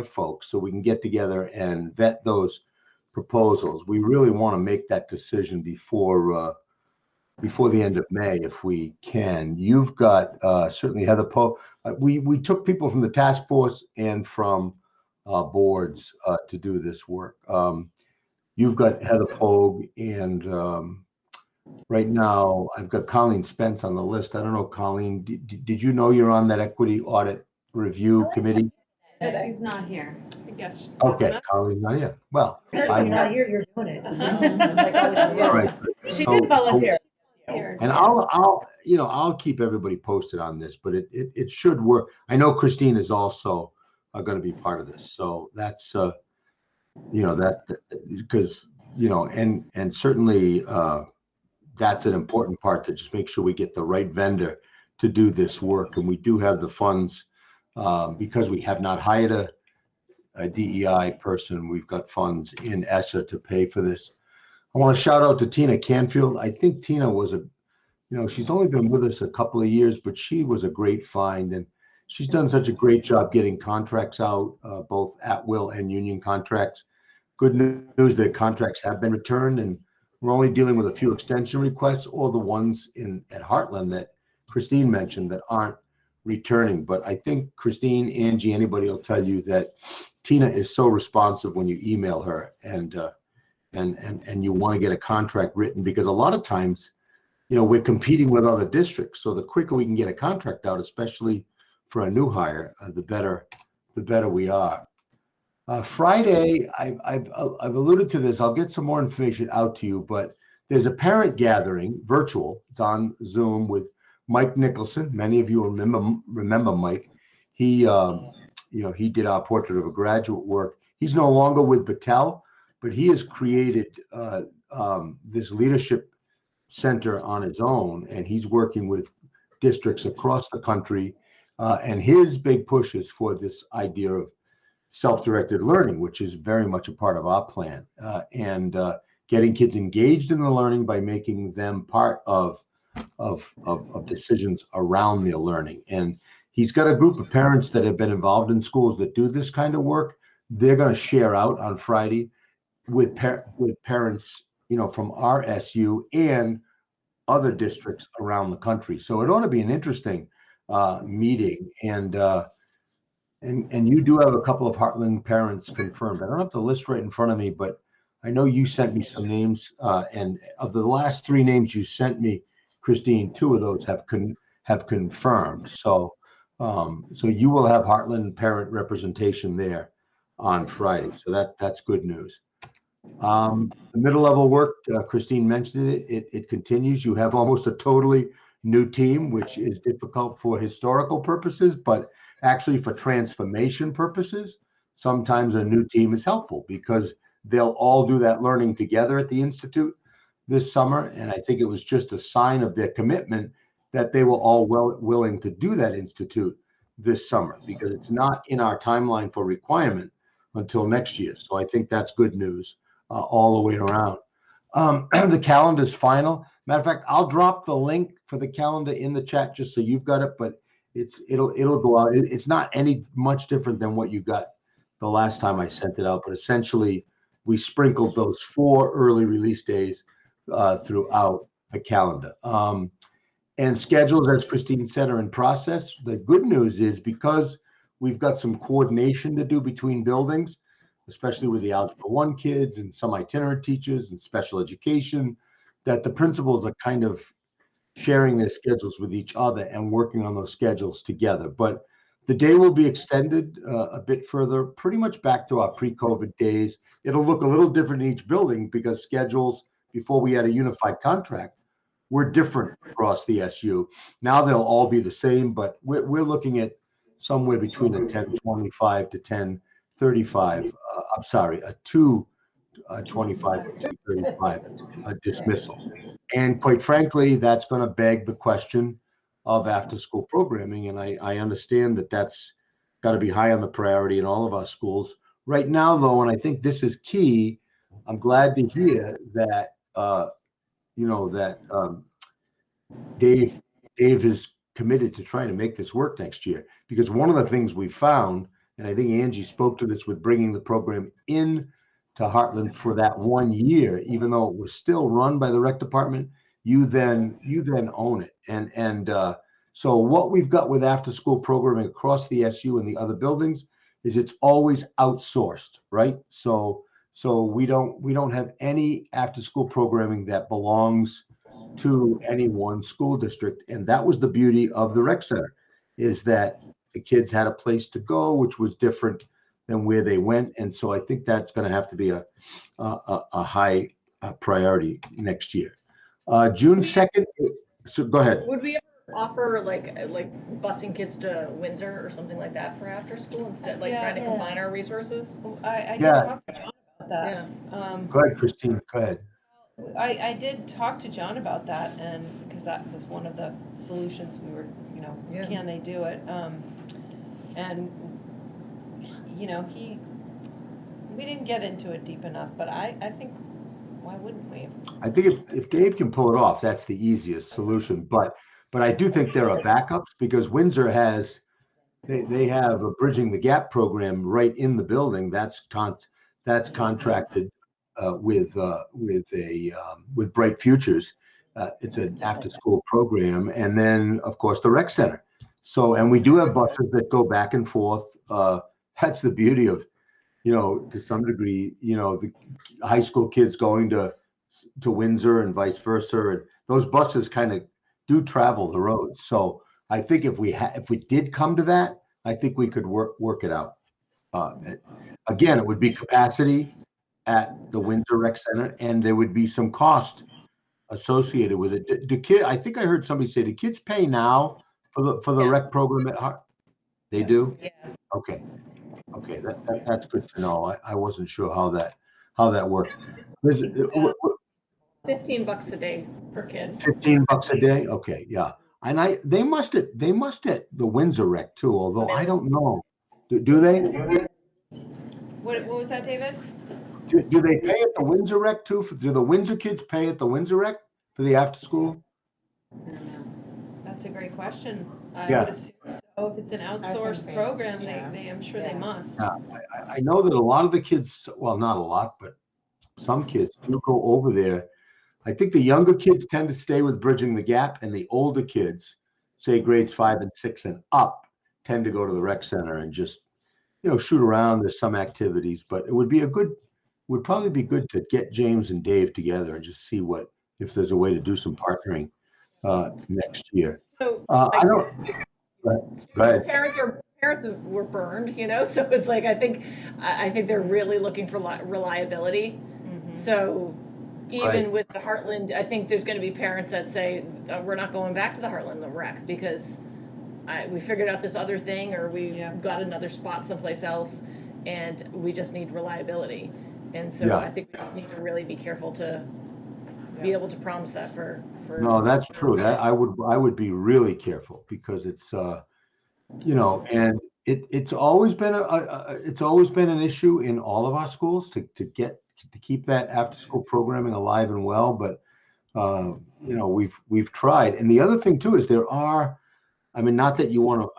folks so we can get together and vet those proposals. We really want to make that decision before the end of May, if we can. You've got certainly Heather Poe. We took people from the task force and from boards to do this work. You've got Heather Pogue, and right now I've got Colleen Spence on the list. I don't know, Colleen, did you know you're on that equity audit review committee?
He's not here.
I guess.
Okay, Colleen's not here. Well,
You're not here, you're doing it. It's like, oh,
all right.
She did volunteer.
And I'll keep everybody posted on this, but it should work. I know Christine is also going to be part of this, so that's because and certainly that's an important part, to just make sure we get the right vendor to do this work, and we do have the funds because we have not hired a DEI person. We've got funds in ESSA to pay for this. I want to shout out to Tina Canfield. I think Tina was she's only been with us a couple of years, but she was a great find, and she's done such a great job getting contracts out, both at will and union contracts. Good news that contracts have been returned, and we're only dealing with a few extension requests, or the ones at Hartland that Christine mentioned that aren't returning. But I think Christine, Angie, anybody will tell you that Tina is so responsive when you email her, and you want to get a contract written, because a lot of times, we're competing with other districts. So the quicker we can get a contract out, especially for a new hire, the better we are. Friday, I've alluded to this. I'll get some more information out to you, but there's a parent gathering, virtual. It's on Zoom, with Mike Nicholson. Many of you remember Mike. He did our portrait of a graduate work. He's no longer with Battelle, but he has created this leadership center on his own, and he's working with districts across the country. And his big push is for this idea of self-directed learning, which is very much a part of our plan, and getting kids engaged in the learning by making them part of of decisions around their learning. And he's got a group of parents that have been involved in schools that do this kind of work. They're going to share out on Friday with parents, from our SU and other districts around the country. So it ought to be an interesting meeting. And you do have a couple of Hartland parents confirmed. I don't have the list right in front of me, but I know you sent me some names. And of the last 3 names you sent me, Christine, 2 of those have confirmed. So you will have Hartland parent representation there on Friday. So that's good news. The middle level work, Christine mentioned it continues. You have almost a totally new team, which is difficult for historical purposes, but actually for transformation purposes, sometimes a new team is helpful because they'll all do that learning together at the Institute this summer. And I think it was just a sign of their commitment that they were all willing to do that Institute this summer, because it's not in our timeline for requirement until next year. So I think that's good news all the way around. The calendar's final. Matter of fact, I'll drop the link for the calendar in the chat just so you've got it, but it'll go out. It's not any much different than what you got the last time I sent it out, but essentially we sprinkled those 4 early release days throughout the calendar. And schedules, as Christine said, are in process. The good news is because we've got some coordination to do between buildings, especially with the Algebra 1 kids and some itinerant teachers and special education, that the principals are kind of sharing their schedules with each other and working on those schedules together. But the day will be extended a bit further, pretty much back to our pre-COVID days. It'll look a little different in each building because schedules, before we had a unified contract, were different across the SU. Now they'll all be the same, but we're looking at somewhere between a 10:25 to 10:35. I'm sorry, a 2:25 to 2:35 dismissal. And quite frankly, that's going to beg the question of after-school programming. And I understand that that's got to be high on the priority in all of our schools. Right now, though, and I think this is key, I'm glad to hear that, Dave is committed to trying to make this work next year. Because one of the things we found, and I think Angie spoke to this with bringing the program in to Hartland for that 1 year, even though it was still run by the rec department, you then own it. And so what we've got with after school programming across the SU and the other buildings is it's always outsourced, right? So we don't have any after school programming that belongs to any one school district. And that was the beauty of the rec center, is that the kids had a place to go, which was different than where they went. And so I think that's going to have to be a high priority next year. June 2nd. So go ahead.
Would we ever offer like busing kids to Windsor or something like that for after school instead, trying to combine our resources?
I did talk to John about that.
Yeah.
Go ahead, Christine. Go ahead.
I did talk to John about that, and because that was one of the solutions we were, can they do it? And we didn't get into it deep enough, but I think, why wouldn't we?
I think if Dave can pull it off, that's the easiest solution. But I do think there are backups, because Windsor has, they have a Bridging the Gap program right in the building that's contracted with Bright Futures. It's an after school program, and then of course the rec center. So, and we do have buses that go back and forth. That's the beauty of, to some degree, the high school kids going to Windsor and vice versa. And those buses kind of do travel the roads. So I think if we did come to that, I think we could work it out. Again, it would be capacity at the Windsor Rec Center, and there would be some cost associated with it. I think I heard somebody say, do kids pay now for the rec program at Hart? They do?
Yeah.
Okay, that's good to know. I wasn't sure how that worked.
$15 a day per kid.
$15 a day? Okay, yeah. And they must at the Windsor Rec too, although I don't know. Do they?
What was that, David?
Do they pay at the Windsor Rec too? Do the Windsor kids pay at the Windsor Rec for the after school?
I don't know.
That's a great question. I
Yeah.
would assume so. If it's an outsourced
they-
program,
yeah.
I'm sure they
Yeah.
must.
Yeah, I know that a lot of the kids, well, not a lot, but some kids do go over there. I think the younger kids tend to stay with Bridging the Gap, and the older kids, say grades 5 and 6 and up, tend to go to the rec center and just, shoot around. There's some activities, but it would probably be good to get James and Dave together and just see if there's a way to do some partnering next year.
So,
I don't. Go ahead.
Parents were burned, so it's like, I think they're really looking for reliability. So even
Right.
with the Hartland, I think there's going to be parents that say, we're not going back to the Hartland rec because we figured out this other thing, or we got another spot someplace else, and we just need reliability. And so
Yeah.
I think we just need to really be careful to be able to promise that for.
No, that's true. That I would be really careful, because it's and it's always been an issue in all of our schools to keep that after school programming alive and well. But we've tried. And the other thing too is not that you want to,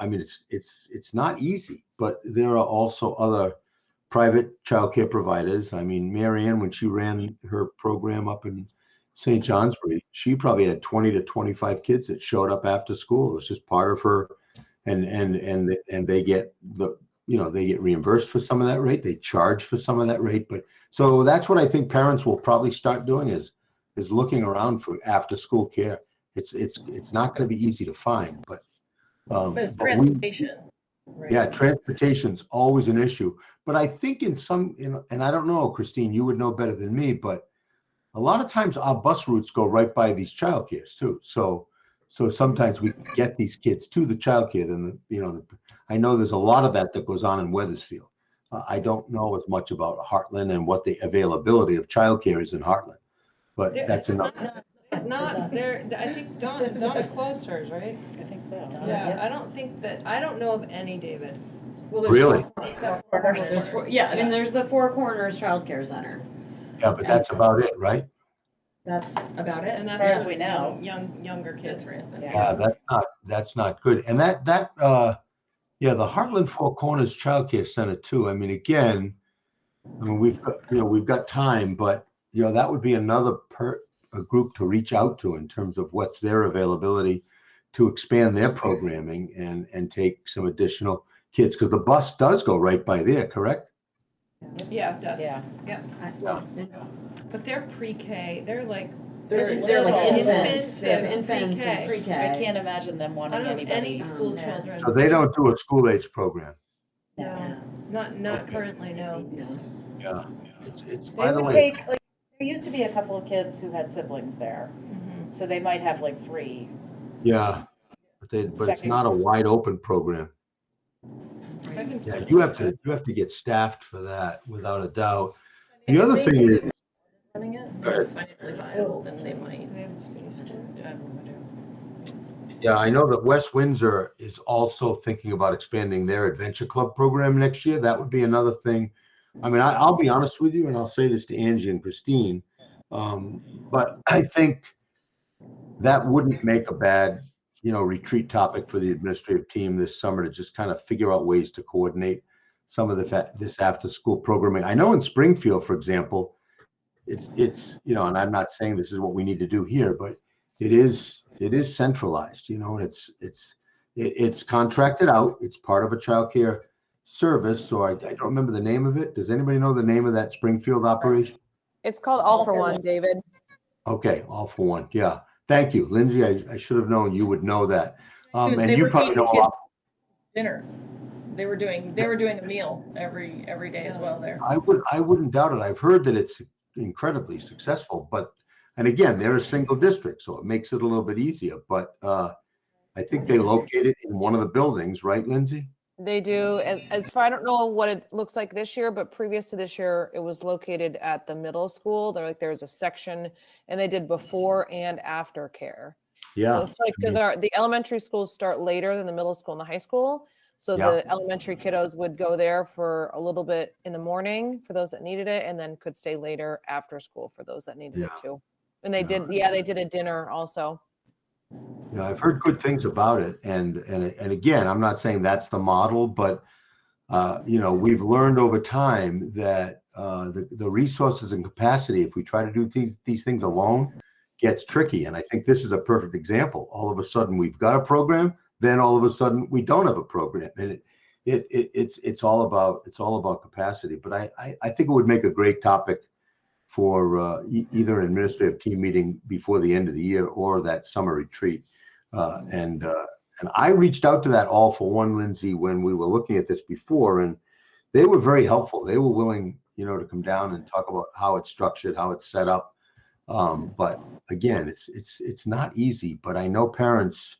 it's not easy, but there are also other private childcare providers. Mary Ann, when she ran her program up in St. Johnsbury, she probably had 20 to 25 kids that showed up after school. It was just part of her, and they get they get reimbursed for some of that rate. They charge for some of that rate. But so that's what I think parents will probably start doing is looking around for after school care. It's not going to be easy to find, but
But it's transportation. Right.
Yeah, transportation's always an issue. But I think and I don't know, Christine, you would know better than me, but a lot of times our bus routes go right by these childcares too. So sometimes we can get these kids to the childcare. Then I know there's a lot of that goes on in Wethersfield. I don't know as much about Hartland and what the availability of childcare is in Hartland, but that's enough.
It's not there. I think Donna closed hers, right?
I think so.
Yeah, I don't know of any, David.
Well, there's
Really?
There's the Four Corners Child Care Center.
Yeah, but that's about it, right?
That's about it.
And
As
that's
far as we know.
Younger kids.
That's right.
Yeah, that's not good. And the Heartland Four Corners Child Care Center too. Again, we've got time, but that would be another a group to reach out to in terms of what's their availability to expand their programming and take some additional kids, because the bus does go right by there, correct?
Yeah, it does.
Yeah.
But they're pre-K. They're like
They're like infants.
They have
Infants and
pre-K.
pre-K.
I can't imagine them
I
wanting
don't have
anybody.
any school children.
So they don't do a school age program.
No, not currently. No.
Yeah. It's
They
by the
would
way.
take, there used to be a couple of kids who had siblings there, so they might have like 3.
Yeah, but it's not a wide open program. Yeah, you have to get staffed for that without a doubt. The other thing is,
If it's financially viable, then they might.
yeah, I know that West Windsor is also thinking about expanding their adventure club program next year. That would be another thing. I'll be honest with you, and I'll say this to Angie and Christine, but I think that wouldn't make a bad, retreat topic for the administrative team this summer, to just kind of figure out ways to coordinate some of this after school programming. I know in Springfield, for example, it's and I'm not saying this is what we need to do here, but it is centralized, and it's contracted out. It's part of a childcare service. So I don't remember the name of it. Does anybody know the name of that Springfield operation?
It's called All for One, David.
Okay, All for One. Yeah. Thank you, Lindsay. I should have known you would know that. And
They
you
were
probably
feeding
know a
kids
lot.
dinner. They were doing a meal every day as well there.
I wouldn't doubt it. I've heard that it's incredibly successful, and again, they're a single district, so it makes it a little bit easier. But I think they locate it in one of the buildings, right, Lindsay?
They do. As far, I don't know what it looks like this year, but previous to this year, it was located at the middle school. There's a section, and they did before and after care.
Yeah.
So it's like, because the elementary schools start later than the middle school and the high school. So
Yeah.
the elementary kiddos would go there for a little bit in the morning for those that needed it, and then could stay later after school for those that needed it too. And they did a dinner also.
You know, I've heard good things about it, and again, I'm not saying that's the model, but you know, we've learned over time that the resources and capacity, if we try to do these things alone, gets tricky. And I think this is a perfect example. All of a sudden, we've got a program, then all of a sudden, we don't have a program, and it's all about capacity. But I think it would make a great topic for either an administrative team meeting before the end of the year or that summer retreat. And I reached out to that All for One, Lindsay, when we were looking at this before, and they were very helpful. They were willing, you know, to come down and talk about how it's structured, how it's set up. But again, it's not easy. But I know parents,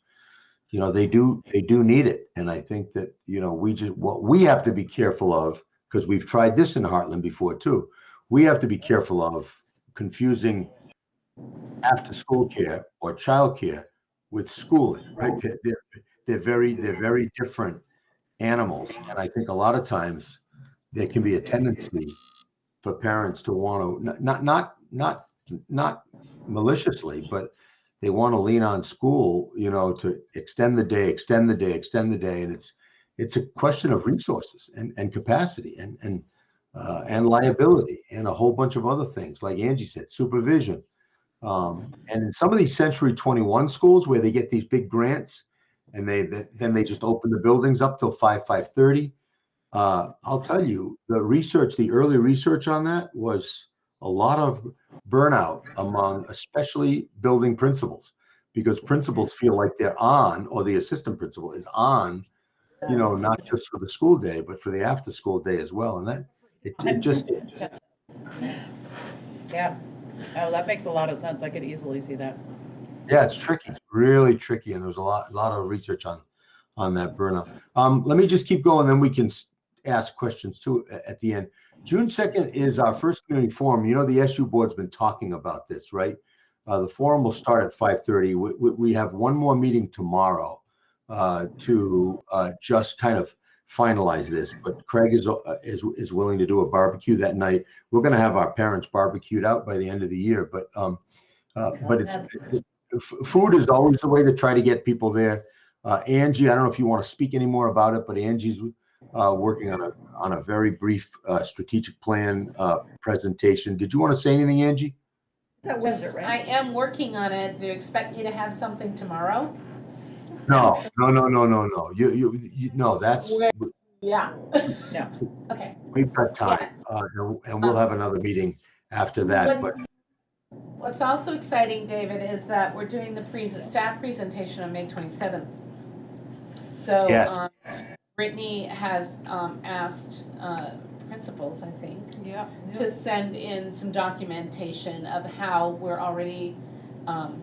you know, they do need it, and I think that, you know, what we have to be careful of, because we've tried this in Hartland before too. We have to be careful of confusing after-school care or childcare with schooling, right? They're very different animals, and I think a lot of times there can be a tendency for parents to want to not maliciously, but they want to lean on school, you know, to extend the day, and it's a question of resources and capacity and liability and a whole bunch of other things, like Angie said, supervision. And in some of these Century 21 schools where they get these big grants and then they just open the buildings up till 5:30. I'll tell you, the early research on that was a lot of burnout among especially building principals, because principals feel like they're on, or the assistant principal is on, you know, not just for the school day, but for the after school day as well. And that it just
Yeah. Oh, that makes a lot of sense. I could easily see that.
yeah, it's tricky. It's really tricky, and there's a lot of research on that burnout. Let me just keep going, then we can ask questions too at the end. June 2nd is our first community forum. You know, the SU board's been talking about this, right? The forum will start at 5:30. We have one more meeting tomorrow to just kind of finalize this, but Craig is willing to do a barbecue that night. We're going to have our parents barbecued out by the end of the year, but food is always the way to try to get people there. Angie, I don't know if you want to speak any more about it, but Angie's working on a very brief strategic plan presentation. Did you want to say anything, Angie?
That was it, right?
I am working on it. Do you expect me to have something tomorrow?
No. You no, that's
Yeah.
No.
Okay.
we've got time,
Yes.
and we'll have another meeting after that. But
What's also exciting, David, is that we're doing the staff presentation on May 27th. So
yes.
Brittany has asked principals, I think,
Yeah.
to send in some documentation of how we're already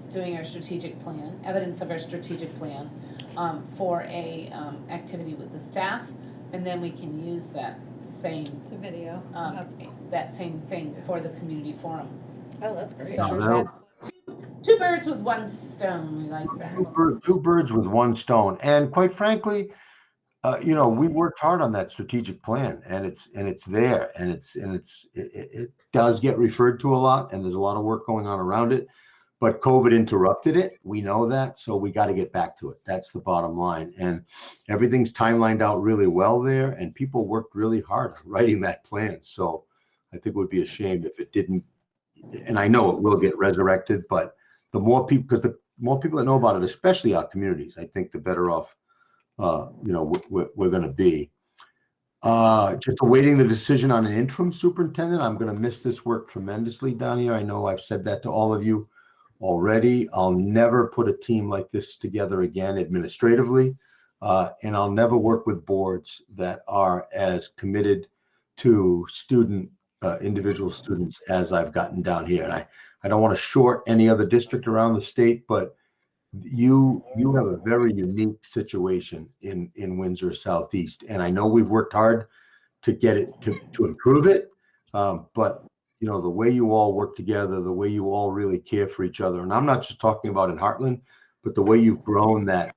doing our strategic plan, evidence of our strategic plan for a activity with the staff, and then we can use that same
It's a video.
that same thing for the community forum.
Oh, that's great.
So
that'll-
that's two birds with one stone. We like that.
Two birds with one stone. And quite frankly, you know, we worked hard on that strategic plan, and it's there, and it does get referred to a lot, and there's a lot of work going on around it. But COVID interrupted it. We know that, so we got to get back to it. That's the bottom line. And everything's timelined out really well there, and people worked really hard on writing that plan. So I think it would be a shame if it didn't. And I know it will get resurrected, but the more people, because the more people that know about it, especially our communities, I think the better off, you know, we're going to be. Just awaiting the decision on an interim superintendent. I'm going to miss this work tremendously down here. I know I've said that to all of you already. I'll never put a team like this together again administratively, and I'll never work with boards that are as committed to individual students as I've gotten down here. And I don't want to short any other district around the state, but you have a very unique situation in Windsor Southeast, and I know we've worked hard to get it to improve it, but you know, the way you all work together, the way you all really care for each other, and I'm not just talking about in Hartland, but the way you've grown that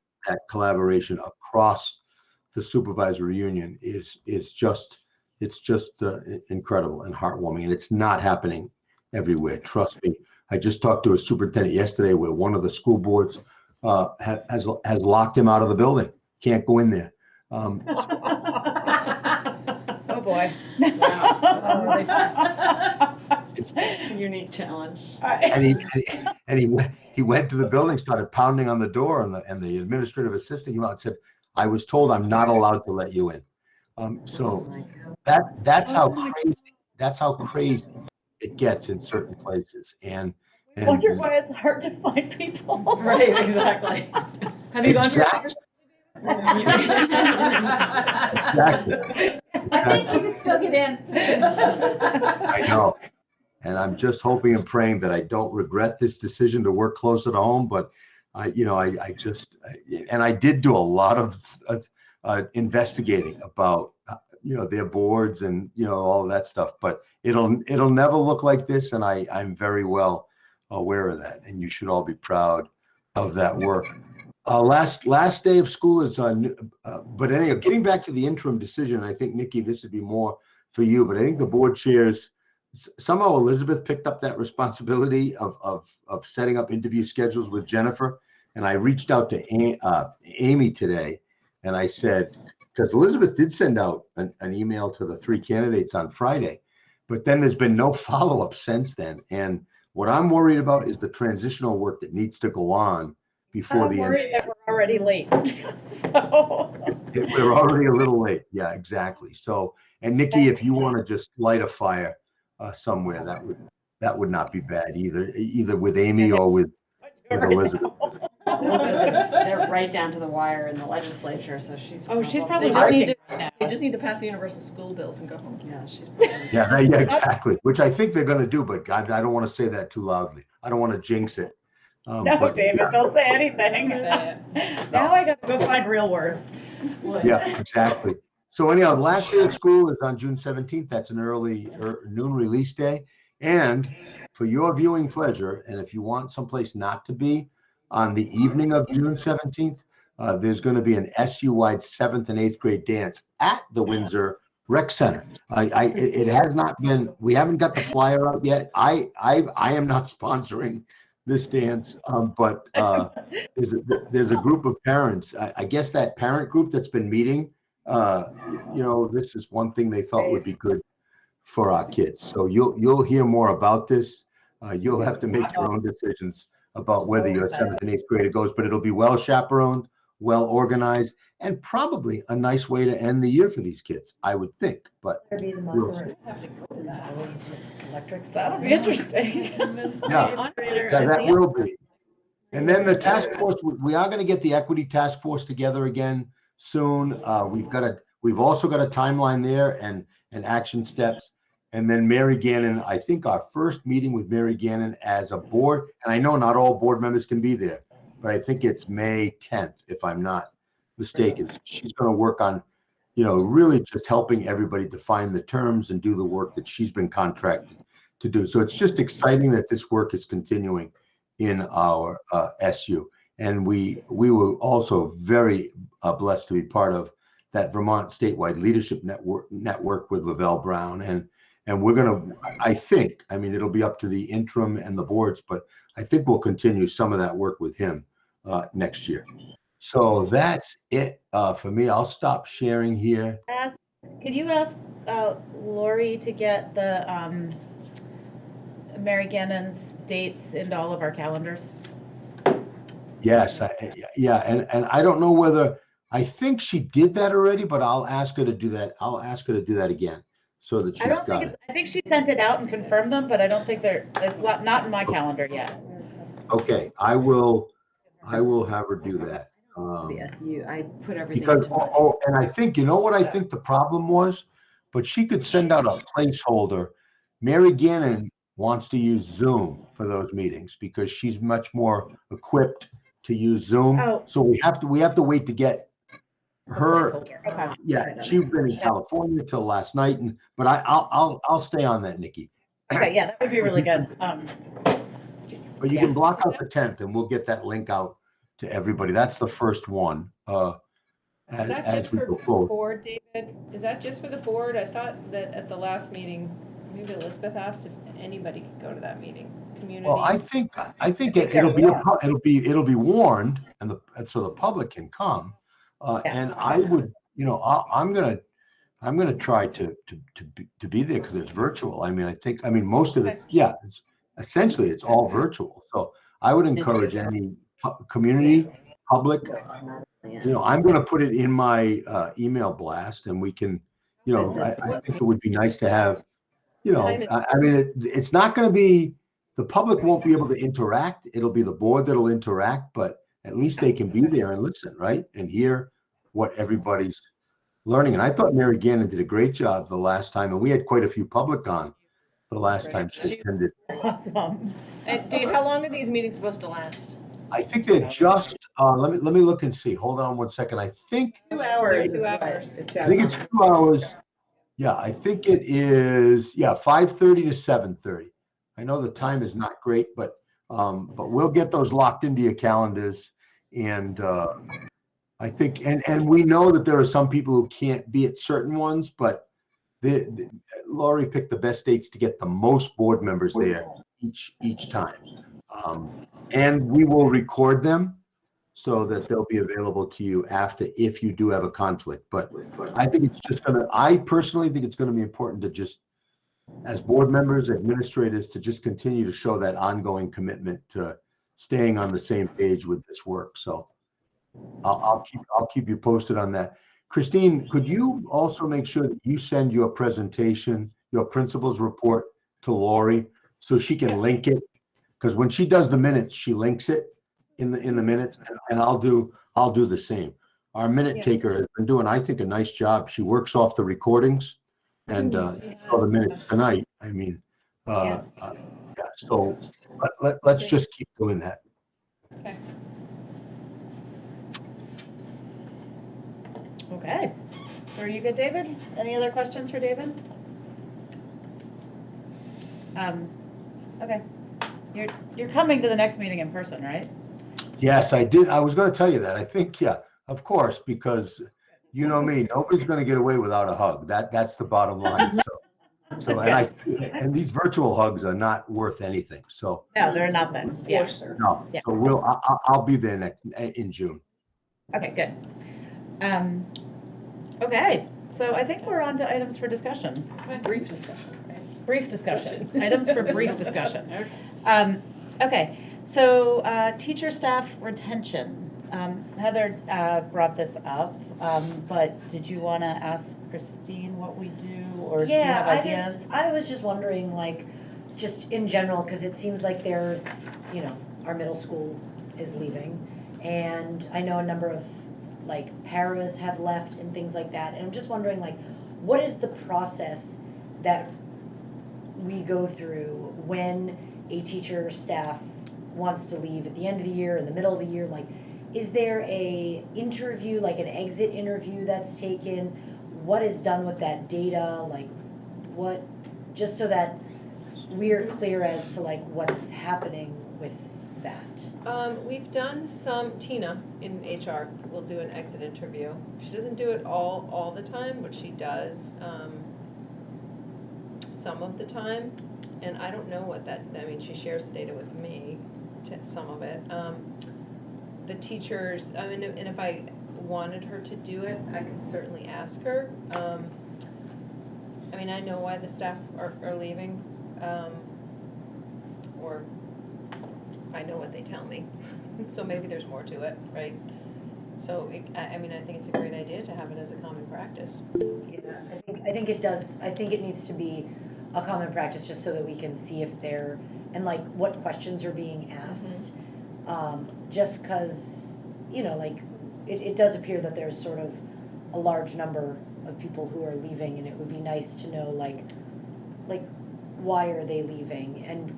collaboration across the supervisory union is just incredible and heartwarming, and it's not happening everywhere. Trust me. I just talked to a superintendent yesterday where one of the school boards has locked him out of the building. Can't go in there.
Oh, boy.
It's a unique challenge.
And he went to the building, started pounding on the door, and the administrative assistant came out and said, "I was told I'm not allowed to let you in." So that's how crazy it gets in certain places. And
Wonder why it's hard to find people.
Right, exactly.
Have you gone through
Exactly.
I think you can still get in.
I know. And I'm just hoping and praying that I don't regret this decision to work closer to home. But I did do a lot of investigating about, their boards and, all of that stuff. But it'll never look like this. And I'm very well aware of that. And you should all be proud of that work. Last day of school is but anyway, getting back to the interim decision, I think, Nikki, this would be more for you, but I think the board chairs, somehow Elizabeth picked up that responsibility of setting up interview schedules with Jennifer. And I reached out to Amy today, and I said, because Elizabeth did send out an email to the 3 candidates on Friday, but then there's been no follow-up since then. And what I'm worried about is the transitional work that needs to go on before the end.
I'm worried that we're already late. So
We're already a little late. Yeah, exactly. So, and Nikki, if you want to just light a fire somewhere, that would not be bad either with Amy or with Elizabeth.
They're right down to the wire in the legislature, so she's.
She's probably
They just need to pass the universal school bills and go home.
Yeah, she's probably.
Yeah, exactly. Which I think they're going to do, but God, I don't want to say that too loudly. I don't want to jinx it.
no, David, don't say anything.
Say it.
Now I got to go find real work.
Yeah, exactly. So anyhow, last day of school is on June 17th. That's an early noon release day. And for your viewing pleasure, and if you want someplace not to be, on the evening of June 17th, there's going to be an SU-wide 7th and 8th grade dance at the Windsor Rec Center. It has not been, we haven't got the flyer out yet. I am not sponsoring this dance, but there's a group of parents. I guess that parent group that's been meeting, this is one thing they thought would be good for our kids. So you'll hear more about this. You'll have to make your own decisions about whether your 7th and 8th grader goes, but it'll be well chaperoned, well organized, and probably a nice way to end the year for these kids, I would think. But we'll see.
That'll be interesting.
Yeah, that will be. And then the task force, we are going to get the equity task force together again soon. We've also got a timeline there and action steps. And then Mary Gannon, I think our first meeting with Mary Gannon as a board, and I know not all board members can be there, but I think it's May 10th, if I'm not mistaken. She's going to work on, really just helping everybody define the terms and do the work that she's been contracted to do. So it's just exciting that this work is continuing in our SU. And we were also very blessed to be part of that Vermont statewide leadership network with Lavelle Brown. And we're going to, it'll be up to the interim and the boards, but I think we'll continue some of that work with him next year. So that's it for me. I'll stop sharing here.
Could you ask Lori to get the Mary Gannon's dates into all of our calendars?
Yes, and I don't know whether, I think she did that already, but I'll ask her to do that. I'll ask her to do that again so that she's got it.
I think she sent it out and confirmed them, but I don't think it's not in my calendar yet.
Okay, I will have her do that.
The SU, I put everything.
Because, and I think, what I think the problem was, but she could send out a placeholder. Mary Gannon wants to use Zoom for those meetings because she's much more equipped to use Zoom.
Oh.
So we have to wait to get her.
Okay.
Yeah, she's been in California till last night, but I'll stay on that, Nikki.
Okay, yeah, that would be really good.
But you can block out the 10th, and we'll get that link out to everybody. That's the first one. As we go forward.
Board, David? Is that just for the board? I thought that at the last meeting, maybe Elizabeth asked if anybody could go to that meeting. community?
Well, I think it'll be warned, and so the public can come. And I would, I'm gonna try to be there because it's virtual. I mean, most of it, essentially it's all virtual. So I would encourage any community, public, I'm gonna put it in my email blast, and we can, I think it would be nice to have, I mean, it's not gonna be, the public won't be able to interact. It'll be the board that'll interact, but at least they can be there and listen, right? And hear what everybody's learning. And I thought Mary Gannon did a great job the last time, and we had quite a few public on the last time she attended.
Awesome. And how long are these meetings supposed to last?
I think they're just, let me look and see. Hold on one second. I think
2 hours. 2 hours.
I think it's 2 hours. Yeah, I think it is, 5:30 to 7:30. I know the time is not great, but we'll get those locked into your calendars. And I think, and we know that there are some people who can't be at certain ones, but Laurie picked the best dates to get the most board members there each time. And we will record them so that they'll be available to you after if you do have a conflict. But I think I personally think it's gonna be important to just, as board members, administrators, to just continue to show that ongoing commitment to staying on the same page with this work. So I'll keep you posted on that. Christine, could you also make sure that you send your presentation, your principal's report to Lori so she can link it? Because when she does the minutes, she links it in the minutes, and I'll do the same. Our minute taker has been doing, I think, a nice job. She works off the recordings, and saw the minutes tonight. I mean, so let's just keep doing that.
Okay.
Okay. So are you good, David? Any other questions for David? Okay. You're coming to the next meeting in person, right?
Yes, I did. I was going to tell you that. I think, of course, because you know me, nobody's going to get away without a hug. That's the bottom line. So and these virtual hugs are not worth anything. So
no, they're nothing. Yeah.
No. Yeah. So I'll be there in June.
Okay, good. Okay, so I think we're on to items for discussion.
Brief discussion, right?
Brief discussion. Items for brief discussion. Okay, so teacher staff retention. Heather brought this up, but did you want to ask Christine what we do, or do you have ideas?
I was just wondering, like, just in general, because it seems like our middle school is leaving, and I know a number of paras have left and things like that, and I'm just wondering, what is the process that we go through when a teacher staff wants to leave at the end of the year, in the middle of the year? Is there a interview, an exit interview that's taken? What is done with that data? Just so that we're clear as to what's happening with that.
We've done Tina in HR will do an exit interview. She doesn't do it all the time, but she does some of the time. And I don't know what she shares the data with me, some of it. The teachers, and if I wanted her to do it, I could certainly ask her. I know why the staff are leaving, or I know what they tell me, so maybe there's more to it, right? So, I think it's a great idea to have it as a common practice.
Yeah, I think it does. I think it needs to be a common practice, just so that we can see if they're, and what questions are being asked. Just because, it does appear that there's sort of a large number of people who are leaving, and it would be nice to know, why are they leaving, and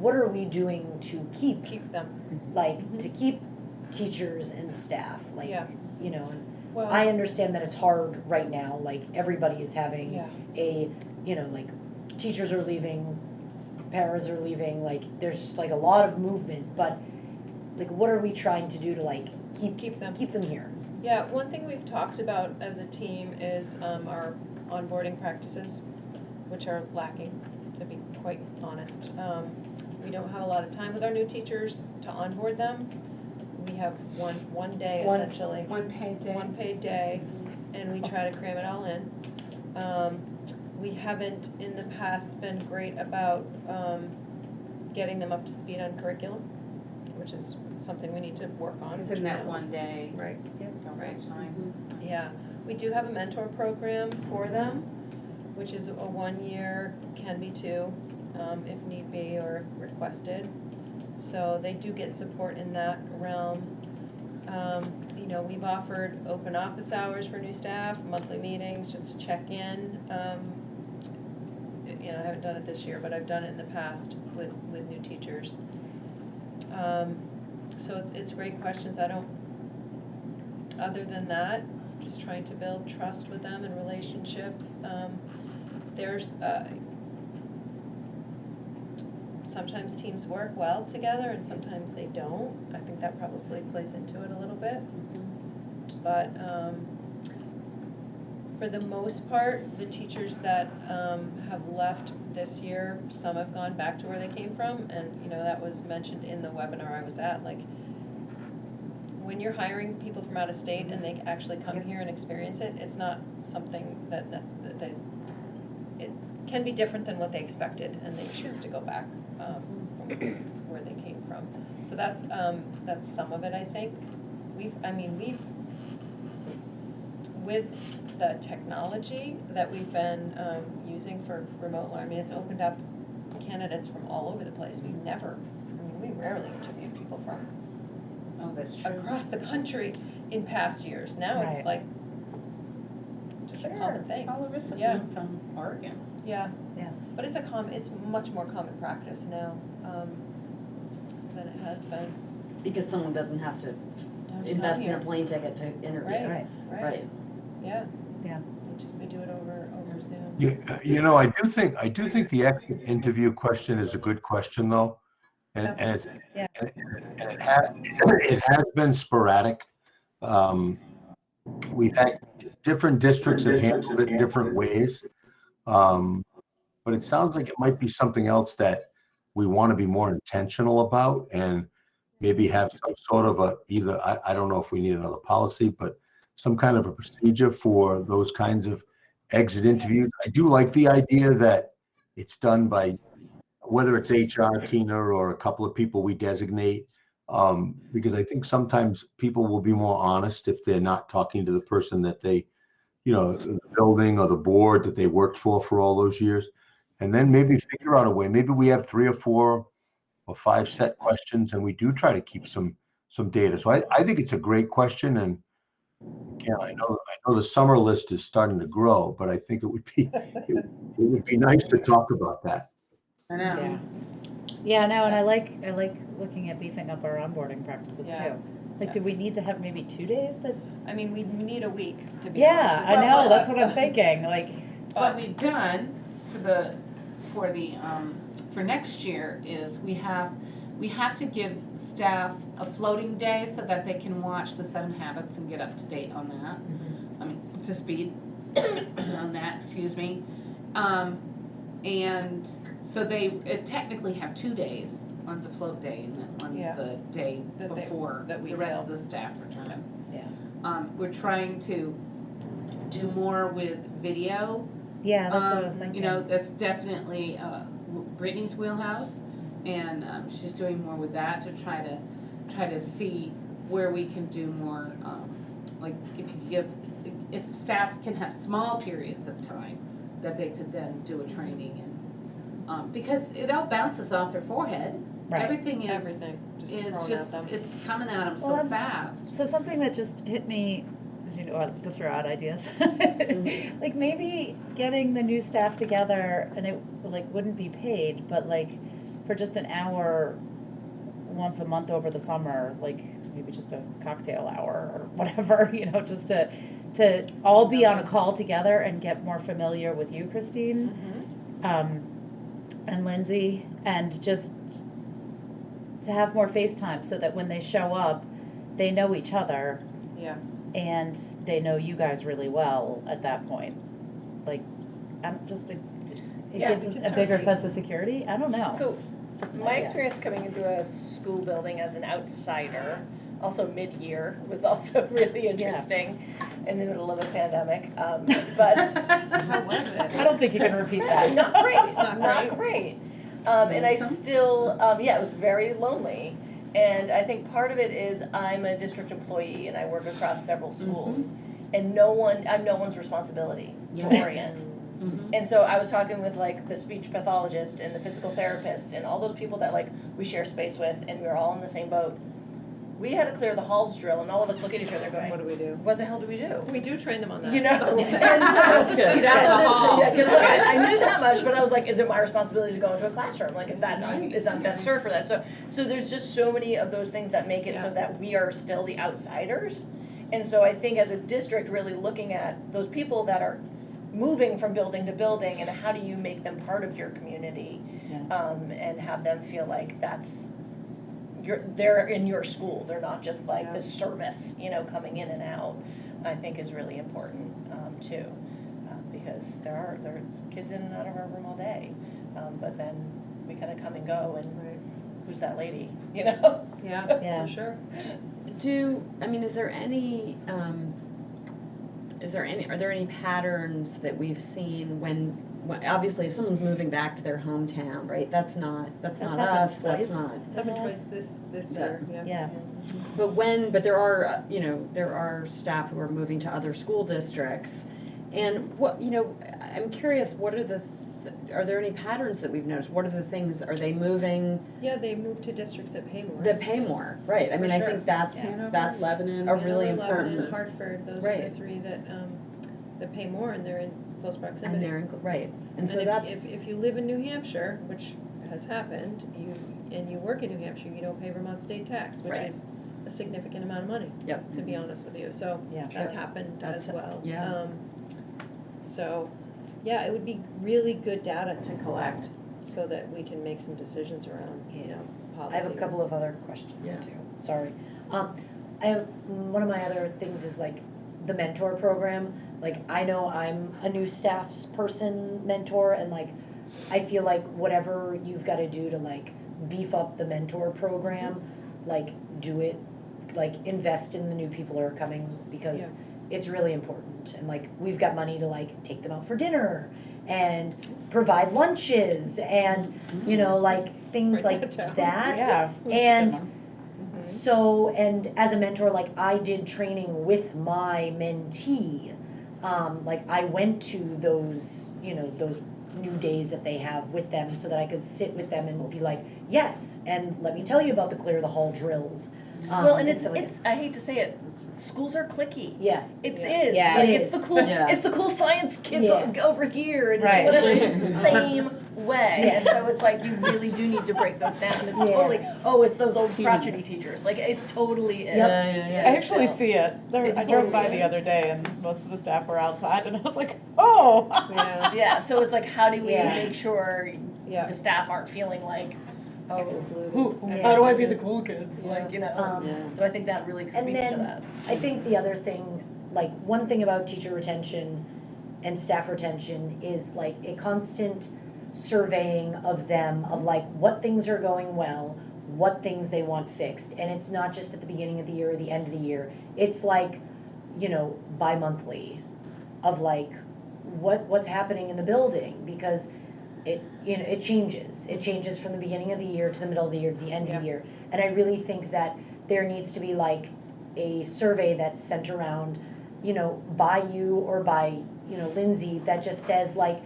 what are we doing to keep
them,
to keep teachers and staff,
Well,
I understand that it's hard right now, everybody is having teachers are leaving, paras are leaving, there's a lot of movement, but what are we trying to do to keep them here?
Yeah, one thing we've talked about as a team is our onboarding practices, which are lacking, to be quite honest. We don't have a lot of time with our new teachers to onboard them. We have one day essentially.
One paid day.
One paid day, and we try to cram it all in. We haven't in the past been great about getting them up to speed on curriculum, which is something we need to work on.
It's in that one day.
Right.
Don't
Right.
have time.
Yeah, we do have a mentor program for them, which is a 1 year, can be 2, if need be or requested. So they do get support in that realm. You know, we've offered open office hours for new staff, monthly meetings, just to check in. You know, I haven't done it this year, but I've done it in the past with new teachers. So it's great questions. I don't, other than that, just trying to build trust with them and relationships. There's sometimes teams work well together and sometimes they don't. I think that probably plays into it a little bit. But for the most part, the teachers that have left this year, some have gone back to where they came from, and you know that was mentioned in the webinar I was at. Like, when you're hiring people from out of state and they actually come here and experience it, it's not something that it can be different than what they expected, and they choose to go back from where they came from. So that's some of it, I think. We've with the technology that we've been using for remote learning, it's opened up candidates from all over the place. We rarely interviewed people from
that's true.
across the country in past years. Now
Right.
it's like just a common thing.
All Larissa
Yeah.
came from Oregon.
Yeah.
Yeah.
But it's much more common practice now than it has been.
Because someone doesn't have to invest in a plane ticket to interview.
Right.
Right.
Yeah.
Yeah.
We do it over Zoom.
Yeah, you know, I do think the exit interview question is a good question, though, and it has been sporadic. We've had different districts have handled it different ways, but it sounds like it might be something else that we want to be more intentional about, and maybe have some sort of I don't know if we need another policy, but some kind of a procedure for those kinds of exit interviews. I do like the idea that it's done by, whether it's HR, Tina, or a couple of people we designate, because I think sometimes people will be more honest if they're not talking to the person that they, the building or the board that they worked for all those years. And then maybe figure out a way. Maybe we have 3 or 4 or 5 set questions, and we do try to keep some data. So I think it's a great question, and again, I know the summer list is starting to grow, but I think it would be nice to talk about that.
I know.
Yeah, no, and I like looking at beefing up our onboarding practices
Yeah.
too. Like, do we need to have maybe 2 days that?
I mean, we need a week to be
Yeah,
honest with
I
you.
know, that's what I'm thinking, like.
What we've done for next year is we have to give staff a floating day so that they can watch the 7 Habits and get up to date on that. I mean, up to speed on that, excuse me. And so they technically have 2 days. One's a float day and then one's the day before
that we
the rest
feel.
of the staff return.
Yeah.
We're trying to do more with video.
Yeah, that's what I was thinking.
That's definitely Brittany's wheelhouse, and she's doing more with that to try to see where we can do more. Like if staff can have small periods of time that they could then do a training, and because it all bounces off their forehead.
Right.
Everything
Is
thrown
just
at them.
it's coming at them so fast.
So something that just hit me, to throw out ideas, like maybe getting the new staff together, and it wouldn't be paid, but for just an hour once a month over the summer, maybe just a cocktail hour or whatever, just to all be on a call together and get more familiar with you, Christine, and Lindsay, and just to have more FaceTime so that when they show up, they know each other.
Yeah.
And they know you guys really well at that point. It gives a bigger sense of security. I don't know.
So
My experience coming into a school building as an outsider, also mid-year, was also really interesting in the middle of a pandemic. But
How was it?
I don't think you can repeat that.
not great, not great. And I still, it was very lonely. And I think part of it is I'm a district employee and I work across several schools. And I'm no one's responsibility to orient. And so I was talking with like the speech pathologist and the physical therapist and all those people that like we share space with, and we were all in the same boat. We had to clear the halls drill, and all of us look at each other going,
What do we do?
what the hell do we do?
We do train them on that.
You know,
I will say.
and so,
That's good.
Get out of the hall.
Yeah, get out.
I knew that much, but I was like, is it my responsibility to go into a classroom? Like, is that best served for that? So there's just so many of those things that make it so that we are still the outsiders. And so I think as a district, really looking at those people that are moving from building to building, and how do you make them part of your community, and have them feel like they're in your school. They're not just like the service, coming in and out. I think is really important too, because there are kids in and out of our room all day, but then we kind of come and go, and who's that lady?
Yeah, for sure.
Are there any patterns that we've seen when obviously if someone's moving back to their hometown, right? That's not us. That's not.
Happened twice this year.
Yeah. But there are staff who are moving to other school districts, and I'm curious, are there any patterns that we've noticed? What are the things, are they moving?
Yeah, they move to districts that pay more.
That pay more, right. I mean, I think that's
Lebanon,
a really
Hanover,
important.
Lebanon, Hartford, those are the three that pay more, and they're in close proximity.
And they're right. And so
if you live in New Hampshire, which has happened, you work in New Hampshire, you don't pay Vermont state tax, which is a significant amount of money.
Yep.
To be honest with you, so that's happened as well.
Yeah.
It would be really good data to collect so that we can make some decisions around, policy.
I have a couple of other questions too. Sorry. I have, one of my other things is like the mentor program. Like, I know I'm a new staff's person mentor, and like, I feel like whatever you've got to do to like beef up the mentor program, like do it, like invest in the new people who are coming, because it's really important. And like, we've got money to like take them out for dinner and provide lunches and, like things like that.
Yeah.
And so, and as a mentor, like I did training with my mentee. Like I went to those, those new days that they have with them so that I could sit with them and be like, yes, and let me tell you about the clear the hall drills.
Well, and it's I hate to say it, schools are cliquey.
Yeah.
It
Yeah.
is.
Yeah,
like
it
it's
is.
the cool it's the cool science kids over here, and
Right.
whatever. It's the same way. And so it's like you really do need to break those down. And it's totally it's those old crotchety teachers. Like it totally is.
I actually see it. I drove by the other day, and most of the staff were outside, and I was like, oh.
Yeah. So it's like, how do we make sure
Yeah.
the staff aren't feeling like, how
Yeah.
do I be the cool kids? Like, So I think that really speaks
And then
to that.
I think the other thing, like one thing about teacher retention and staff retention is like a constant surveying of them of like what things are going well, what things they want fixed. And it's not just at the beginning of the year or the end of the year. It's like, bi-monthly of like what's happening in the building, because it changes. It changes from the beginning of the year to the middle of the year to the end of the year. And I really think that there needs to be like a survey that's sent around, by you or by, Lindsay, that just says like,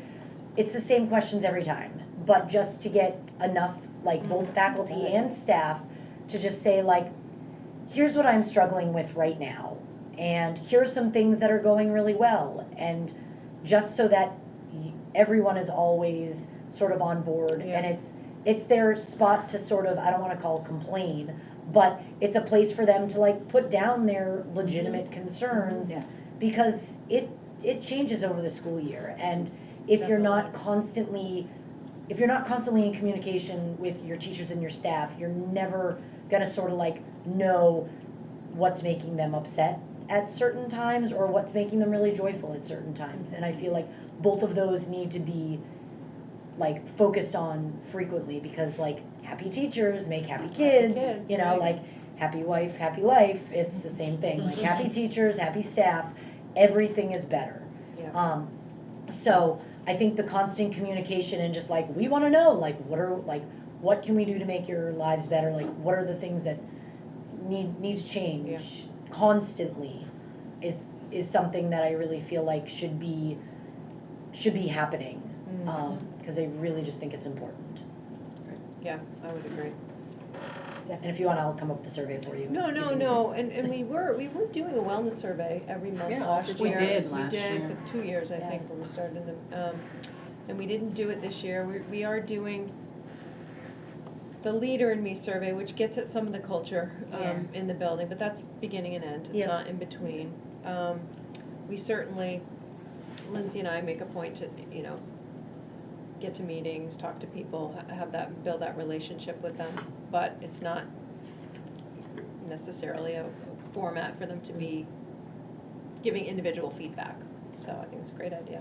it's the same questions every time, but just to get enough, like both faculty and staff to just say like, here's what I'm struggling with right now. And here's some things that are going really well. And just so that everyone is always sort of on board, and it's their spot to sort of, I don't want to call complain, but it's a place for them to like put down their legitimate concerns, because it changes over the school year. And if you're not constantly in communication with your teachers and your staff, you're never gonna sort of like know what's making them upset at certain times or what's making them really joyful at certain times. And I feel like both of those need to be like focused on frequently, because like happy teachers make happy kids, you know,
right.
like happy wife, happy life, it's the same thing, like happy teachers, happy staff, everything is better.
Yeah.
So I think the constant communication and just like, we wanna know, like, what can we do to make your lives better, like, what are the things that need to change constantly is something that I really feel like should be happening, cause I really just think it's important.
Yeah, I would agree.
And if you want, I'll come up with a survey for you.
No, and we were doing a wellness survey every month last
we
year.
did last
We did
year.
for 2 years, I think, when we started them, and we didn't do it this year. We are doing the Leader in Me survey, which gets at some of the culture, in the building, but that's beginning and end, it's not in between. We certainly, Lindsay and I make a point to, you know, get to meetings, talk to people, build that relationship with them, but it's not necessarily a format for them to be giving individual feedback, so I think it's a great idea.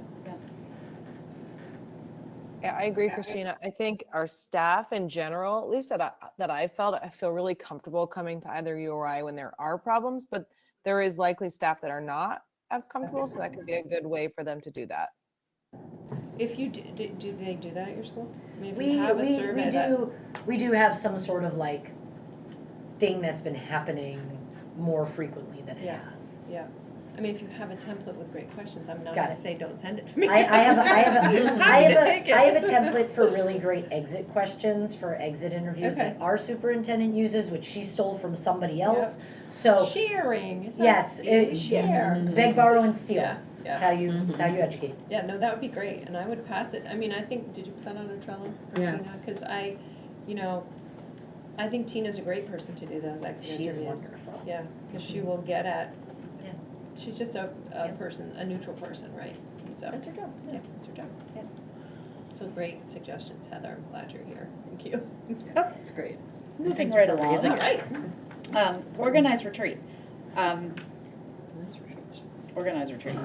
Yeah, I agree, Christina. I think our staff in general, at least that I felt, I feel really comfortable coming to either you or I when there are problems, but there is likely staff that are not as comfortable, so that could be a good way for them to do that.
If you do they do that at your school? I mean, if you have a survey
we do have some sort of like thing that's been happening more frequently than it has.
Yeah. I mean, if you have a template with great questions, I'm not
Got
gonna
it.
say don't send it to me.
I have
Take it.
a template for really great exit questions for exit interviews that our superintendent uses, which she stole from somebody else. So
sharing. It's
yes,
share.
Beg, borrow, and steal.
Yeah.
That's how you educate.
Yeah, no, that would be great, and I would pass it. I mean, I think, did you put that on a Trello for
Yes.
Tina? Because I think Tina's a great person to do those exit interviews.
She's wonderful.
Yeah, because she will get at, she's just a person, a neutral person, right? So that's her job. Yeah, that's her job. Yeah. So great suggestions, Heather. I'm glad you're here. Thank you.
That's great.
Moving right along.
All right.
Organized retreat. Organized retreat.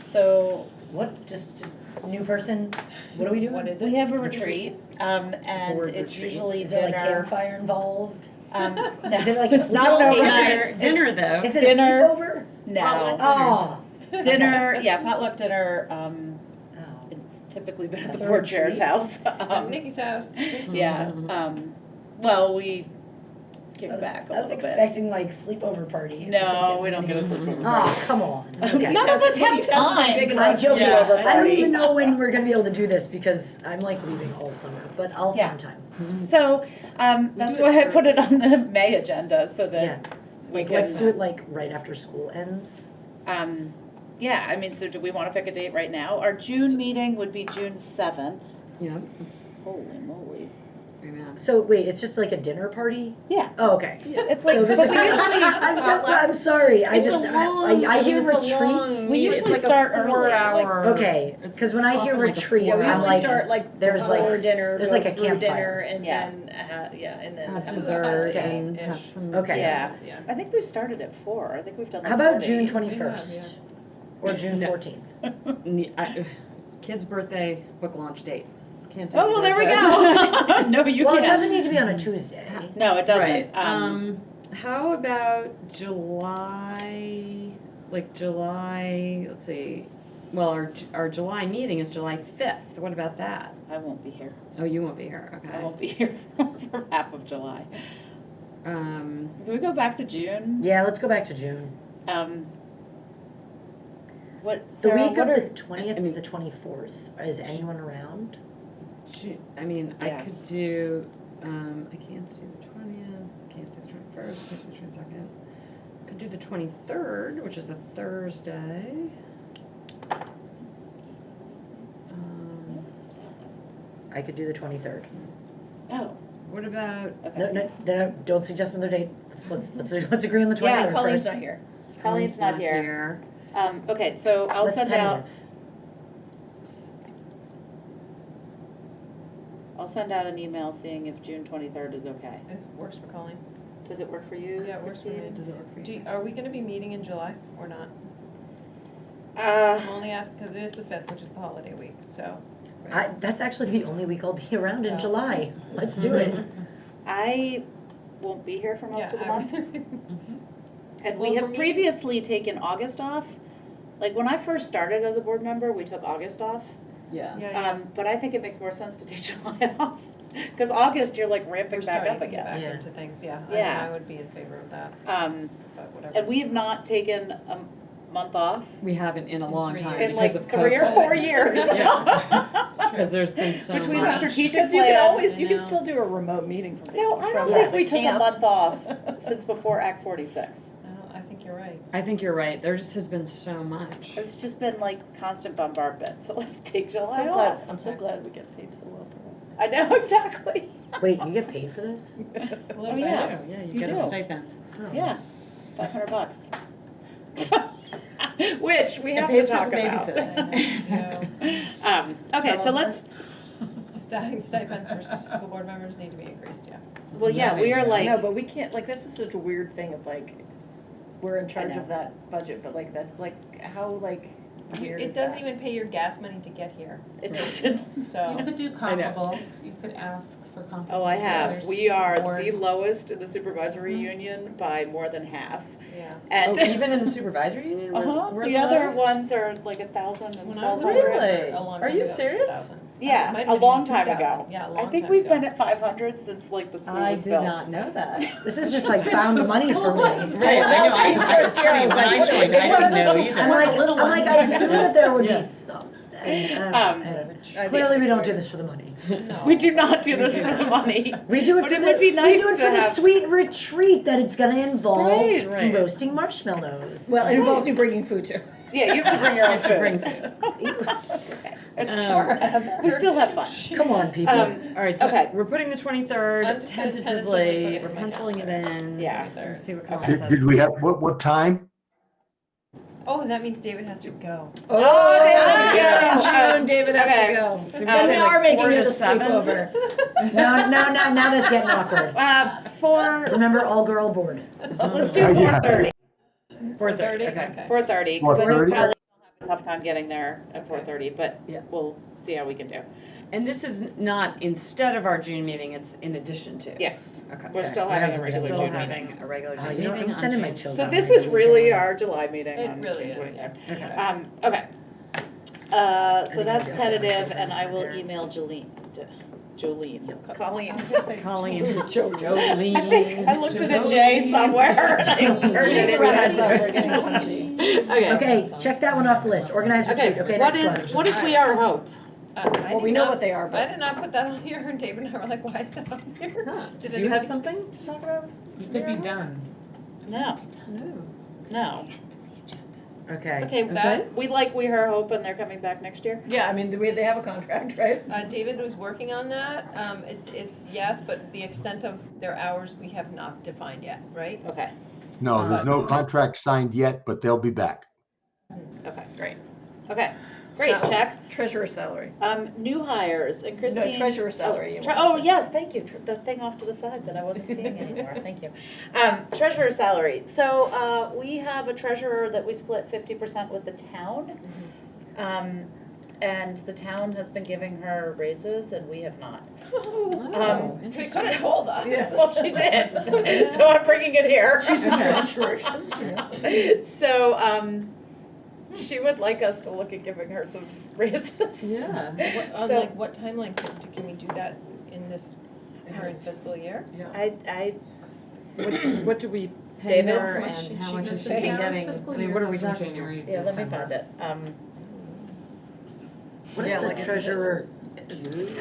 So
What, just new person, what are we doing?
What is it?
we have a retreat, and
Board
it's
retreat.
usually
Is there like
dinner.
campfire involved?
No.
Is it like
It's
a
not
sleepover?
Dinner though.
Is it
Dinner.
a sleepover?
No.
Oh.
Dinner, yeah, potluck dinner.
Oh.
It's typically been at
That's
the
a
board chair's
retreat.
house.
At Nikki's house.
Yeah. Well, we kick back a
I was
little bit.
expecting like sleepover party.
No, we don't get a sleepover
Oh,
party.
come on. Okay.
None of us have time.
I'm joking.
Yeah,
I don't even know when we're gonna be able to do this because I'm like leaving all summer, but I'll find time.
So that's why I put it on the May agenda so that we
Like,
can.
let's do it like right after school ends.
Yeah, I mean, so do we want to pick a date right now? Our June meeting would be June 7th.
Yeah.
Holy moly.
I know.
So wait, it's just like a dinner party?
Yeah.
Oh, okay.
It's like,
So this
but
is,
we usually,
I'm sorry, I hear retreat.
we usually start early.
Okay, because when I hear
often like a
retreat,
Yeah, we
I'm
usually
like,
start like
there's
before
like-
dinner,
there's
go
like a
through
campfire.
dinner, and
Yeah.
then and then
Have
have
dessert
a
and
ish.
have some.
Okay.
Yeah.
Yeah.
I think we've started at 4. I think we've done like
How about
40.
June
We have,
21st? Or June
No.
14th?
Kid's birthday book launch date. Can't do
Oh, well, there we
birthdays.
go. No, you
Well,
can't.
it doesn't need to be on a Tuesday.
No, it doesn't.
Right. How about July? Like July. Let's see. Well, our July meeting is July 5th. What about that?
I won't be here.
Oh, you won't be here. Okay.
I won't be here for half of July. Can we go back to June?
Yeah, let's go back to June.
What,
The
Sarah,
week
what
of
are-
the 20th to the 24th, is anyone around?
I mean,
Yeah.
I could do. I can't do the 20th. Can't do the 21st. Can't do the 22nd. Could do the 23rd, which is a Thursday.
I could do the 23rd.
Oh.
What about?
No, don't suggest another date. Let's agree on the 23rd
Yeah, Colleen's
first.
not here. Colleen's not here. Okay, so I'll
Let's
send out.
tentative.
I'll send out an email seeing if June 23rd is okay.
It works for Colleen.
Does it work for you?
Yeah, it works for me.
Christine?
Does it work for you?
Are we gonna be meeting in July or not?
Uh,
I'm only asking because it is the 5th, which is the holiday week, so.
That's actually the only week I'll be around in July. Let's do it.
I won't be here for most of the month. And we
Well,
have
for me-
previously taken August off. Like when I first started as a board member, we took August off.
Yeah.
But I think it makes more sense to take July off. Because August, you're like ramping
We're
back
starting
up
to get
again.
back into things, yeah.
Yeah.
I would be in favor of that, but whatever.
And we have not taken a month off
We haven't in a long
3
time
years.
in
because
like
of
3 or
COVID.
4 years.
Because there's been so
Between the
much.
strategic
Because you
plan.
can always, you
I
can
know.
still do a remote meeting from
No, I don't
Yes.
think we took a
camp.
month off since before Act 46.
I think you're right.
I think you're right. There just has been so much.
It's just been like constant bombardment, so let's take July
So
off.
glad, I'm so glad we get paid so well for
I know, exactly.
Wait, you get paid for this?
Oh, yeah.
Yeah, you
You
get
do.
a stipend.
Oh.
Yeah, $500. Which we
It
have to
pays for
talk
some
about.
babysitting.
Okay, so let's,
Stipends for school board members need to be increased, yeah.
well, yeah, we are like,
No, but we can't, like, this is such a weird thing of like, we're in charge
know.
of that budget, but like, that's like, how like weird
It
is
doesn't
that?
even pay your gas money to get here,
it doesn't.
so.
You could do
I know.
comparables, you could ask for comparables.
Oh, I
for
have.
others
We are
or-
the lowest in the supervisory union by more than half.
Yeah.
And
Oh, even in the supervisory union?
uh-huh, the other ones are like 1,000 and
When I was
1,200.
Really?
a long
Are
time
you
ago, it was
serious?
1,000.
Yeah,
It might
a
have
long
been
time
2,000.
ago.
Yeah, a long
I think
time
we've
ago.
been at 500 since like the school
I
was
did
built.
not know that.
This is just like found the money for me.
Right, I know, I was
First year, I was like,
when I
what is
joined,
this?
I didn't know either.
I'm like, I assumed that there would
Yeah.
be some.
Clearly,
we don't do this for the money.
No.
We do not do this for the money.
We do it
But
for
it
the,
would be nice
we do it
to
for the
have-
sweet retreat that it's gonna involve
Right,
right.
roasting marshmallows.
Well, it involves you bringing food too.
Yeah, you have to bring your own food.
Bring food.
It's we still have fun.
Come on, people.
All right, so
Okay.
we're putting the 23rd
I'm just gonna tentatively put
tentatively,
it
we're
in my
penciling it in.
Yeah.
We'll see what
Okay.
Colin says.
Did we have, what time?
Oh, and that means David has to go.
Oh, David has to go.
June, David has
Okay.
to go.
So we
And we
say like
are making
4
it
to
a
7?
sleepover.
No, now that's getting awkward.
For,
Remember, all girl board.
let's do
Yeah.
4:30.
4:30, okay.
4:30. 'Cause I think
4:30?
Kelly will have a tough time getting there at 4:30, but
Yeah.
we'll see how we can do.
And this is not instead of our June meeting, it's in addition to?
Yes,
Okay.
we're still
Okay.
having a
We're
regular
Still
June
June
meeting.
having a regular
Oh,
June
you know,
meeting
I'm
on
sending my
June
children.
So
on
this
my
is really
weekends.
our July meeting
It
on
really
June
is, yeah.
23rd.
Okay.
Okay. So that's
guess
tentative,
I
and I will
parents.
email Colleen.
Colleen.
Jolene.
Jolene.
I looked at a J somewhere. I turned it into a-
Okay, check that one off the list. Organized retreat. Okay,
What
next
is,
one.
what is We Are Hope?
Well, we know what they are,
I
but
did not put that on here, and David and I were like, why is that on here?
Huh.
Did
Do you have
anybody-
something to talk about?
You could be done.
No, no.
Okay.
Okay, that, we like We Are Hope, and they're coming back next year?
yeah, I mean, they have a contract, right?
David was working on that. It's yes, but the extent of their hours, we have not defined yet, right?
Okay,
No, there's no contract signed yet, but they'll be back.
okay.
Great.
Okay, great,
So,
check.
Treasurer salary.
New hires, and Christine.
No, treasurer salary. you wanted
Oh,
to say.
yes, thank you, the thing off to the side that I wasn't seeing anymore, thank you. Treasurer salary, so, we have a treasurer that we split 50% with the town. And the town has been giving her raises and we have not.
Oh,
She could have told us.
Well, she did, so I'm bringing it here.
She's the treasurer.
So, she would like us to look at giving her some raises.
Yeah.
On
So-
like what timeline can we do that in this current fiscal year?
What do we pay
David?
her
How much
and
should
how
she
much
get
is she
the town's
getting?
fiscal
I mean,
year
what are we
from
talking?
January to
Yeah, let me
December.
find it.
What
Yeah,
is the
like it's-
treasurer?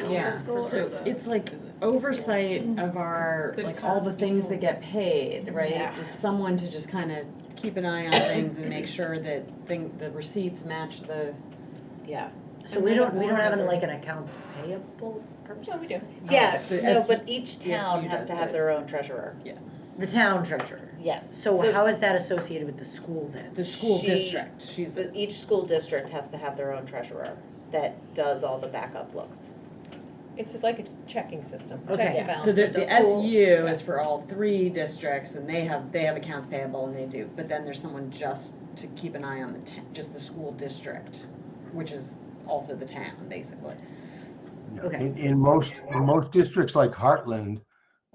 Yeah,
Fiscal or
so
the
it's like oversight of our,
The
like all the things that get paid, right?
Yeah.
With someone to just kind of keep an eye on things and make sure that the receipts match the,
Yeah.
So we don't have like an accounts payable person?
Yeah, we do.
Yeah,
the
no,
SU
but each town
SU
has
does
to have
it.
their own treasurer.
The town treasurer.
Yes.
So how is that associated with the school then?
the school
She-
district. She's,
So each school district has to have their own treasurer that does all the backup looks.
It's like a checking system,
Okay.
checks and
Yeah.
so
balances.
the SU is for all 3 districts and they have accounts payable and they do, but then there's someone just to keep an eye on just the school district, which is also the town, basically.
Yeah.
Okay.
In most districts like Hartland,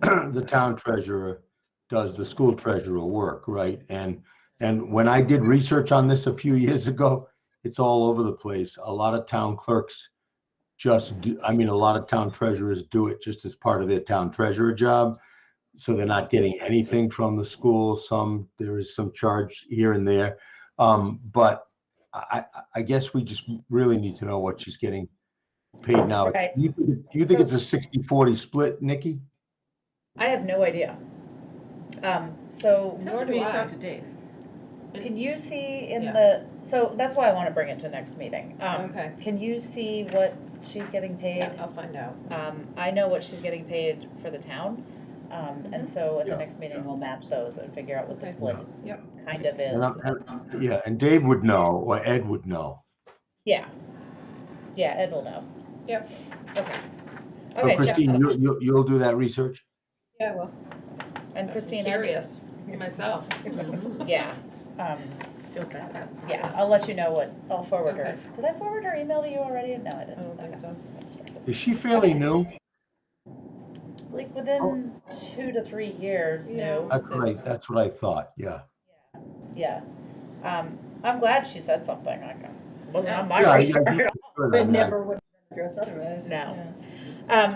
the town treasurer does the school treasurer work, right? And when I did research on this a few years ago, it's all over the place. A lot of town clerks a lot of town treasurers do it just as part of their town treasurer job. So they're not getting anything from the school. There is some charge here and there. But I guess we just really need to know what she's getting paid now.
Right.
You think it's a 60-40 split, Nikki?
I have no idea. So
Nor do I.
Talk to Dave.
can you see in
Yeah.
so that's why I want to bring it to next meeting.
Okay.
Can you see what she's getting paid?
Yeah, I'll find out.
I know what she's getting paid for the town. And so at the
Yeah.
next meeting, we'll match those and figure out what the
Okay.
split
Yep.
kind of is.
Yeah, and Dave would know, or Ed would know.
Yeah. Yeah, Ed will know.
Yep.
Okay.
So
Okay,
Christine, you'll do that research?
Yeah, well,
And
I'm
Christine,
curious myself.
yeah.
Feel bad.
Yeah, I'll let you know what, I'll forward her.
Okay.
Did I forward her email to you already? No, I
I
didn't.
don't think
Okay.
so.
Is she fairly new?
Like within 2 to 3 years,
Yeah.
new.
That's what I thought, yeah.
Yeah. I'm glad she said something. Like, wasn't on my
Yeah,
radar
yeah,
at all.
good
But
on that.
never would address otherwise. No.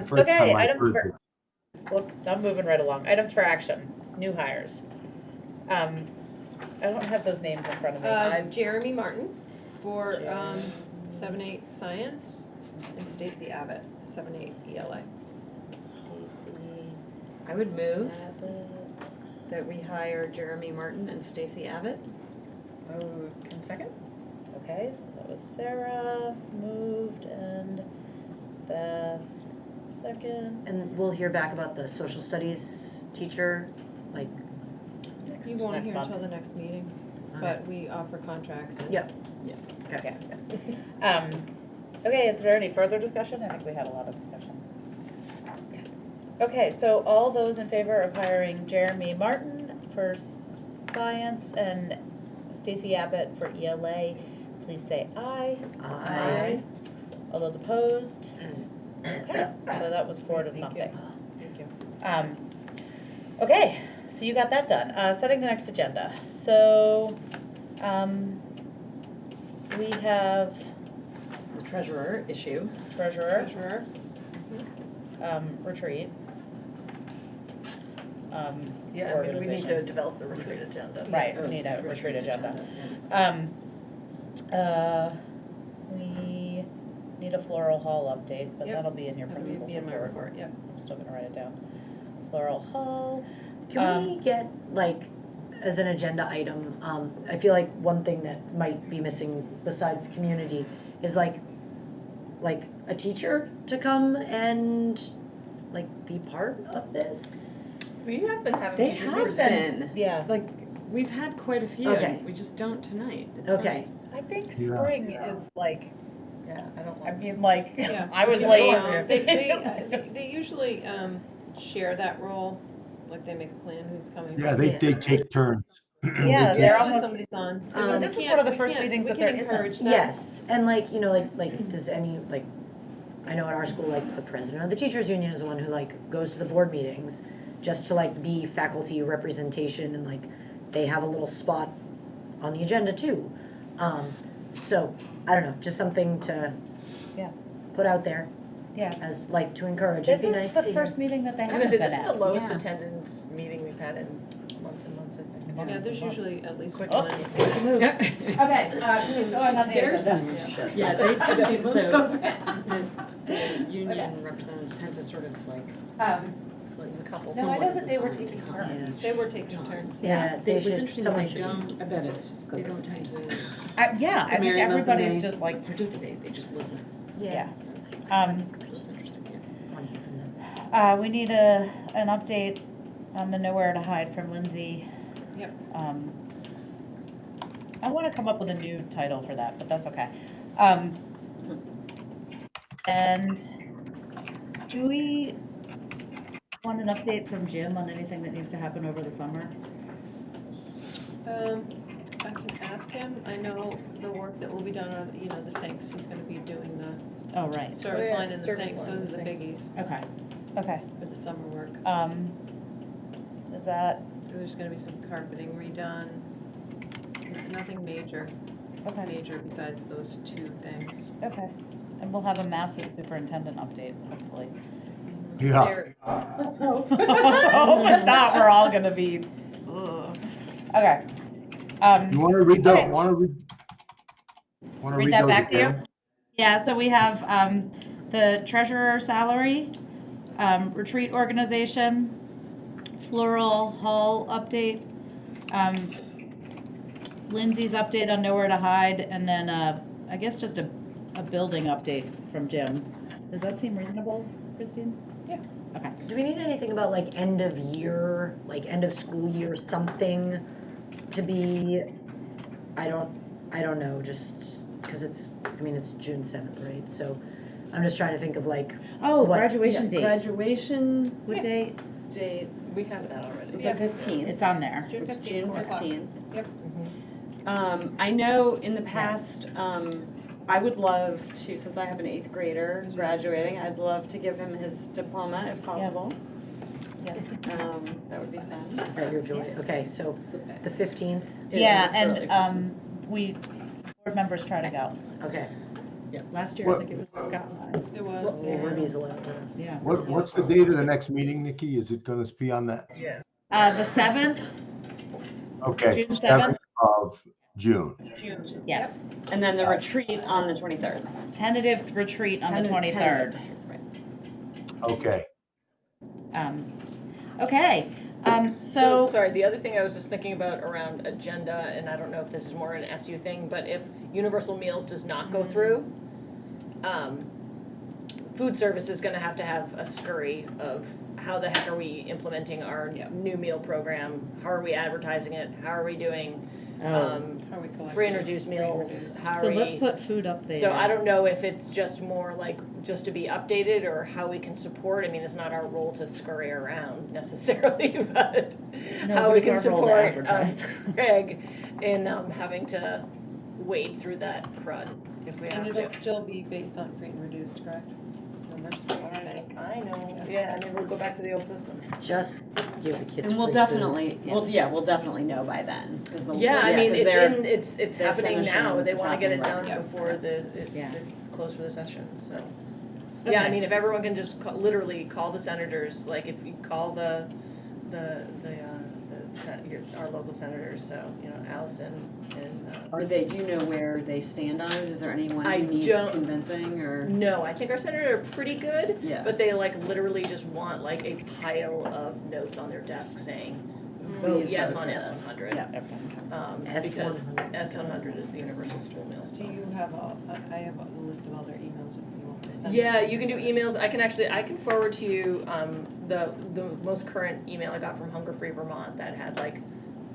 First
Okay,
time I
items
heard
for,
it.
well, I'm moving right along. Items for action, new hires. I don't have those names in front of me.
Jeremy Martin for 7-8 Science, and Stacy Abbott, 7-8 ELA.
Stacy
I would move
Abbott.
that we hire Jeremy Martin and Stacy Abbott.
Oh, can second?
Okay, so that was Sarah moved and Beth second.
And we'll hear back about the social studies teacher, like,
You won't
next
hear
month.
until the next meeting, but we offer contracts and.
Yep.
Okay. Okay, is there any further discussion? I think we had a lot of discussion. Okay, so all those in favor of hiring Jeremy Martin for science and Stacy Abbott for ELA, please say aye.
Aye.
All those opposed? Okay, so that was 4 to
Thank
nothing.
you. Thank you.
Okay, so you got that done. Setting the next agenda. So, we have
The treasurer issue.
treasurer,
Treasurer.
retreat.
Yeah, I mean, we need to develop the retreat agenda.
Right, we need a retreat agenda. We need a Floral Hall update, but
Yep.
that'll be in your
That would
principal's
be in my
report.
report, yep.
I'm still gonna write it down. Floral Hall.
Can we get, like, as an agenda item, I feel like one thing that might be missing besides community is like a teacher to come and, like, be part of this?
We have been having
They
teachers
have
present.
been.
Yeah,
Like, we've had quite a few.
Okay.
We just don't tonight. It's
Okay.
I think
Yeah.
spring is like,
Yeah, I don't
I
like.
mean, like,
Yeah.
I was
Yeah,
late.
They usually share that role, like they make a plan who's coming.
Yeah, they take turns.
Yeah,
They
they're
take-
almost-
Somebody's on.
So
this
We
is
can't-
one of the
we
first
can't-
meetings
we
that
can
there isn't.
encourage that.
Yes, and like, you know, like, does any, like, I know at our school, like, the president of the teachers union is the one who, like, goes to the board meetings just to, like, be faculty representation, and, like, they have a little spot on the agenda too. So, I don't know, just something to
Yeah.
put out there
Yeah.
as, like, to encourage.
This
It'd be
is
nice
the
to hear.
first meeting that they
I was
haven't
gonna
been
say, this is the
at.
lowest
Yeah.
attendance meeting we've had in months and months, I think.
Yeah, there's usually at least
Quick
one.
one.
Okay, going on the agenda.
Yeah, they tend to
Move
so
so fast.
the union representatives tend to sort of like,
There's a couple.
No, I know that they were
Someone is
taking
assigned to
turns.
They were taking turns.
Yeah, they
What's
should,
interesting is
someone
they
should.
don't,
I bet it's just
they
because
don't
it's
tend to
Yeah, I think
Mary Beth and
everybody's
May.
just like,
participate, they just listen.
yeah.
So it's interesting, yeah.
Wanna hear from them.
We need an update on the Nowhere to Hide from Lindsay.
Yep.
I wanna come up with a new title for that, but that's okay. And do we want an update from Jim on anything that needs to happen over the summer?
I can ask him. I know the work that will be done on, you know, the sinks. He's gonna be doing the
Oh, right.
Service line and the
Service
sinks,
line
those
and
are the
sinks.
biggies
Okay, okay.
for the summer work.
Is that,
There's gonna be some carpeting redone, nothing major, besides those two things.
okay. And we'll have a massive superintendent update, hopefully.
Yeah.
Let's hope. If not, we're all gonna be, ugh. Okay.
You want to read the,
okay.
want to read
that
those
back to you?
again?
Yeah, so we have the treasurer salary, retreat organization, floral hall update, Lindsay's update on nowhere to hide, and then I guess just a building update from Jim. Does that seem reasonable, Christine? Yeah. Okay.
Do we need anything about like end of year, like end of school year, something to be, I don't know, just, cause it's June 7th, right? So I'm just trying to think of like.
Oh,
what-
graduation date.
Graduation
What date?
date,
We have that already.
the 15th.
It's on there.
June
It's
15th,
June
4 o'clock.
15th.
Yep.
I know in the past, I would love to, since I have an 8th grader graduating, I'd love to give him his diploma if possible.
Yes.
That would be fun.
Is that your joy? Okay, so the 15th?
Yeah,
It is really
and we, board members try to go.
Okay.
Last year, I think it was Scott.
It was,
Well, Ruby's allowed to.
Yeah.
What's the date of the next meeting, Nikki? Is it going to be on that?
Yeah.
The 7th,
Okay,
June
7th of June.
yes.
And then the retreat on the 23rd.
Tentative retreat on the 23rd.
Okay.
Okay,
So,
so,
sorry, the other thing I was just thinking about around agenda, and I don't know if this is more an SU thing, but if universal meals does not go through, food service is gonna have to have a scurry of how the heck are we implementing our new meal program? How are we advertising it? How are we doing,
How we collect.
free and reduced meals? How
so
are
let's
we?
put food up there.
So I don't know if it's just more like just to be updated or how we can support. I mean, it's not our role to scurry around necessarily, but
No,
how we
it's
can
our role to
support
advertise.
Craig in having to wade through that crud if we have
And
to.
it'll still be based on free and reduced, correct?
I know, yeah, and then we'll go back to the old system.
Just give the kids
And we'll
free
definitely,
food.
we'll definitely know by then. 'Cause the-
Yeah, I mean,
'cause
it's
they're-
it's
they're
happening now.
finishing,
They
it's
wanna get it
happening
done
right now.
before they close for the session, so. Yeah, I
Okay.
mean, if everyone can just literally call the senators, like if you call our local senators, so, you know, Allison and.
Do you know where they stand on it? Is there anyone
I
who needs
don't-
convincing or?
No, I think our senators are pretty good,
Yeah.
but they like literally just want like a pile of notes on their desk saying, vote
Please
yes
vote
on
for
S
this.
100.
Yeah.
Because
S100.
S100 is the universal school meals.
Do you have I have a list of all their emails if you want to send.
Yeah, you can do emails. I can forward to you the most current email I got from Hunger Free Vermont that had like,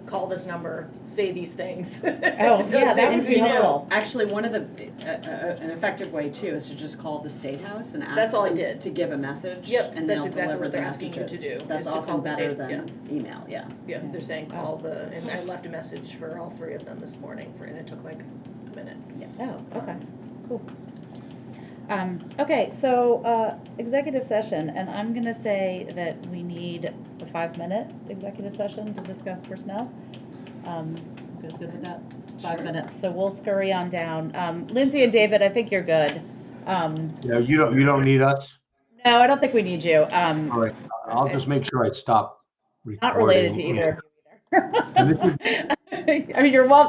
call this number, say these things.
Oh, yeah, that would be helpful.
Actually, one of the, an effective way too is to just call the State House and ask
That's all I
them
did.
to give a message.
Yep,
and
that's
they'll
exactly
deliver
what they're
the
asking you to
messages.
do,
That's
is to call
often
the
better
state,
than email, yeah.
Yeah, they're saying call and I left a message for all three of them this morning and it took like a minute.
Oh, okay, cool. Okay, so executive session, and I'm gonna say that we need a 5-minute executive session to discuss personnel. You guys good with that? 5 minutes, so we'll scurry on down. Lindsay and David, I think you're good.
Yeah, you don't need us?
No, I don't think we need you.
All right, I'll just make sure I stop recording.
Not related to either.
And this is
I mean, you're welcome